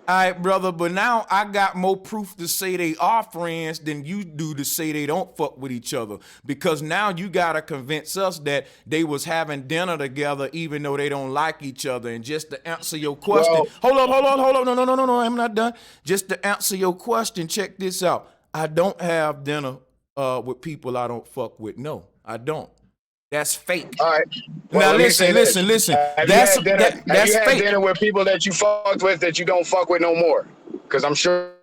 [SPEAKER 1] All right, brother, but now I got more proof to say they are friends than you do to say they don't fuck with each other. Because now you gotta convince us that they was having dinner together even though they don't like each other. And just to answer your question,
[SPEAKER 5] Well,
[SPEAKER 1] hold on, no, I'm not done. Just to answer your question, check this out. I don't have dinner with people I don't fuck with. No, I don't. That's fake.
[SPEAKER 5] all right.
[SPEAKER 1] Now
[SPEAKER 5] Well,
[SPEAKER 1] listen.
[SPEAKER 5] Have
[SPEAKER 1] That's
[SPEAKER 5] you had
[SPEAKER 1] fake.
[SPEAKER 5] dinner with people that you fucked with that you don't fuck with no more? Because I'm sure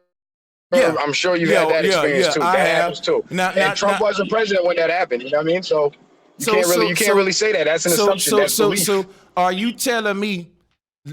[SPEAKER 5] you've had that experience too.
[SPEAKER 1] I
[SPEAKER 5] That
[SPEAKER 1] have.
[SPEAKER 5] happens too. And Trump wasn't president when that happened. You know what I mean? So you can't really say that. That's an assumption. That's belief.
[SPEAKER 1] So are you telling me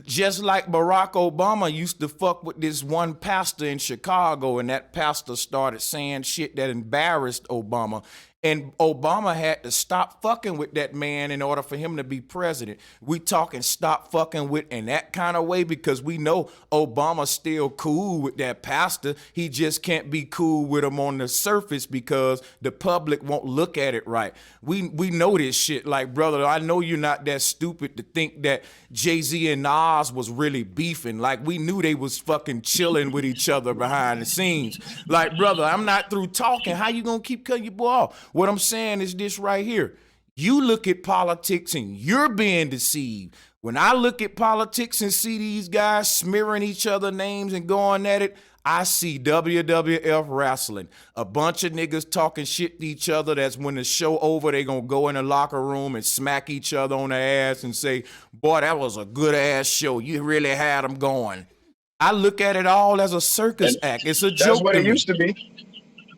[SPEAKER 1] just like Barack Obama used to fuck with this one pastor in Chicago, and that pastor started saying shit that embarrassed Obama, and Obama had to stop fucking with that man in order for him to be president? We talking stop fucking with in that kind of way because we know Obama's still cool with that pastor. He just can't be cool with him on the surface because the public won't look at it right. We know this shit. Like, brother, I know you're not that stupid to think that Jay-Z and Nas was really beefing. Like, we knew they was fucking chilling with each other behind the scenes. Like, brother, I'm not through talking. How you gonna keep cutting your boy off? What I'm saying is this right here. You look at politics and you're being deceived. When I look at politics and see these guys smearing each other names and going at it, I see WWF wrestling. A bunch of niggas talking shit to each other. That's when the show over, they gonna go in the locker room and smack each other on the ass and say, boy, that was a good ass show. You really had them going. I look at it all as a circus act. It's a joke.
[SPEAKER 5] That's what it used to be.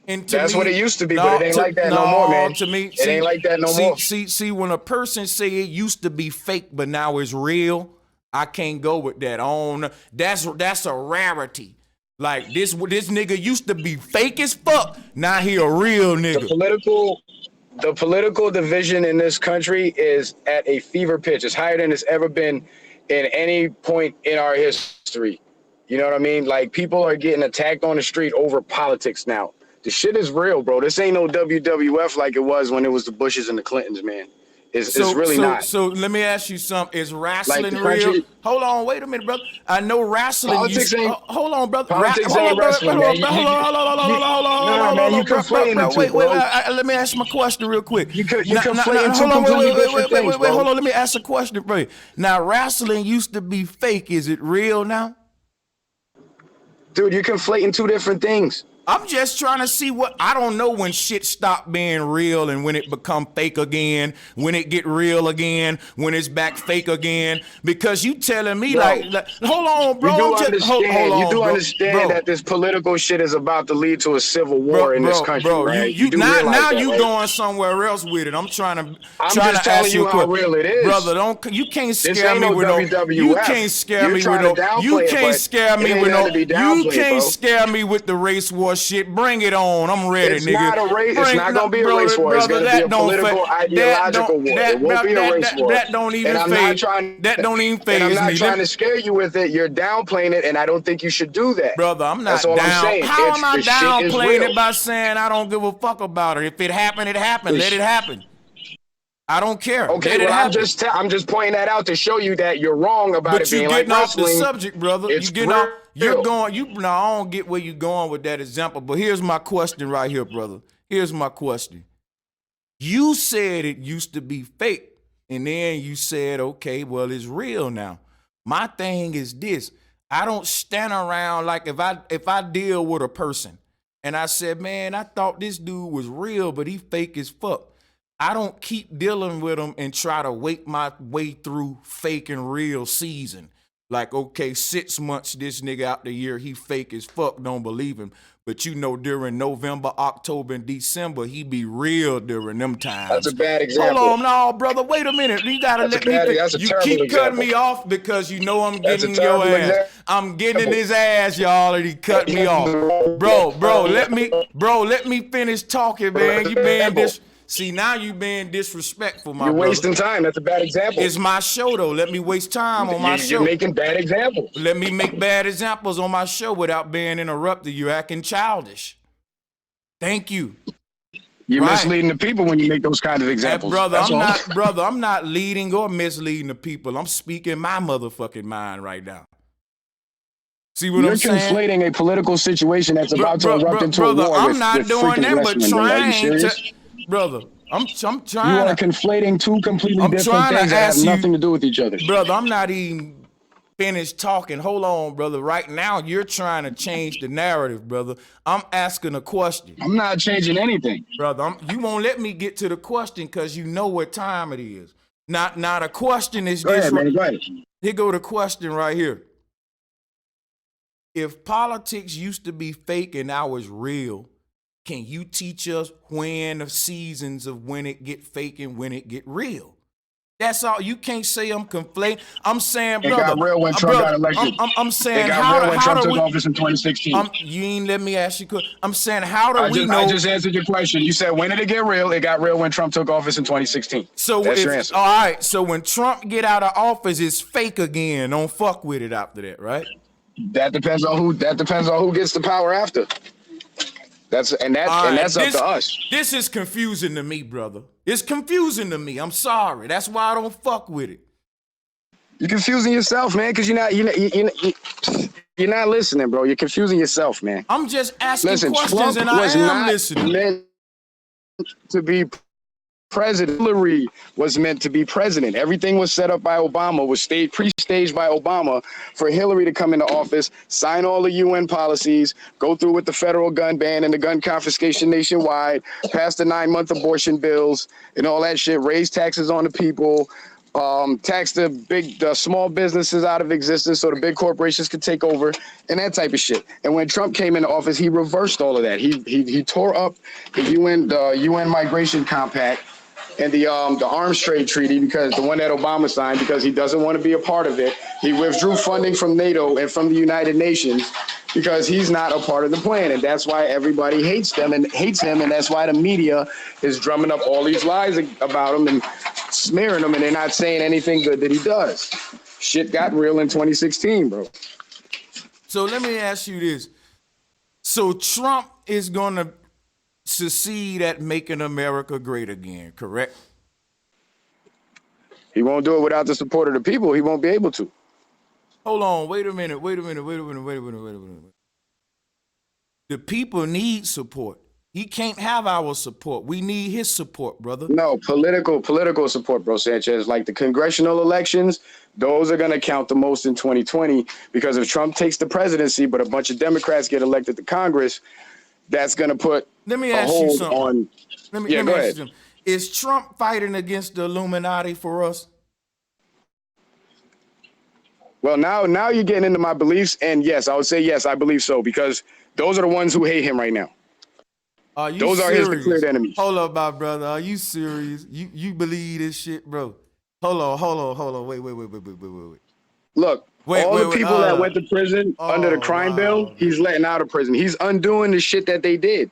[SPEAKER 1] That's
[SPEAKER 5] what it used to be, but it ain't like that no more, man.
[SPEAKER 1] To me,
[SPEAKER 5] it ain't like that no more.
[SPEAKER 1] See, when a person say it used to be fake, but now it's real, I can't go with that. That's a rarity. Like this nigga used to be fake as fuck. Now he a real nigga.
[SPEAKER 5] The political division in this country is at a fever pitch. It's higher than it's ever been in any point in our history. You know what I mean? Like, people are getting attacked on the street over politics now. The shit is real, bro. This ain't no WWF like it was when it was the Bushes and the Clintons, man. It's really not.
[SPEAKER 1] So let me ask you something. Is wrestling
[SPEAKER 5] Like
[SPEAKER 1] real? Hold on, wait a minute, brother. I know wrestling.
[SPEAKER 5] Politics ain't.
[SPEAKER 1] Hold on, brother.
[SPEAKER 5] Politics ain't wrestling, man.
[SPEAKER 1] Hold on.
[SPEAKER 5] You conflating the two,
[SPEAKER 1] Wait,
[SPEAKER 5] bro.
[SPEAKER 1] let me ask my question real quick.
[SPEAKER 5] You conflating two completely different things, bro.
[SPEAKER 1] Hold on, let me ask a question, bro. Now, wrestling used to be fake. Is it real now?
[SPEAKER 5] Dude, you're conflating two different things.
[SPEAKER 1] I'm just trying to see I don't know when shit stop being real and when it become fake again, when it get real again, when it's back fake again. Because you telling me, bro, like hold on, bro.
[SPEAKER 5] You do understand that this political shit is about to lead to a civil war in this country,
[SPEAKER 1] bro,
[SPEAKER 5] right?
[SPEAKER 1] Now you going somewhere else with it. I'm just telling you how
[SPEAKER 5] real it is,
[SPEAKER 1] brother. You can't scare me with no. You can't scare me with no. You can't scare me with no. You can't scare me with the race war shit. Bring it on. I'm ready,
[SPEAKER 5] it's
[SPEAKER 1] nigga.
[SPEAKER 5] Not a race. It's not gonna be a race war. It's gonna be a political, ideological war. It won't be a race war.
[SPEAKER 1] That don't even phase. That don't even phase me.
[SPEAKER 5] I'm not trying to scare you with it. You're downplaying it, and I don't think you should do that,
[SPEAKER 1] brother. I'm not down. How am I downplaying it by saying I don't give a fuck about it? If it happened, it happened. Let it happen. I don't care.
[SPEAKER 5] Okay, well, I'm just pointing that out to show you that you're wrong about it being like wrestling. But you're getting off the subject, brother. I don't get where you're going with that example. But here's my question right here, brother. Here's my question. You said it used to be fake, and then you said, okay, well, it's real now. My thing is this. I don't stand around like if I deal with a person and I said, man, I thought this dude was real, but he fake as fuck. I don't keep dealing with them and try to wait my way through fake and real season. Like, okay, 6 months this nigga out the year, he fake as fuck, don't believe him. But you know, during November, October, and December, he be real during them times. That's a bad example.
[SPEAKER 1] Hold on, no, brother, wait a minute. You gotta let me. You keep cutting me off because you know I'm getting your ass. I'm getting in his ass, y'all, and he cut me off. Bro, let me finish talking, man. You being this. See, now you being disrespectful, my brother.
[SPEAKER 5] You're wasting time. That's a bad example.
[SPEAKER 1] It's my show, though. Let me waste time on my show.
[SPEAKER 5] You're making bad examples.
[SPEAKER 1] Let me make bad examples on my show without being interrupted. You're acting childish. Thank you.
[SPEAKER 5] You're misleading the people when you make those kinds of examples.
[SPEAKER 1] I'm not leading or misleading the people. I'm speaking my motherfucking mind right now. See what
[SPEAKER 5] You're
[SPEAKER 1] I'm saying?
[SPEAKER 5] conflating a political situation that's about to erupt into a
[SPEAKER 1] brother,
[SPEAKER 5] war
[SPEAKER 1] I'm
[SPEAKER 5] with
[SPEAKER 1] not doing
[SPEAKER 5] freaking
[SPEAKER 1] that, but
[SPEAKER 5] Western. Bro. Are you
[SPEAKER 1] trying
[SPEAKER 5] serious?
[SPEAKER 1] to, brother. I'm
[SPEAKER 5] You
[SPEAKER 1] trying
[SPEAKER 5] are
[SPEAKER 1] to.
[SPEAKER 5] conflating two completely
[SPEAKER 1] I'm
[SPEAKER 5] different
[SPEAKER 1] trying to
[SPEAKER 5] things that have
[SPEAKER 1] ask
[SPEAKER 5] nothing
[SPEAKER 1] you,
[SPEAKER 5] to do with each other.
[SPEAKER 1] brother. I'm not even finished talking. Hold on, brother. Right now, you're trying to change the narrative, brother. I'm asking a question,
[SPEAKER 5] I'm not changing anything.
[SPEAKER 1] brother. You won't let me get to the question because you know what time it is. Not a question is
[SPEAKER 5] Go
[SPEAKER 1] this.
[SPEAKER 5] ahead, man. Go ahead.
[SPEAKER 1] Here go the question right here. If politics used to be fake and now it's real, can you teach us when the seasons of when it get fake and when it get real? That's all. You can't say I'm conflating. I'm saying,
[SPEAKER 5] It
[SPEAKER 1] brother,
[SPEAKER 5] got real when Trump
[SPEAKER 1] brother,
[SPEAKER 5] got elected.
[SPEAKER 1] I'm saying
[SPEAKER 5] It got
[SPEAKER 1] how
[SPEAKER 5] real when Trump
[SPEAKER 1] do
[SPEAKER 5] took
[SPEAKER 1] we?
[SPEAKER 5] office in 2016.
[SPEAKER 1] You ain't let me ask you. I'm saying how do
[SPEAKER 5] I
[SPEAKER 1] we
[SPEAKER 5] just,
[SPEAKER 1] know?
[SPEAKER 5] I just answered your question. You said when did it get real? It got real when Trump took office in 2016.
[SPEAKER 1] So
[SPEAKER 5] That's
[SPEAKER 1] if
[SPEAKER 5] your answer.
[SPEAKER 1] all right, so when Trump get out of office, it's fake again. Don't fuck with it after that, right?
[SPEAKER 5] That depends on who. That depends on who gets the power after. That's
[SPEAKER 1] All right,
[SPEAKER 5] that's up to us.
[SPEAKER 1] This is confusing to me, brother. It's confusing to me. I'm sorry. That's why I don't fuck with it.
[SPEAKER 5] You're confusing yourself, man, because you're not listening, bro. You're confusing yourself, man.
[SPEAKER 1] I'm just asking
[SPEAKER 5] Listen,
[SPEAKER 1] questions,
[SPEAKER 5] Trump
[SPEAKER 1] and I
[SPEAKER 5] was
[SPEAKER 1] am
[SPEAKER 5] not
[SPEAKER 1] listening.
[SPEAKER 5] meant to be president. Hillary was meant to be president. Everything was set up by Obama, was pre-staged by Obama for Hillary to come into office, sign all the UN policies, go through with the federal gun ban and the gun confiscation nationwide, pass the 9-month abortion bills and all that shit, raise taxes on the people, tax the small businesses out of existence so the big corporations could take over and that type of shit. And when Trump came into office, he reversed all of that. He tore up the UN Migration Compact and the arms trade treaty, because the one that Obama signed, because he doesn't want to be a part of it. He withdrew funding from NATO and from the United Nations because he's not a part of the plan. And that's why everybody hates him. And that's why the media is drumming up all these lies about him and smearing him. And they're not saying anything good that he does. Shit got real in 2016, bro.
[SPEAKER 1] So let me ask you this. So Trump is going to succeed at making America great again, correct?
[SPEAKER 5] He won't do it without the support of the people. He won't be able to.
[SPEAKER 1] Hold on, wait a minute. The people need support. He can't have our support. We need his support, brother.
[SPEAKER 5] No, political support, bro, Sanchez. Like the congressional elections, those are going to count the most in 2020, because if Trump takes the presidency, but a bunch of Democrats get elected to Congress, that's going to put
[SPEAKER 1] Let me
[SPEAKER 5] a
[SPEAKER 1] ask you
[SPEAKER 5] hold
[SPEAKER 1] something.
[SPEAKER 5] on.
[SPEAKER 1] Let me
[SPEAKER 5] Go
[SPEAKER 1] ask
[SPEAKER 5] ahead.
[SPEAKER 1] you something. Is Trump fighting against the Illuminati for us?
[SPEAKER 5] Well, now you're getting into my beliefs, and yes, I would say yes, I believe so, because those are the ones who hate him right now.
[SPEAKER 1] Are you
[SPEAKER 5] Those
[SPEAKER 1] serious?
[SPEAKER 5] are his declared enemies.
[SPEAKER 1] Hold up, my brother. Are you serious? You believe this shit, bro? Hold on. Wait.
[SPEAKER 5] Look, all the people that went to prison under the crime bill,
[SPEAKER 1] wow.
[SPEAKER 5] he's letting out of prison. He's undoing the shit that they did.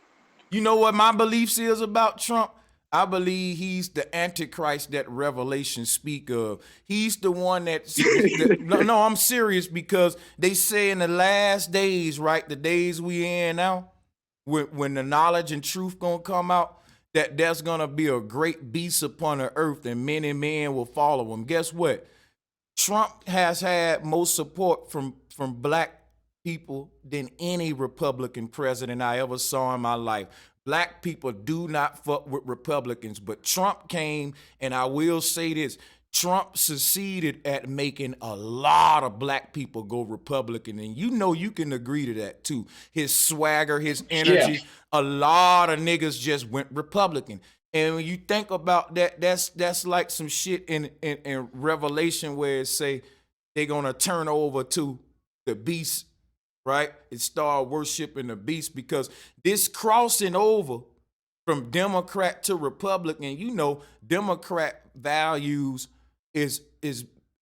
[SPEAKER 1] You know what my beliefs is about Trump? I believe he's the Antichrist that Revelation speak of. He's the one that's no, I'm serious, because they say in the last days, right, the days we in now, when the knowledge and truth gonna come out, that there's gonna be a great beast upon the earth and many men will follow him. Guess what? Trump has had more support from black people than any Republican president I ever saw in my life. Black people do not fuck with Republicans, but Trump came, and I will say this, Trump succeeded at making a lot of black people go Republican, and you know you can agree to that too. His swagger, his energy, a lot of niggas just went Republican. And when you think about that, that's like some shit in Revelation where it say they're gonna turn over to the beast, right? And start worshiping the beast, because this crossing over from Democrat to Republican, you know, Democrat values is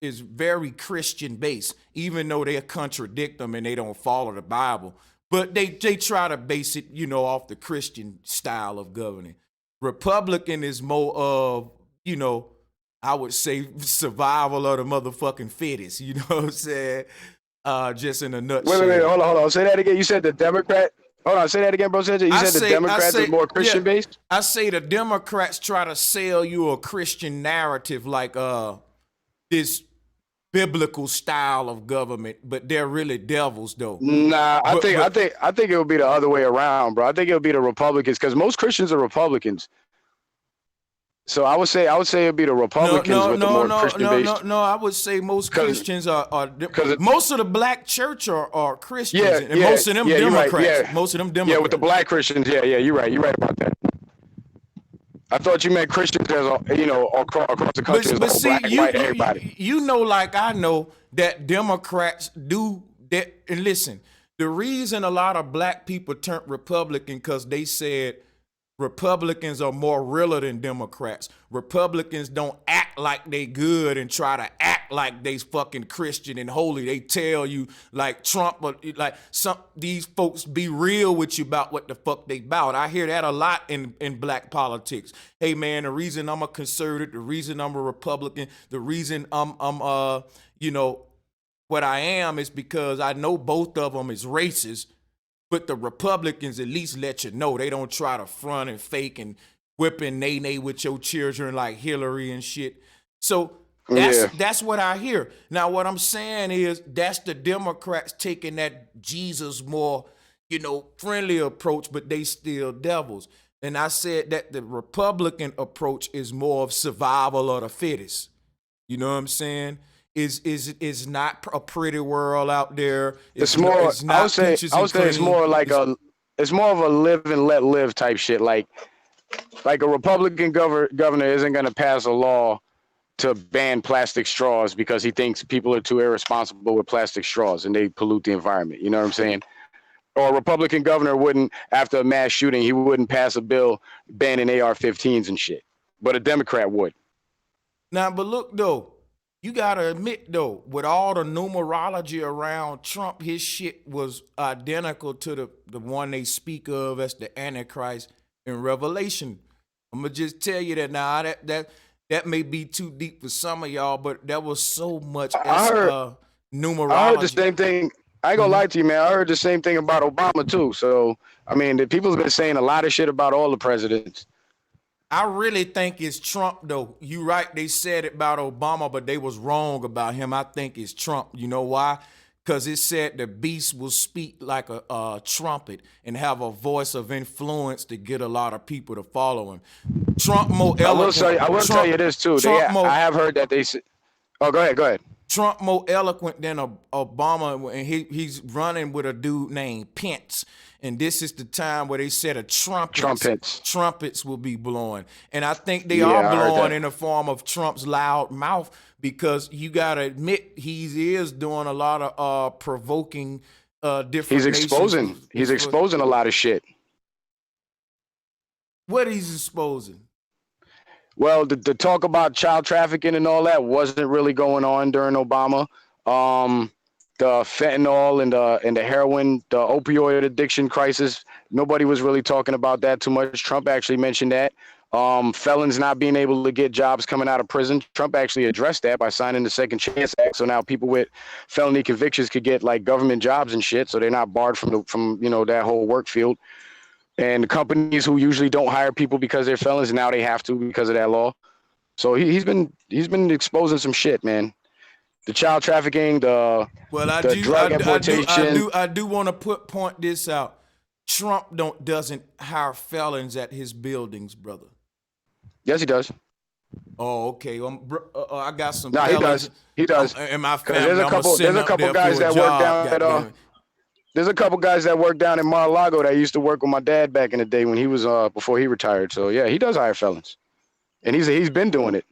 [SPEAKER 1] very Christian based, even though they contradict them and they don't follow the Bible. But they try to base it, you know, off the Christian style of governing. Republican is more of, you know, I would say survival of the motherfucking fittest, you know what I'm saying? Just in a nutshell.
[SPEAKER 5] Wait, hold on. Say that again. You said the Democrat. Hold on, say that again, bro. You said the Democrats is more Christian based?
[SPEAKER 1] I say the Democrats try to sell you a Christian narrative, like this biblical style of government, but they're really devils though.
[SPEAKER 5] Nah, I
[SPEAKER 1] But
[SPEAKER 5] think it would be the other way around, bro. I think it would be the Republicans because most Christians are Republicans. So I would say it'd be the Republicans with the more Christian based.
[SPEAKER 1] no. I would say most Christians are
[SPEAKER 5] it-
[SPEAKER 1] most of the black church are Christians,
[SPEAKER 5] Yeah,
[SPEAKER 1] and most of them
[SPEAKER 5] you're right,
[SPEAKER 1] Democrats.
[SPEAKER 5] yeah.
[SPEAKER 1] Most of them Democrats.
[SPEAKER 5] Yeah, with the black Christians. Yeah, you're right. You're right about that. I thought you meant Christians as across the country as
[SPEAKER 1] But
[SPEAKER 5] all
[SPEAKER 1] see,
[SPEAKER 5] black, white, everybody.
[SPEAKER 1] you know, like I know that Democrats do that. And listen, the reason a lot of black people turned Republican because they said Republicans are more realer than Democrats. Republicans don't act like they good and try to act like they fucking Christian and holy. They tell you like Trump, or like these folks be real with you about what the fuck they about. I hear that a lot in black politics. Hey man, the reason I'm a conservative, the reason I'm a Republican, the reason I'm what I am is because I know both of them is racist. But the Republicans at least let you know they don't try to front and fake and whipping nay with your children like Hillary and shit. So that's what I hear. Now what I'm saying is that's the Democrats taking that Jesus more, friendly approach, but they still devils. And I said that the Republican approach is more of survival of the fittest. You know what I'm saying? Is not a pretty world out there.
[SPEAKER 5] It's more. I would say it's more like it's more of a live and let live type shit. Like a Republican governor isn't going to pass a law to ban plastic straws because he thinks people are too irresponsible with plastic straws and they pollute the environment. You know what I'm saying? Or a Republican governor wouldn't, after a mass shooting, he wouldn't pass a bill banning AR-15s and shit. But a Democrat would.
[SPEAKER 1] Now, but look though. You gotta admit though, with all the numerology around Trump, his shit was identical to the one they speak of as the Antichrist in Revelation. I'm gonna just tell you that now. That may be too deep for some of y'all, but there was so much numerology.
[SPEAKER 5] I heard the same thing. I ain't gonna lie to you, man. I heard the same thing about Obama too. So I mean, the people's been saying a lot of shit about all the presidents.
[SPEAKER 1] I really think it's Trump, though. You right, they said it about Obama, but they was wrong about him. I think it's Trump. You know why? Because it said the beast will speak like a trumpet and have a voice of influence to get a lot of people to follow him. Trump more eloquent.
[SPEAKER 5] I will tell you this, too. I have heard that they said... Oh, go ahead.
[SPEAKER 1] Trump more eloquent than Obama, and he's running with a dude named Pence. And this is the time where they said trumpets will be blowing. And I think they are blowing in the form of Trump's loud mouth because you got to admit he is doing a lot of provoking different
[SPEAKER 5] He's exposing a lot of shit.
[SPEAKER 1] What he's exposing?
[SPEAKER 5] Well, the talk about child trafficking and all that wasn't really going on during Obama. The fentanyl and the heroin, the opioid addiction crisis, nobody was really talking about that too much. Trump actually mentioned that. Felons not being able to get jobs coming out of prison. Trump actually addressed that by signing the Second Chance Act. So now people with felony convictions could get like government jobs and shit. So they're not barred from that whole work field. And the companies who usually don't hire people because they're felons, now they have to because of that law. So he's been exposing some shit, man. The child trafficking, the drug importation.
[SPEAKER 1] I do want to point this out. Trump doesn't hire felons at his buildings, brother.
[SPEAKER 5] Yes, he does.
[SPEAKER 1] Oh, okay. I got some.
[SPEAKER 5] No,
[SPEAKER 1] felons.
[SPEAKER 5] He does.
[SPEAKER 1] In my family,
[SPEAKER 5] there's a couple guys that work down at There's a couple guys that work down in Mar-a-Lago that used to work with my dad back in the day when he was before he retired. So yeah, he does hire felons, and he's been doing it.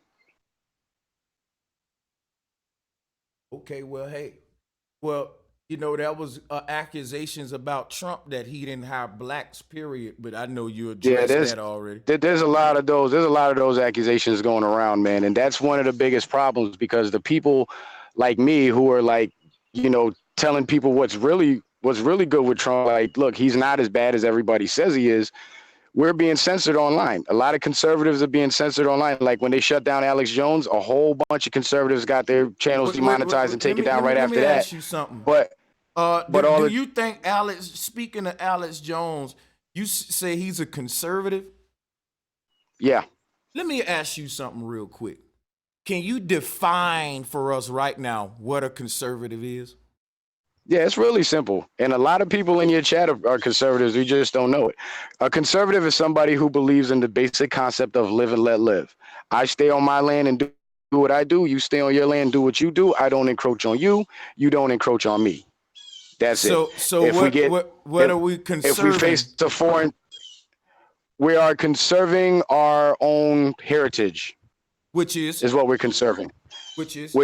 [SPEAKER 1] Okay, well, hey, that was accusations about Trump that he didn't hire blacks, period. But I know you addressed that already.
[SPEAKER 5] There's a lot of those accusations going around, man, and that's one of the biggest problems because the people like me who are like, telling people what's really good with Trump, like, look, he's not as bad as everybody says he is. We're being censored online. A lot of conservatives are being censored online. Like when they shut down Alex Jones, a whole bunch of conservatives got their channels demonetized and taken down right after that. Let me ask
[SPEAKER 1] you something.
[SPEAKER 5] But
[SPEAKER 1] do you think speaking of Alex Jones, you say he's a conservative?
[SPEAKER 5] Yeah.
[SPEAKER 1] Let me ask you something real quick. can you define for us right now what a conservative is?
[SPEAKER 5] Yeah, it's really simple. And a lot of people in your chat are conservatives. We just don't know it. A conservative is somebody who believes in the basic concept of live and let live. I stay on my land and do what I do. You stay on your land and do what you do. I don't encroach on you. You don't encroach on me. That's it.
[SPEAKER 1] So
[SPEAKER 5] If we get,
[SPEAKER 1] what are we
[SPEAKER 5] if we
[SPEAKER 1] conserving?
[SPEAKER 5] face a foreign, we are conserving our own heritage.
[SPEAKER 1] Which is
[SPEAKER 5] what we're conserving.
[SPEAKER 1] which is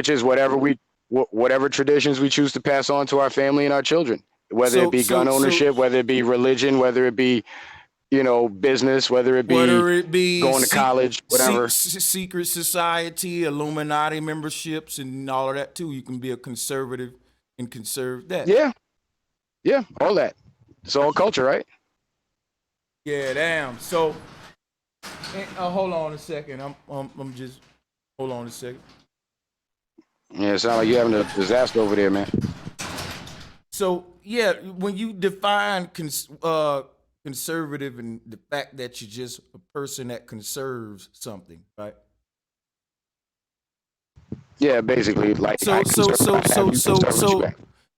[SPEAKER 5] Whatever traditions we choose to pass on to our family and our children, whether it be gun ownership, whether it be religion, whether it be, business, whether it be going to college, whatever.
[SPEAKER 1] Secret society, Illuminati memberships, and all of that too. You can be a conservative and conserve that.
[SPEAKER 5] Yeah, all that. It's all culture, right?
[SPEAKER 1] Yeah, damn. So, hold on a second. I'm just hold on a second.
[SPEAKER 5] Yeah, it sounds like you're having a disaster over there, man.
[SPEAKER 1] So yeah, when you define conservative and the fact that you're just a person that conserves something, right?
[SPEAKER 5] Yeah, basically, like
[SPEAKER 1] So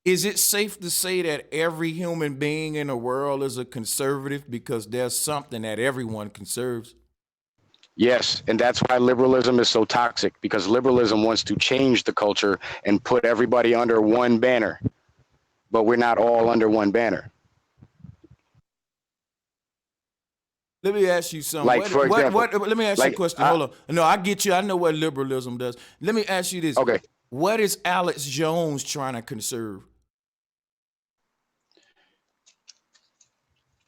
[SPEAKER 1] is it safe to say that every human being in the world is a conservative because there's something that everyone conserves?
[SPEAKER 5] Yes, and that's why liberalism is so toxic, because liberalism wants to change the culture and put everybody under one banner, but we're not all under one banner.
[SPEAKER 1] Let me ask you something.
[SPEAKER 5] Like, for example,
[SPEAKER 1] let me ask you a question. Hold on. No, I get you. I know what liberalism does. Let me ask you this.
[SPEAKER 5] Okay.
[SPEAKER 1] What is Alex Jones trying to conserve?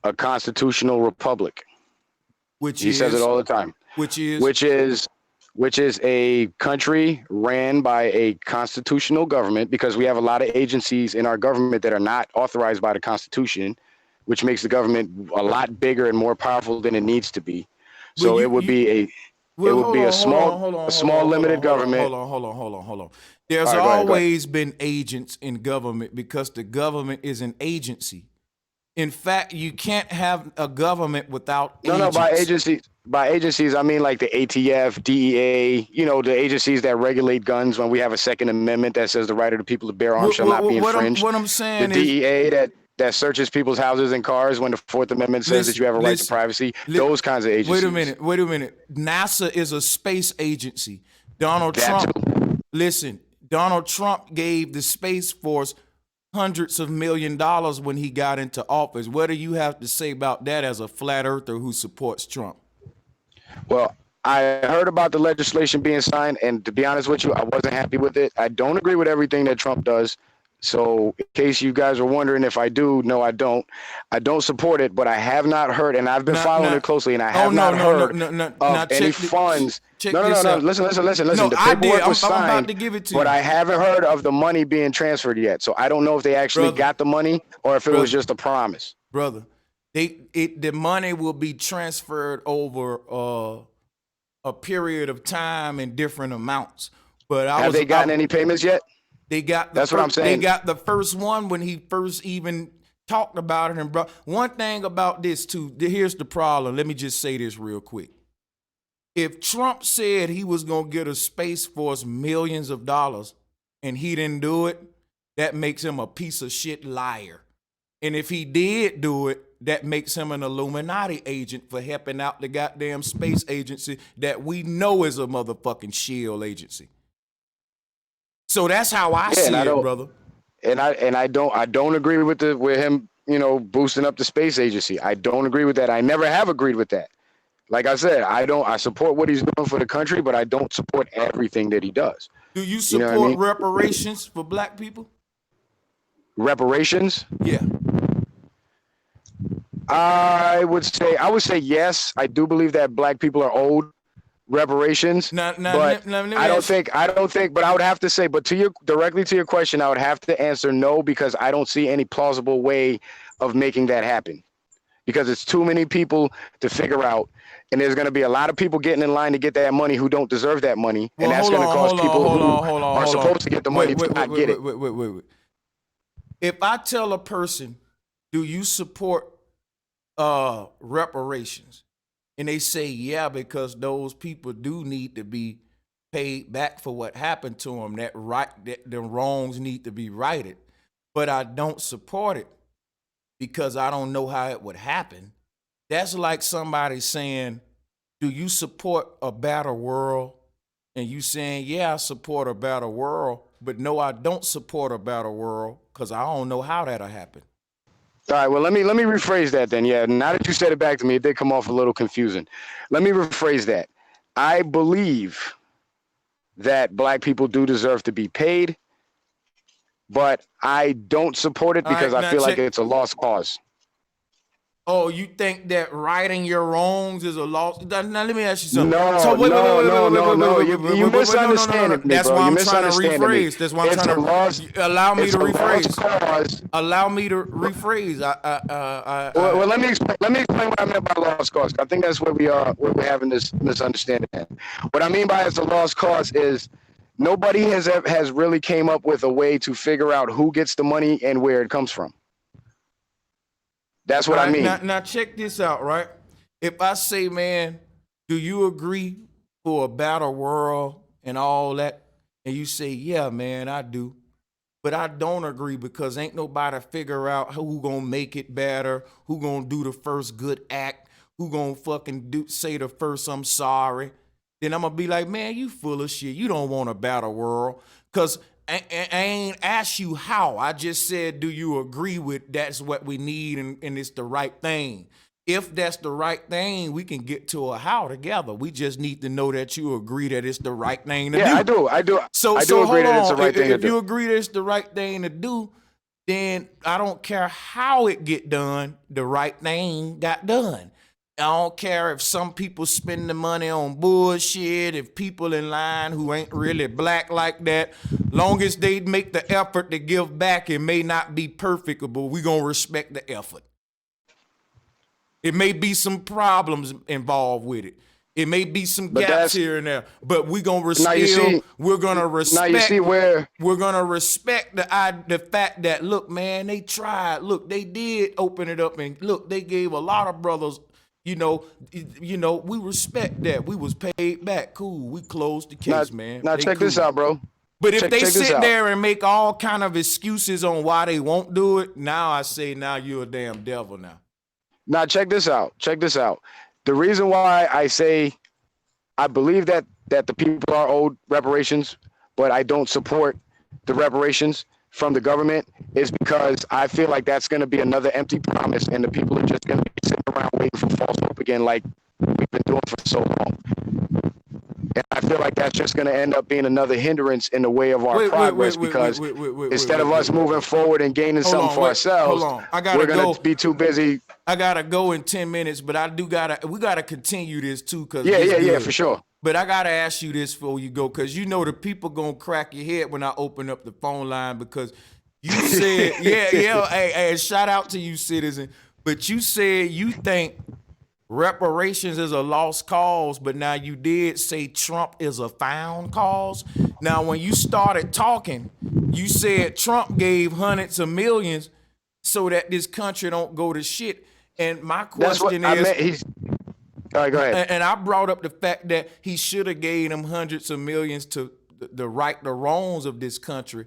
[SPEAKER 5] A constitutional republic. He says it all the time. Which is a country ran by a constitutional government, because we have a lot of agencies in our government that are not authorized by the Constitution, which makes the government a lot bigger and more powerful than it needs to be. So it would be a small limited government.
[SPEAKER 1] Hold on. There's always been agents in government because the government is an agency. In fact, you can't have a government without agents.
[SPEAKER 5] No, by agencies, I mean like the ATF, DEA, the agencies that regulate guns when we have a Second Amendment that says the right of the people to bear arms shall not be infringed.
[SPEAKER 1] What I'm saying
[SPEAKER 5] is the DEA that searches people's houses and cars when the Fourth Amendment says that you have a right to privacy. Those kinds of agencies.
[SPEAKER 1] Wait a minute. NASA is a space agency. Donald Trump gave the Space Force hundreds of $1 million when he got into office. What do you have to say about that as a flat earther who supports Trump?
[SPEAKER 5] Well, I heard about the legislation being signed, and to be honest with you, I wasn't happy with it. I don't agree with everything that Trump does. So in case you guys were wondering if I do, no, I don't. I don't support it, but I have not heard, and I've been following it closely, and I have not heard of any funds. No. Listen. The paperwork was signed, I'm about to give it to you. But I haven't heard of the money being transferred yet. So I don't know if they actually got the money or if it was just a promise.
[SPEAKER 1] Brother, the money will be transferred over a period of time in different amounts. But
[SPEAKER 5] have they gotten any payments yet?
[SPEAKER 1] That's what I'm saying. They got the first one when he first even talked about it. And bro, one thing about this too, here's the problem. Let me just say this real quick. If Trump said he was going to get a Space Force millions of dollars and he didn't do it, that makes him a piece of shit liar. And if he did do it, that makes him an Illuminati agent for helping out the goddamn space agency that we know is a motherfucking shield agency. So that's how I see it, brother.
[SPEAKER 5] And I don't agree with him, boosting up the space agency. I don't agree with that. I never have agreed with that. Like I said, I support what he's doing for the country, but I don't support everything that he does.
[SPEAKER 1] Do you support reparations for black people?
[SPEAKER 5] Reparations?
[SPEAKER 1] Yeah.
[SPEAKER 5] I would say yes. I do believe that black people are owed reparations. But I don't think, but I would have to say, but directly to your question, I would have to answer no, because I don't see any plausible way of making that happen, because it's too many people to figure out. And there's going to be a lot of people getting in line to get that money who don't deserve that money. And that's going to cause people who are supposed to get the money to not get it.
[SPEAKER 1] Wait. If I tell a person, do you support reparations? And they say, yeah, because those people do need to be paid back for what happened to them. That the wrongs need to be righted. But I don't support it because I don't know how it would happen. That's like somebody saying, do you support a better world? And you saying, yeah, I support a better world, but no, I don't support a better world because I don't know how that'll happen.
[SPEAKER 5] All right, well, let me rephrase that then. Yeah, now that you said it back to me, it did come off a little confusing. Let me rephrase that. I believe that black people do deserve to be paid, but I don't support it because I feel like it's a lost cause.
[SPEAKER 1] Oh, you think that righting your wrongs is a loss? Now let me ask you something.
[SPEAKER 5] No,
[SPEAKER 1] so
[SPEAKER 5] no. You misunderstanding me,
[SPEAKER 1] That's
[SPEAKER 5] bro.
[SPEAKER 1] why I'm
[SPEAKER 5] You
[SPEAKER 1] trying to
[SPEAKER 5] misunderstanding me.
[SPEAKER 1] rephrase. That's why I'm
[SPEAKER 5] It's
[SPEAKER 1] trying
[SPEAKER 5] a
[SPEAKER 1] to
[SPEAKER 5] lost.
[SPEAKER 1] allow me
[SPEAKER 5] It's
[SPEAKER 1] to
[SPEAKER 5] a lost
[SPEAKER 1] rephrase.
[SPEAKER 5] cause.
[SPEAKER 1] Allow me to rephrase.
[SPEAKER 5] Well, let me explain what I meant by lost cause. I think that's where we're having this misunderstanding at. What I mean by it's a lost cause is nobody has really came up with a way to figure out who gets the money and where it comes from. That's what I mean.
[SPEAKER 1] Now check this out, right? If I say, man, do you agree for a better world and all that? And you say, yeah, man, I do. But I don't agree because ain't nobody figure out who gonna make it better, who gonna do the first good act, who gonna fucking say the first I'm sorry. Then I'm gonna be like, man, you full of shit. You don't want a better world. Cause I ain't asked you how. I just said, do you agree with that's what we need and it's the right thing? If that's the right thing, we can get to a how together. We just need to know that you agree that it's the right thing to do.
[SPEAKER 5] Yeah, I do.
[SPEAKER 1] So
[SPEAKER 5] I do agree
[SPEAKER 1] hold
[SPEAKER 5] that it's the
[SPEAKER 1] on.
[SPEAKER 5] right thing to
[SPEAKER 1] If
[SPEAKER 5] do.
[SPEAKER 1] you agree that it's the right thing to do, then I don't care how it get done. The right thing got done. I don't care if some people spend the money on bullshit, if people in line who ain't really black like that, long as they make the effort to give back, it may not be perfect, but we gonna respect the effort. It may be some problems involved with it. It may be some gaps here and there, but we're gonna respect. We're gonna respect.
[SPEAKER 5] Now you see where
[SPEAKER 1] we're gonna respect the fact that look, man, they tried. Look, they did open it up, and look, they gave a lot of brothers. You know, we respect that. We was paid back. Cool. We closed the case, man.
[SPEAKER 5] Now check this out, bro.
[SPEAKER 1] But if they sit there and make all kind of excuses on why they won't do it, now I say, now you're a damn devil now.
[SPEAKER 5] Now check this out. Check this out. The reason why I say I believe that the people are owed reparations, but I don't support the reparations from the government is because I feel like that's going to be another empty promise, and the people are just going to be sitting around waiting for false hope again, like we've been doing for so long. And I feel like that's just going to end up being another hindrance in the way of our progress because instead of us moving forward and gaining something for ourselves, we're going to be too busy.
[SPEAKER 1] I gotta go in 10 minutes, but we gotta continue this too.
[SPEAKER 5] Yeah, for sure.
[SPEAKER 1] But I gotta ask you this before you go, because you know the people gonna crack your head when I open up the phone line because you said, hey, shout out to you, citizen. But you said you think reparations is a lost cause, but now you did say Trump is a found cause. Now, when you started talking, you said Trump gave hundreds of millions so that this country don't go to shit. And my question is,
[SPEAKER 5] all right, go ahead.
[SPEAKER 1] And I brought up the fact that he should have gave them hundreds of millions to the right the wrongs of this country.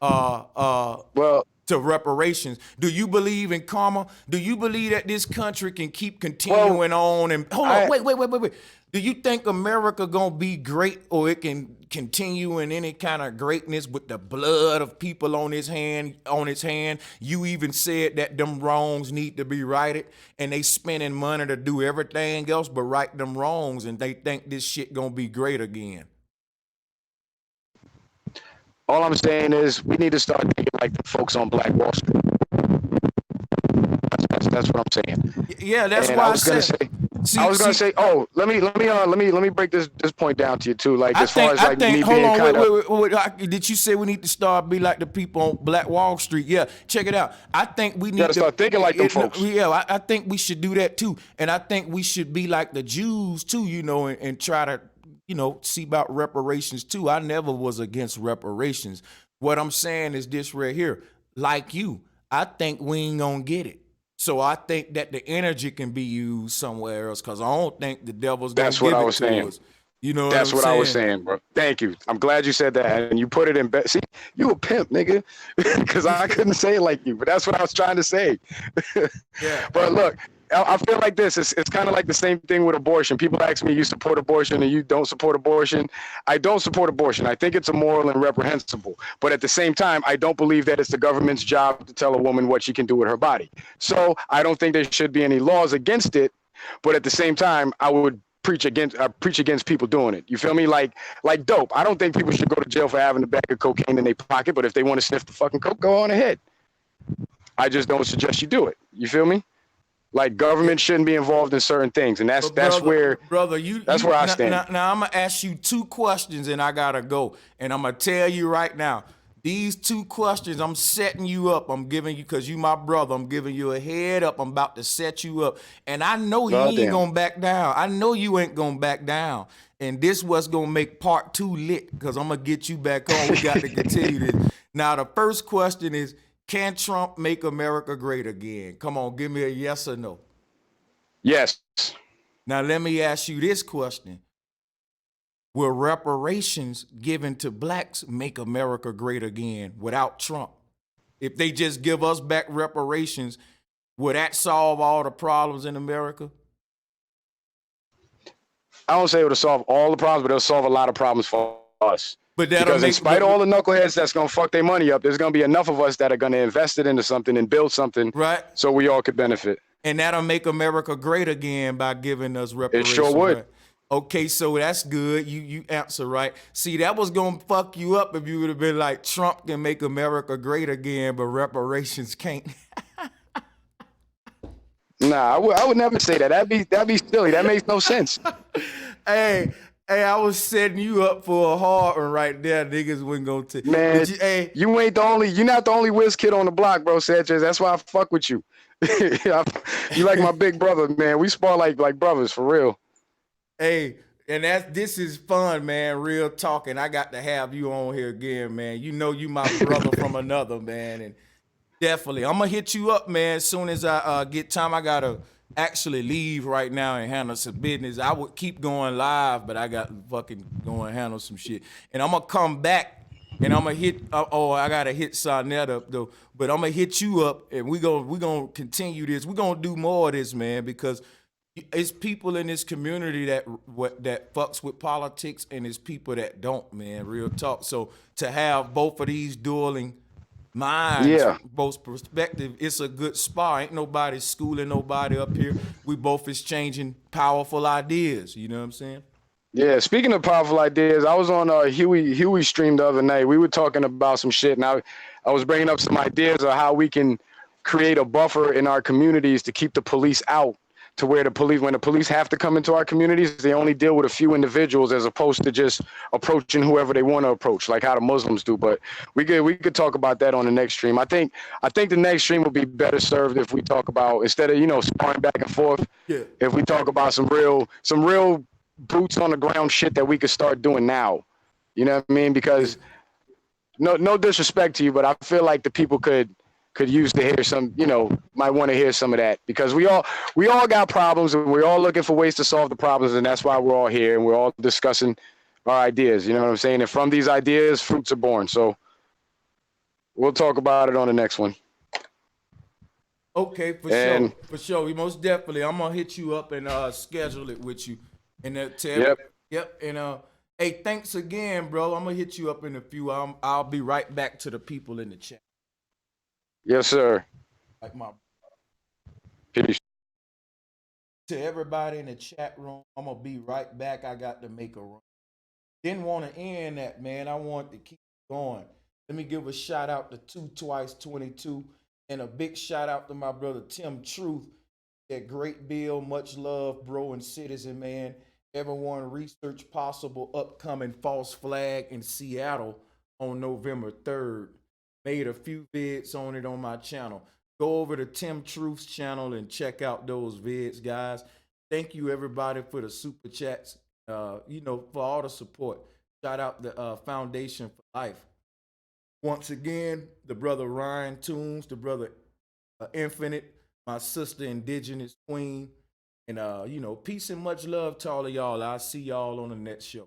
[SPEAKER 1] To reparations. Do you believe in karma? Do you believe that this country can keep continuing on? And hold on, wait. Do you think America gonna be great, or it can continue in any kind of greatness with the blood of people on its hand? You even said that them wrongs need to be righted, and they spending money to do everything else but right them wrongs, and they think this shit gonna be great again.
[SPEAKER 5] All I'm saying is we need to start thinking like the folks on Black Wall Street. That's what I'm saying.
[SPEAKER 1] Yeah, that's why I was gonna
[SPEAKER 5] say. Oh, let me break this point down to you too. Like as far as like me
[SPEAKER 1] hold
[SPEAKER 5] being
[SPEAKER 1] on,
[SPEAKER 5] kind of.
[SPEAKER 1] Wait. Did you say we need to start be like the people on Black Wall Street? Yeah, check it out. I think we need to
[SPEAKER 5] start thinking like them folks.
[SPEAKER 1] Yeah, I think we should do that too, and I think we should be like the Jews too. And try to. See about reparations too. I never was against reparations. What I'm saying is this right here. Like you, I think we ain't gonna get it. So I think that the energy can be used somewhere else because I don't think the devil's gonna give it to us. You know what
[SPEAKER 5] That's
[SPEAKER 1] I'm
[SPEAKER 5] what I was
[SPEAKER 1] saying?
[SPEAKER 5] saying, bro. Thank you. I'm glad you said that, and you put it in. See, you a pimp, nigga, because I couldn't say it like you, but that's what I was trying to say.
[SPEAKER 1] Yeah.
[SPEAKER 5] But look, I feel like this. It's kind of like the same thing with abortion. People ask me, you support abortion and you don't support abortion. I don't support abortion. I think it's immoral and reprehensible. But at the same time, I don't believe that it's the government's job to tell a woman what she can do with her body. So I don't think there should be any laws against it. But at the same time, I would preach against people doing it. You feel me? Like dope. I don't think people should go to jail for having a bag of cocaine in their pocket. But if they want to sniff the fucking coke, go on ahead. I just don't suggest you do it. You feel me? Like government shouldn't be involved in certain things, and that's where I stand.
[SPEAKER 1] Now I'm gonna ask you 2 questions, and I gotta go. And I'm gonna tell you right now, these 2 questions, I'm setting you up. I'm giving you, because you my brother. I'm giving you a head up. I'm about to set you up, and I know you ain't gonna back down. I know you ain't gonna back down. And this what's gonna make part 2 lit, because I'm gonna get you back on. We got to continue this. Now the first question is, can Trump make America great again? Come on, give me a yes or no.
[SPEAKER 5] Yes.
[SPEAKER 1] Now, let me ask you this question. Will reparations given to blacks make America great again without Trump? If they just give us back reparations, will that solve all the problems in America?
[SPEAKER 5] I don't say it'll solve all the problems, but it'll solve a lot of problems for us.
[SPEAKER 1] But that'll
[SPEAKER 5] because in
[SPEAKER 1] make
[SPEAKER 5] spite of all the knuckleheads that's gonna fuck their money up, there's gonna be enough of us that are gonna invest it into something and build something,
[SPEAKER 1] right,
[SPEAKER 5] so we all could benefit.
[SPEAKER 1] And that'll make America great again by giving us reparations.
[SPEAKER 5] It sure would.
[SPEAKER 1] Right? Okay, so that's good. You answer right. See, that was gonna fuck you up if you would have been like, Trump can make America great again, but reparations can't.
[SPEAKER 5] Nah, I would never say that. That'd be silly. That makes no sense.
[SPEAKER 1] Hey, I was setting you up for a hard one right there. Niggas wasn't gonna take.
[SPEAKER 5] Man, you're not the only whiz kid on the block, bro, Sanchez. That's why I fuck with you. You like my big brother, man. We spar like brothers for real.
[SPEAKER 1] Hey, and this is fun, man. Real talk, and I got to have you on here again, man. You know you my brother from another, man, and definitely I'm gonna hit you up, man. As soon as I get time, I gotta actually leave right now and handle some business. I would keep going live, but I got to fucking go and handle some shit, and I'm gonna come back. And I'm gonna hit. I gotta hit Sonnet up though. But I'm gonna hit you up, and we gonna continue this. We gonna do more of this, man, because it's people in this community that fucks with politics, and it's people that don't, man. Real talk. So to have both of these dueling minds, both perspective, it's a good spar. Ain't nobody schooling nobody up here. We both exchanging powerful ideas. You know what I'm saying?
[SPEAKER 5] Yeah, speaking of powerful ideas, I was on Huey stream the other night. We were talking about some shit, and I was bringing up some ideas of how we can create a buffer in our communities to keep the police out, to where when the police have to come into our communities, they only deal with a few individuals as opposed to just approaching whoever they want to approach, like how the Muslims do. But we could talk about that on the next stream. I think the next stream would be better served if we talk about, instead of sparring back and forth, if we talk about some real boots on the ground shit that we could start doing now. You know what I mean? Because no disrespect to you, but I feel like the people could use to hear some, might want to hear some of that, because we all got problems, and we're all looking for ways to solve the problems, and that's why we're all here, and we're all discussing our ideas. You know what I'm saying? And from these ideas, fruits are born. So we'll talk about it on the next one.
[SPEAKER 1] Okay, for sure. Most definitely. I'm gonna hit you up and schedule it with you. And yep. And hey, thanks again, bro. I'm gonna hit you up in a few. I'll be right back to the people in the chat.
[SPEAKER 5] Yes, sir.
[SPEAKER 1] Like my
[SPEAKER 5] peace.
[SPEAKER 1] To everybody in the chat room, I'm gonna be right back. I got to make a run. Didn't want to end that, man. I want to keep going. Let me give a shout out to 2 Twice 22, and a big shout out to my brother Tim Truth. That great bill, much love, bro, and citizen, man. Everyone research possible upcoming false flag in Seattle on November 3rd. Made a few vids on it on my channel. Go over to Tim Truth's channel and check out those vids, guys. Thank you, everybody, for the super chats, for all the support. Shout out the Foundation for Life. Once again, the brother Ryan Toombs, the brother Infinite, my sister Indigenous Queen, And peace and much love to all of y'all. I'll see y'all on the next show.